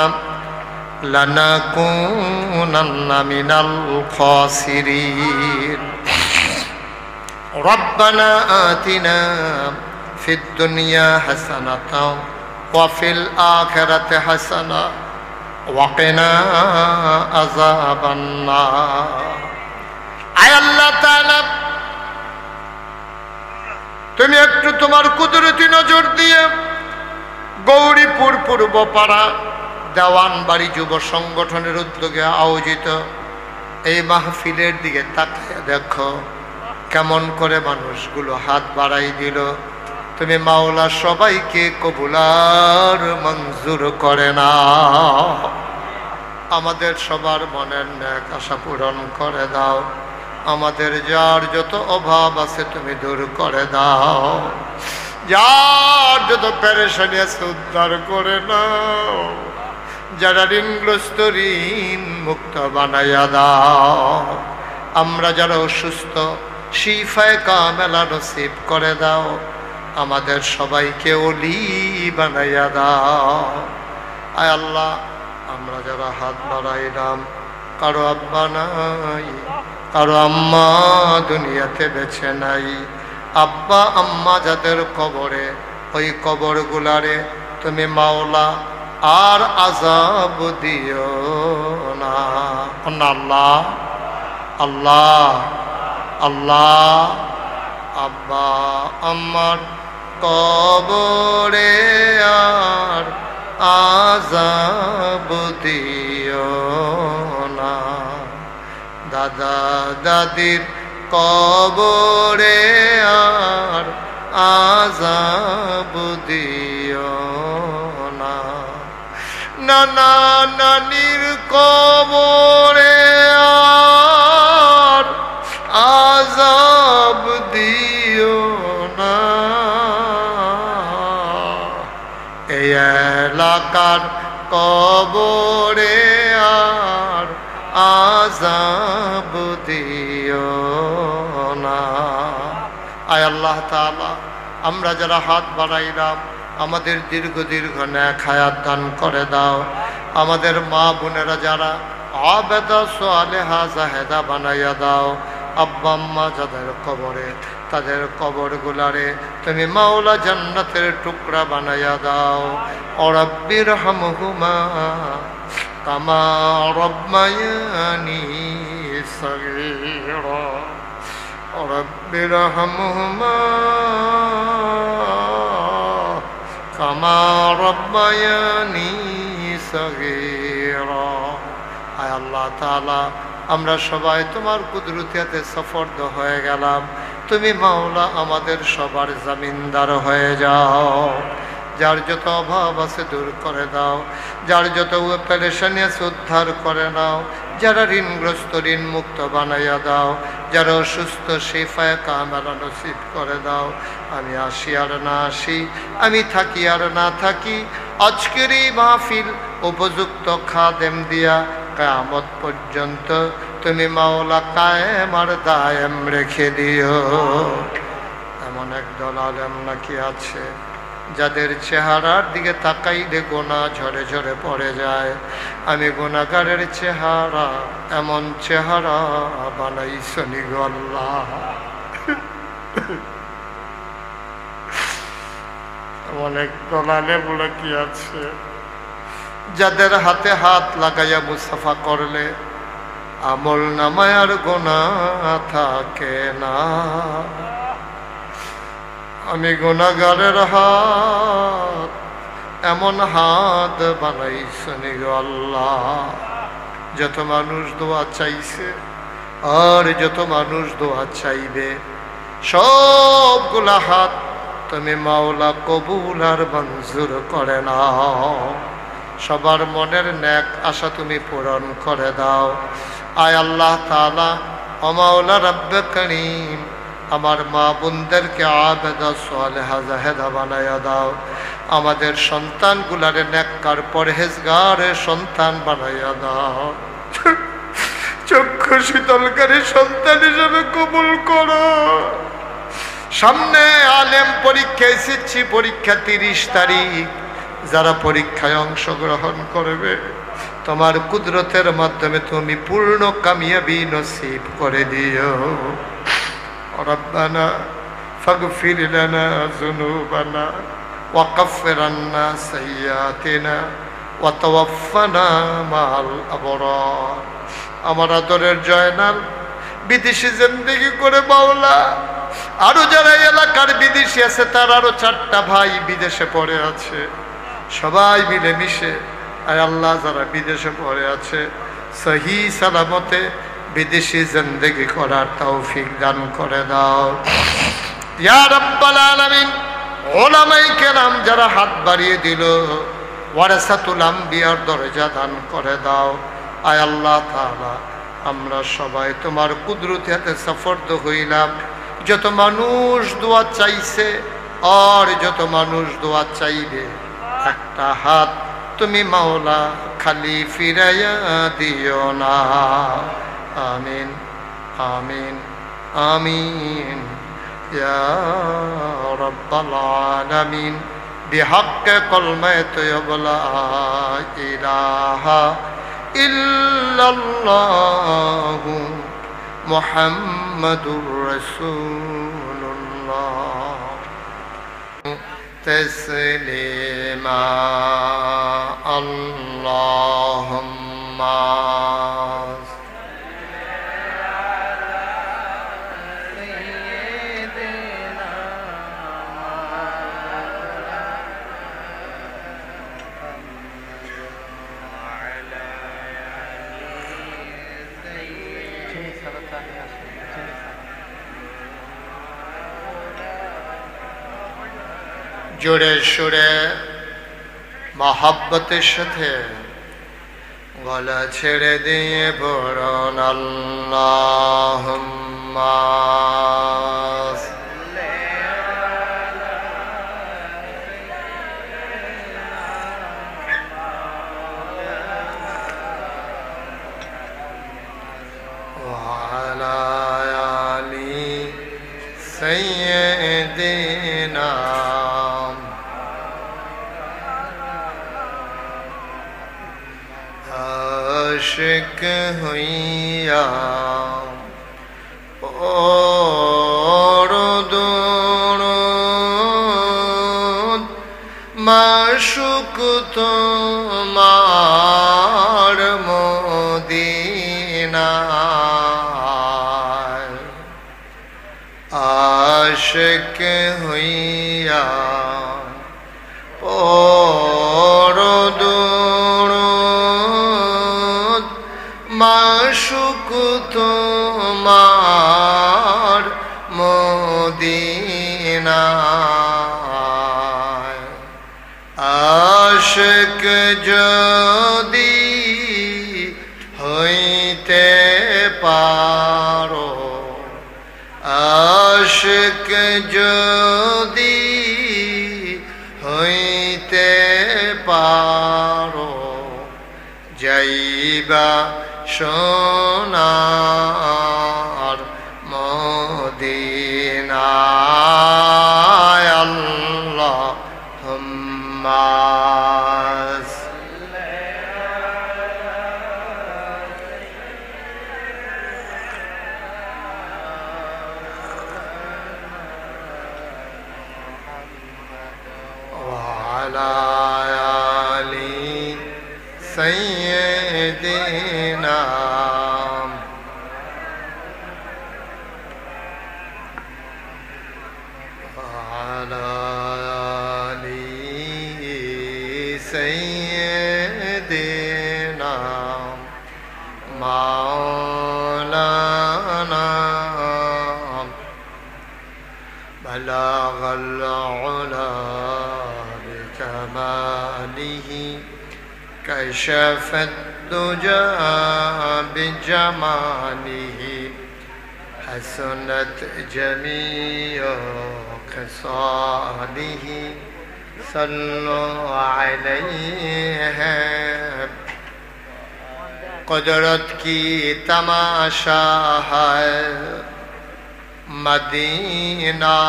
লানাকুনান্না মিনাল খাসিরিন। রব্বানা আতিনা ফিদ দুনিয়া হাসানাতাও ওয়া ফিল আখিরাতি হাসানা ওয়া কিনা আযাবান নার। আয় আল্লাহ তাআলা, তুমি একটু তোমার কুদরতি নজর দিয়ে গৌরীপুর পূর্বপাড়া দেওয়ানবাড়ি যুব সংগঠনের উদ্যোগে আয়োজিত এই মাহফিলের দিকে তাকিয়ে দেখো কেমন করে মানুষগুলো হাত বাড়াই দিল। তুমি মাওলা সবাইকে কবুলার মঞ্জুর করে না, আমাদের সবার মনের নেক আশা পূরণ করে দাও। আমাদের যার যত অভাব আছে তুমি দূর করে দাও, যার যত পেরেশানি আছে উদ্ধার করে নাও, যারা ঋণগ্রস্ত ঋণ মুক্ত বানাইয়া দাও। আমরা যারা অসুস্থ শিফায়ে কামেলা নসিব করে দাও। আমাদের সবাইকে ওলি বানাইয়া দাও। আয় আল্লাহ, আমরা যারা হাত বাড়াইলাম, কারো আব্বা নাই, কারো আম্মা দুনিয়াতে বেঁচে নাই, আব্বা আম্মা যাদের কবরে, ওই কবরগুলারে তুমি মাওলা আর আযাব দিও না। আল্লাহ আল্লাহ আল্লাহ। আব্বা আম্মার কবরে আর আযাব দিও না। দাদা দাদির কবরে আর আযাব দিও না। নানা নানির কবরে আর আযাব দিও না। এই এলাকার কবরে আর আযাব দিও না। আয় আল্লাহ তাআলা, আমরা যারা হাত বাড়াইলাম আমাদের দীর্ঘ দীর্ঘ নেক হায়াত দান করে দাও। আমাদের মা বোনেরা যারা আবেদা সালেহা জাহেদা বানাইয়া দাও। আব্বা আম্মা যাদের কবরে, তাদের কবরগুলারে তুমি মাওলা জান্নাতের টুকরা বানাইয়া দাও। ও রাব্বির হামহুমা কামা রাব্বায়ানি সগীরা। ও রাব্বির হামহুমা কামা রাব্বায়ানি সগীরা। আয় আল্লাহ তাআলা, আমরা সবাই তোমার কুদরতিয়াতে সফরদ হয়ে গেলাম। তুমি মাওলা আমাদের সবার জামিনদার হয়ে যাও। যার যত অভাব আছে দূর করে দাও, যার যত পেরেশানি আছে উদ্ধার করে নাও, যারা ঋণগ্রস্ত ঋণ মুক্ত বানাইয়া দাও, যারা অসুস্থ শিফায়ে কামেলা নসিব করে দাও। আমি আসি আর না আসি, আমি থাকি আর না থাকি, আজকের এই মাহফিল উপযুক্ত খাদেম দিয়া কিয়ামত পর্যন্ত তুমি মাওলা কায়েম আর দায়েম রেখে দিও। এমন একদল আলেম নাকি আছে যাদের চেহারার দিকে তাকাইলে গোনা ঝরে ঝরে পড়ে যায়। আমি গুনাহগারের চেহারা এমন চেহারা বানাইছনি গো আল্লাহ। এমন একদল আলেম কি আছে যাদের হাতে হাত লাগাইয়া মুসাফা করলে আমল নামায় আর গুনাহ থাকে না। আমি গুনাহগারের হাত এমন হাত বানাইছনি গো আল্লাহ, যত মানুষ দোয়া চাইছে আর যত মানুষ দোয়া চাইবে সবগুলা হাত তুমি মাওলা কবুল আর মঞ্জুর করে নাও। সবার মনের নেক আশা তুমি পূরণ করে দাও। আয় আল্লাহ তাআলা, ও মাওলা রব্বে করিম, আমার মা বোনদেরকে আবেদা সালেহা জাহেদা বানায়া দাও। আমাদের সন্তানগুলারে নেককার পরহেজগার সন্তান বানায়া দাও। চক্ষু শীতলকারী সন্তান হিসেবে কবুল করো। সামনে আলেম পরীক্ষা এসেছি, পরীক্ষা 30 তারিখ। যারা পরীক্ষায় অংশগ্রহণ করবে তোমার কুদরতের মাধ্যমে তুমি পূর্ণ কামিয়াবি নসিব করে দিও। রব্বানা ফাগফির লানা যুনুবানা ওয়া কাফির আন্না সাইয়্যাতিনা ওয়া তাওয়াফফানা মাআল আবরার। আমার আদরের জয়নাল বিদেশি জিন্দেগি করে মাওলা, আরো যারা এলাকার বিদেশি আছে তার আরো 4টা ভাই বিদেশে পড়ে আছে, সবাই মিলে মিশে আয় আল্লাহ যারা বিদেশে পড়ে আছে সহি সালামতে বিদেশি জিন্দেগি করার তৌফিক দান করে দাও ইয়া রাব্বাল আলামিন। উলামায়ে কেরাম যারা হাত বাড়িয়ে দিল ওয়ারাসাতুল আম্বিয়ার দরজা দান করে দাও। আয় আল্লাহ তাআলা, আমরা সবাই তোমার কুদরতি হাতে সফরদ হইলাম। যত মানুষ দোয়া চাইছে আর যত মানুষ দোয়া চাইবে, একটা হাত তুমি মাওলা খালি ফিরাইয়া দিও না। আমিন আমিন আমিন ইয়া রাব্বাল আলামিন। বিহাক্কে কলমায়ে তয়্যিবা লা ইলাহা ইল্লাল্লাহু মুহাম্মাদুর রাসূলুল্লাহ। তসলিমা আল্লাহুম্মা জোরে সুরে মহাব্বতের সাথে গলা ছেড়ে দিয়ে বলুন আল্লাহুম্মা ওয়া আলা আলি সাইয়্যিদিনা। আশিক হইয়া পরদুরুদ মাশুক তোমার মদিনায়। আশিক হইয়া মাশুক তোমার মদিনায়। আশিক যদি হইতে পারো, আশিক যদি হইতে পারো, যাইবা সোনার মদিনায়। আল্লাহুম্মা ওয়া আলা আলি سيدنا مولانا بلغ العلا بكماله كشف الدجى بجماله حسنت جميع خصاله صلوا عليه قدرت کی تماشا ہے مدینہ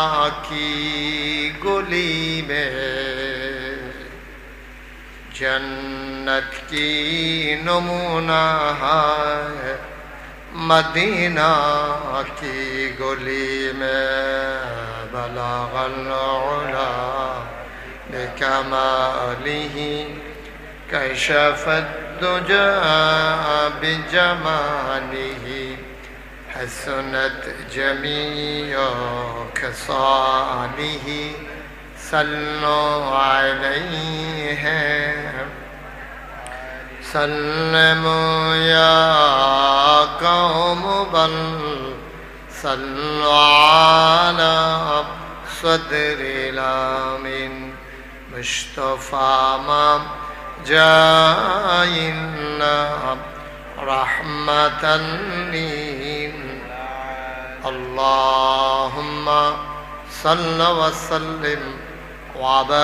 کی گلی میں جنت کی نمونہ ہے مدینہ کی گلی میں بلغ العلا بکمالہ کشف الدجى بجماله حسنت جميع خصاله صلوا عليه سلموا يا قوم بل صلوا على صدر الامين مصطفى جائنا رحمة للعالمين اللهم صل وسلم وبارك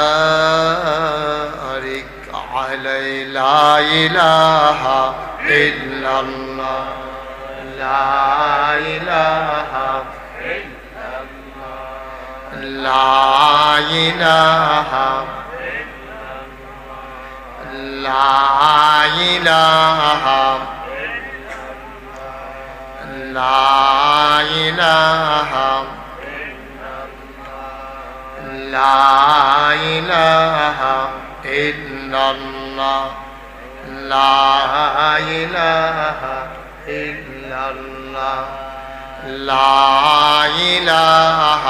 عليه لا إله إلا الله لا إله إلا الله لا إله لا إله لا إله لا إله إلا الله لا إله إلا الله لا إله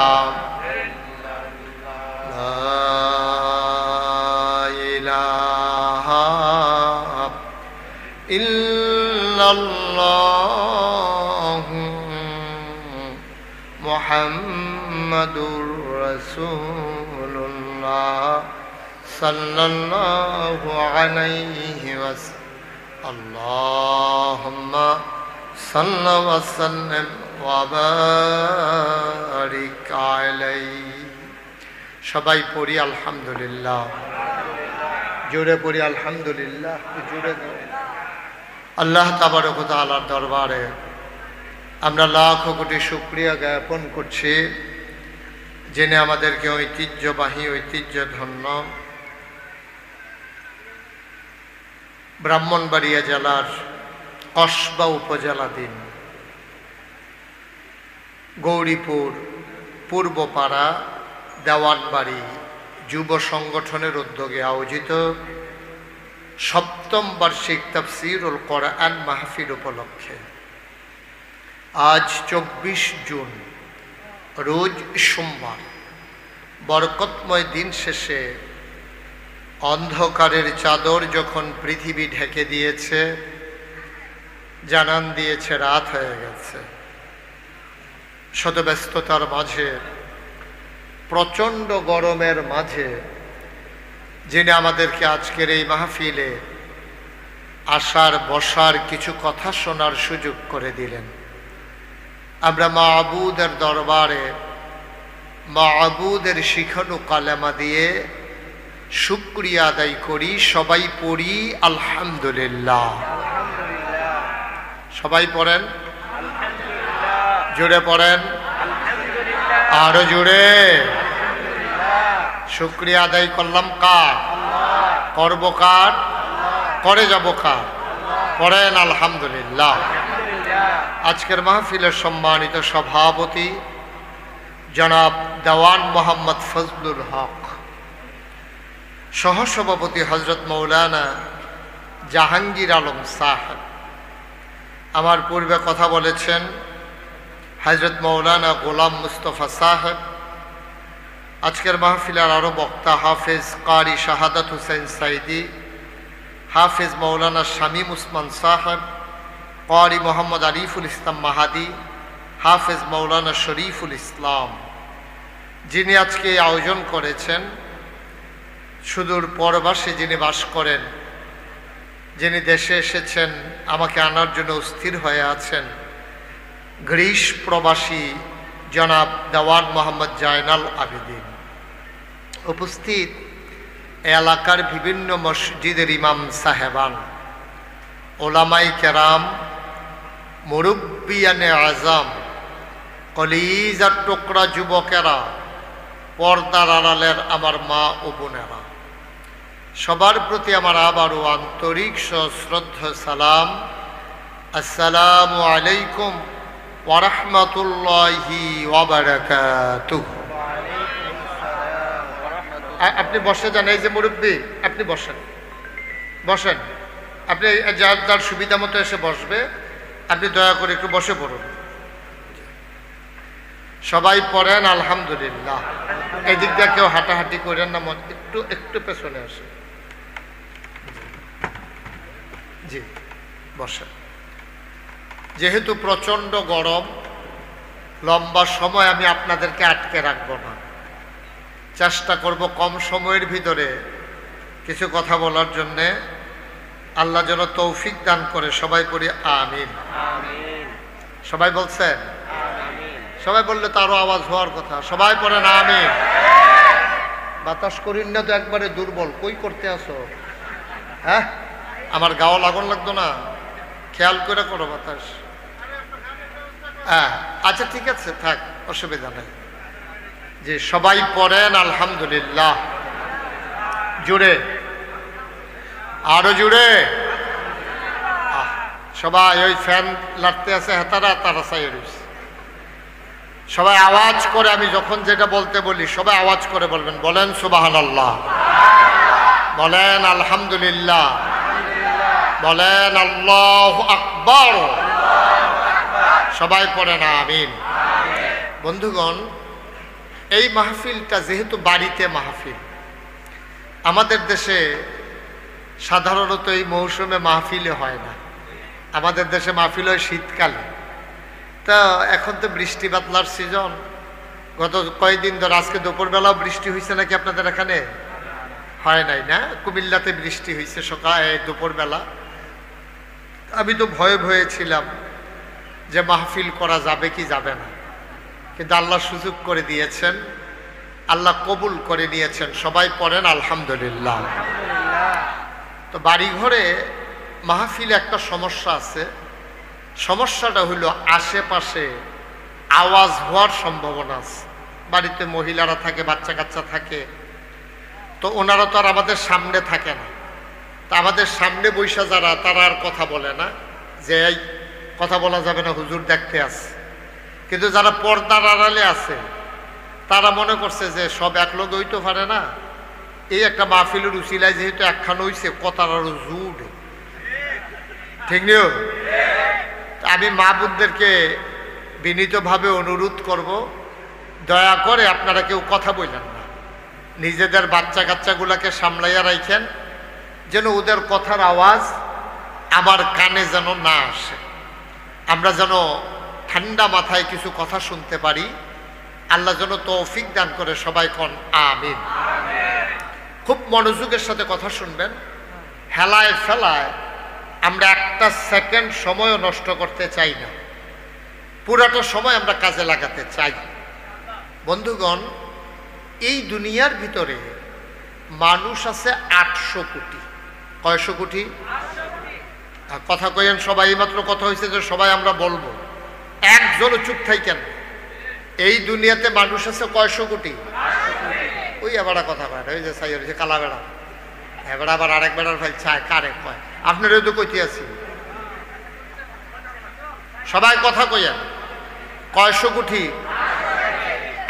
إلا الله محمد رسول الله صلى الله عليه وسلم اللهم صل وسلم وبارك عليه সবাই পড়ি আলহামদুলিল্লাহ জোরে পড়ি আলহামদুলিল্লাহ জোরে আল্লাহ তাবারক ওয়া তাআলার দরবারে আমরা লাখ কোটি শুকরিয়া জ্ঞাপন করছি যিনি আমাদেরকে ঐতিহ্যবাহী ঐতিহ্যধন্য ব্রাহ্মণবাড়িয়া জেলার কসবা উপজেলাধীন গৌরীপুর পূর্বপাড়া দেওয়ানবাড়ি যুব সংগঠনের উদ্যোগে আয়োজিত সপ্তম বার্ষিক তাফসীরুল কোরআন মাহফিল উপলক্ষে আজ 24 জুন রোজ সোমবার বরকতময় দিন শেষে অন্ধকারের চাদর যখন পৃথিবী ঢেকে দিয়েছে, জানান দিয়েছে রাত হয়ে গেছে। শতব্যস্ততার মাঝে, প্রচণ্ড গরমের মাঝে যিনি আমাদেরকে আজকের এই মাহফিলে আসার বসার কিছু কথা শোনার সুযোগ করে দিলেন, আমরা মাবুদের দরবারে মাবুদের শিখানো কালেমা দিয়ে শুকরিয়া আদায় করি। সবাই পড়ি আলহামদুলিল্লাহ। সবাই পড়েন, জোরে পড়েন, আরো জোরে। শুকরিয়া আদায় করলাম কার? করব কার? করে যাব কার? পড়েন আলহামদুলিল্লাহ। আজকের মাহফিলের সম্মানিত সভাপতি জনাব দেওয়ান মোহাম্মদ ফজলুল হক, সহসভাপতি হজরত মৌলানা জাহাঙ্গীর আলম সাহেব, আমার পূর্বে কথা বলেছেন হজরত মৌলানা গোলাম মুস্তফা সাহেব, আজকের মাহফিলের আরও বক্তা হাফেজ কারি শাহাদাত হুসেন সাইদি, হাফেজ মৌলানা শামীম উসমান সাহেব, কারি মোহাম্মদ আরিফুল ইসলাম মাহাদি, হাফেজ মৌলানা শরীফুল ইসলাম, যিনি আজকে আয়োজন করেছেন। সুদূর পরবাসে যিনি বাস করেন, যিনি দেশে এসেছেন আমাকে আনার জন্য স্থির হয়ে আছেন, গ্রিস প্রবাসী জনাব দেওয়ান মোহাম্মদ জায়নাল আবেদিন। উপস্থিত এলাকার বিভিন্ন মসজিদের ইমাম সাহেবান, ওলামাই কেরাম, মুরব্বিয়ানে আজম, কলিজার টুকরা যুবকেরা, পর্দার আড়ালের আমার মা ও বোনেরা, সবার প্রতি আমার আবারও আন্তরিক সশ্রদ্ধ সালাম। আসসালামু আলাইকুম ওয়া রাহমাতুল্লাহি ওয়া বারাকাতুহু। আপনি বসে যান, এই যে মুরব্বী, আপনি বসেন, বসেন। আপনি যার যার সুবিধা মতো এসে বসবে, আপনি দয়া করে একটু বসে পড়ুন। সবাই পড়েন আলহামদুলিল্লাহ। এই দিক দিয়ে কেউ হাঁটাহাঁটি করেন না, একটু একটু পেছনে আসে। জি বসেন। যেহেতু প্রচণ্ড গরম, লম্বা সময় আমি আপনাদেরকে আটকে রাখবো না, চেষ্টা করব কম সময়ের ভিতরে কিছু কথা বলার জন্যে। আল্লাহ যেন তৌফিক দান করে। সবাই পড়ি আমিন। সবাই বলছেন? সবাই বললে তো আরো আওয়াজ হওয়ার কথা। সবাই পড়েন আমিন। বাতাস করিন না তো, একবারে দুর্বল। কই করতে আসো? হ্যাঁ, আমার গাও লাগুন লাগতো না, খেয়াল করে করো বাতাস। হ্যাঁ আচ্ছা ঠিক আছে, থাক, অসুবিধা নেই। যে সবাই পড়েন আলহামদুলিল্লাহ। জুড়ে, আরো জুড়ে। সবাই ওই ফ্যান লাগতে আছে হেতারা, তারা চাই রয়েছে। সবাই আওয়াজ করে, আমি যখন যেটা বলতে বলি সবাই আওয়াজ করে বলবেন। বলেন সুবহানাল্লাহ, বলেন আলহামদুলিল্লাহ, বলেন আল্লাহু আকবার। সবাই পড়েন আমিন। বন্ধুগণ, এই মাহফিলটা যেহেতু বাড়িতে মাহফিল, আমাদের দেশে সাধারণত এই মৌসুমে মাহফিলে হয় না। আমাদের দেশে মাহফিল হয় শীতকালে। তা এখন তো বৃষ্টি বাদলার সিজন। গত কয়েকদিন ধরে, আজকে দুপুরবেলাও বৃষ্টি হয়েছে নাকি আপনাদের এখানে? হয় নাই না? কুমিল্লাতে বৃষ্টি হয়েছে সকালে, দুপুরবেলা। আমি তো ভয়ে ভয়ে ছিলাম যে মাহফিল করা যাবে কি যাবে না, কিন্তু আল্লাহ সুযোগ করে দিয়েছেন, আল্লাহ কবুল করে নিয়েছেন। সবাই পড়েন আলহামদুলিল্লাহ। তো বাড়িঘরে মাহফিলে একটা সমস্যা আছে। সমস্যাটা হলো আশেপাশে আওয়াজ হওয়ার সম্ভাবনা আছে। বাড়িতে মহিলারা থাকে, বাচ্চা কাচ্চা থাকে, তো ওনারা তো আর আমাদের সামনে থাকে না। তা আমাদের সামনে বৈশা যারা, তারা আর কথা বলে না যে এই কথা বলা যাবে না, হুজুর দেখতে আসে। কিন্তু যারা পর্দার আড়ালে আছে, তারা মনে করছে যে সব এক লোক হইতে পারে না। এই একটা মাহফিলের উচিলায় যেহেতু একখান হইছে, কথার আরো জুড়, ঠিক নিও। আমি মা বোনদেরকে বিনীতভাবে অনুরোধ করব, দয়া করে আপনারা কেউ কথা বললেন না। নিজেদের বাচ্চা কাচ্চাগুলাকে সামলাইয়া রাখেন, যেন ওদের কথার আওয়াজ আমার কানে যেন না আসে। আমরা যেন ঠান্ডা মাথায় কিছু কথা শুনতে পারি। আল্লাহ যেন তৌফিক দান করে। সবাই কোন আমিন। খুব মনোযোগের সাথে কথা শুনবেন। হেলায় ফেলায় আমরা একটা সেকেন্ড সময়ও নষ্ট করতে চাই না, পুরাটা সময় আমরা কাজে লাগাতে চাই। বন্ধুগণ, এই দুনিয়ার ভিতরে মানুষ আছে 800 কোটি। কয়শো কোটি? কথা কইেন সবাই। এইমাত্র কথা হয়েছে যে সবাই আমরা বলবো, একজনও চুপ থাকেন। এই দুনিয়াতে মানুষ আছে কয়শো কোটি? ওই এবারা কথা কয়, ওই যে চাই হয়েছে কালা বেড়া, এবার আবার আরেক বেড়ার ভাই চায় কারে কয়। আপনারও তো কইতে আছি, সবাই কথা কইেন। কয়শো কোটি?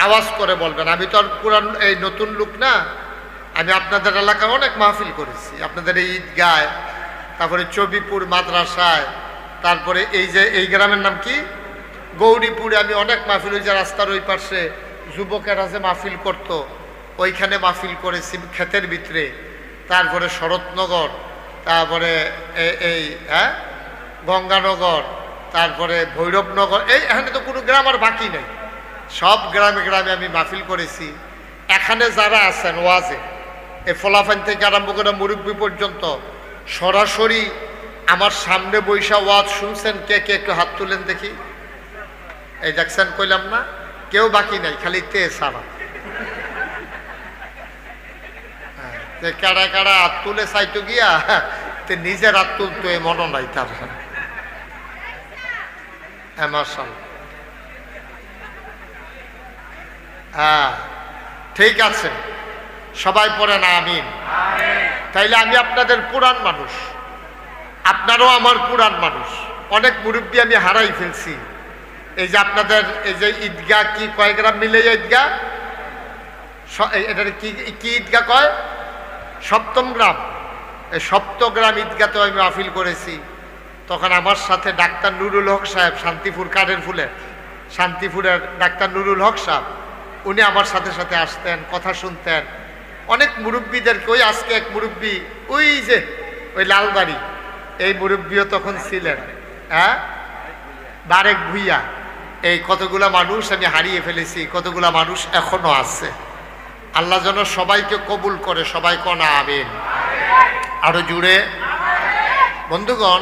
আওয়াজ করে বলবেন। আমি তো আর পুরান, এই নতুন লোক না। আমি আপনাদের এলাকায় অনেক মাহফিল করেছি, আপনাদের এই ঈদগায়, তারপরে চবিপুর মাদ্রাসায়, তারপরে এই যে এই গ্রামের নাম কি, গৌরীপুরে আমি অনেক মাহফিল। ওই যে রাস্তার ওই পাশে যুবকেরা যে মাহফিল করতো, ওইখানে মাহফিল করেছি ক্ষেতের ভিতরে, তারপরে শরৎনগর, তারপরে এই গঙ্গানগর, তারপরে ভৈরবনগর, এখানে তো কোনো গ্রাম আর বাকি নেই, সব গ্রামে গ্রামে আমি মাহফিল করেছি। এখানে যারা আছেন ওয়াজে, এই ফলাফান থেকে আরম্ভ করে মুরব্বী পর্যন্ত সরাসরি আমার সামনে বৈশা ওয়াজ শুনছেন কে কে? একটু হাত তুলেন দেখি। এই দেখছেন, কইলাম না, কেউ বাকি নাই, খালি তে সারা। কারা কারা হাত তুলে চাইতো গিয়া তে নিজের হাত তুলতো এ মনে নাই তার। হ্যাঁ, মাশাআল্লাহ। হ্যাঁ, ঠিক আছে, সবাই পড়েন আমিন। তাইলে আমি আপনাদের পুরান মানুষ, আপনারাও আমার পুরান মানুষ। অনেক মুরব্বী আমি হারাই ফেলছি। এই যে আপনাদের এই যে ঈদগাহ, কি কয় গ্রাম মিলে ঈদগাহ? এটার কি ঈদগাহ কয়? সপ্তম গ্রাম। এই সপ্তগ্রাম ঈদগাহতে আমি মাহফিল করেছি। তখন আমার সাথে ডাক্তার নুরুল হক সাহেব, শান্তিপুর কাঠের ফুলের, শান্তিপুরের ডাক্তার নুরুল হক সাহেব, উনি আমার সাথে সাথে আসতেন, কথা শুনতেন। অনেক মুরব্বীদেরকে, ওই আজকে এক মুরব্বী ওই যে ওই লালবাড়ি, এই মুরব্বীও তখন ছিলেন, হ্যাঁ, বারেক ভুইয়া। এই কতগুলা মানুষ আমি হারিয়ে ফেলেছি, কতগুলা মানুষ এখনো আছে। আল্লাহ যেন সবাইকে কবুল করে, সবাই কোন আমিন। আরো জুড়ে বন্ধুগণ।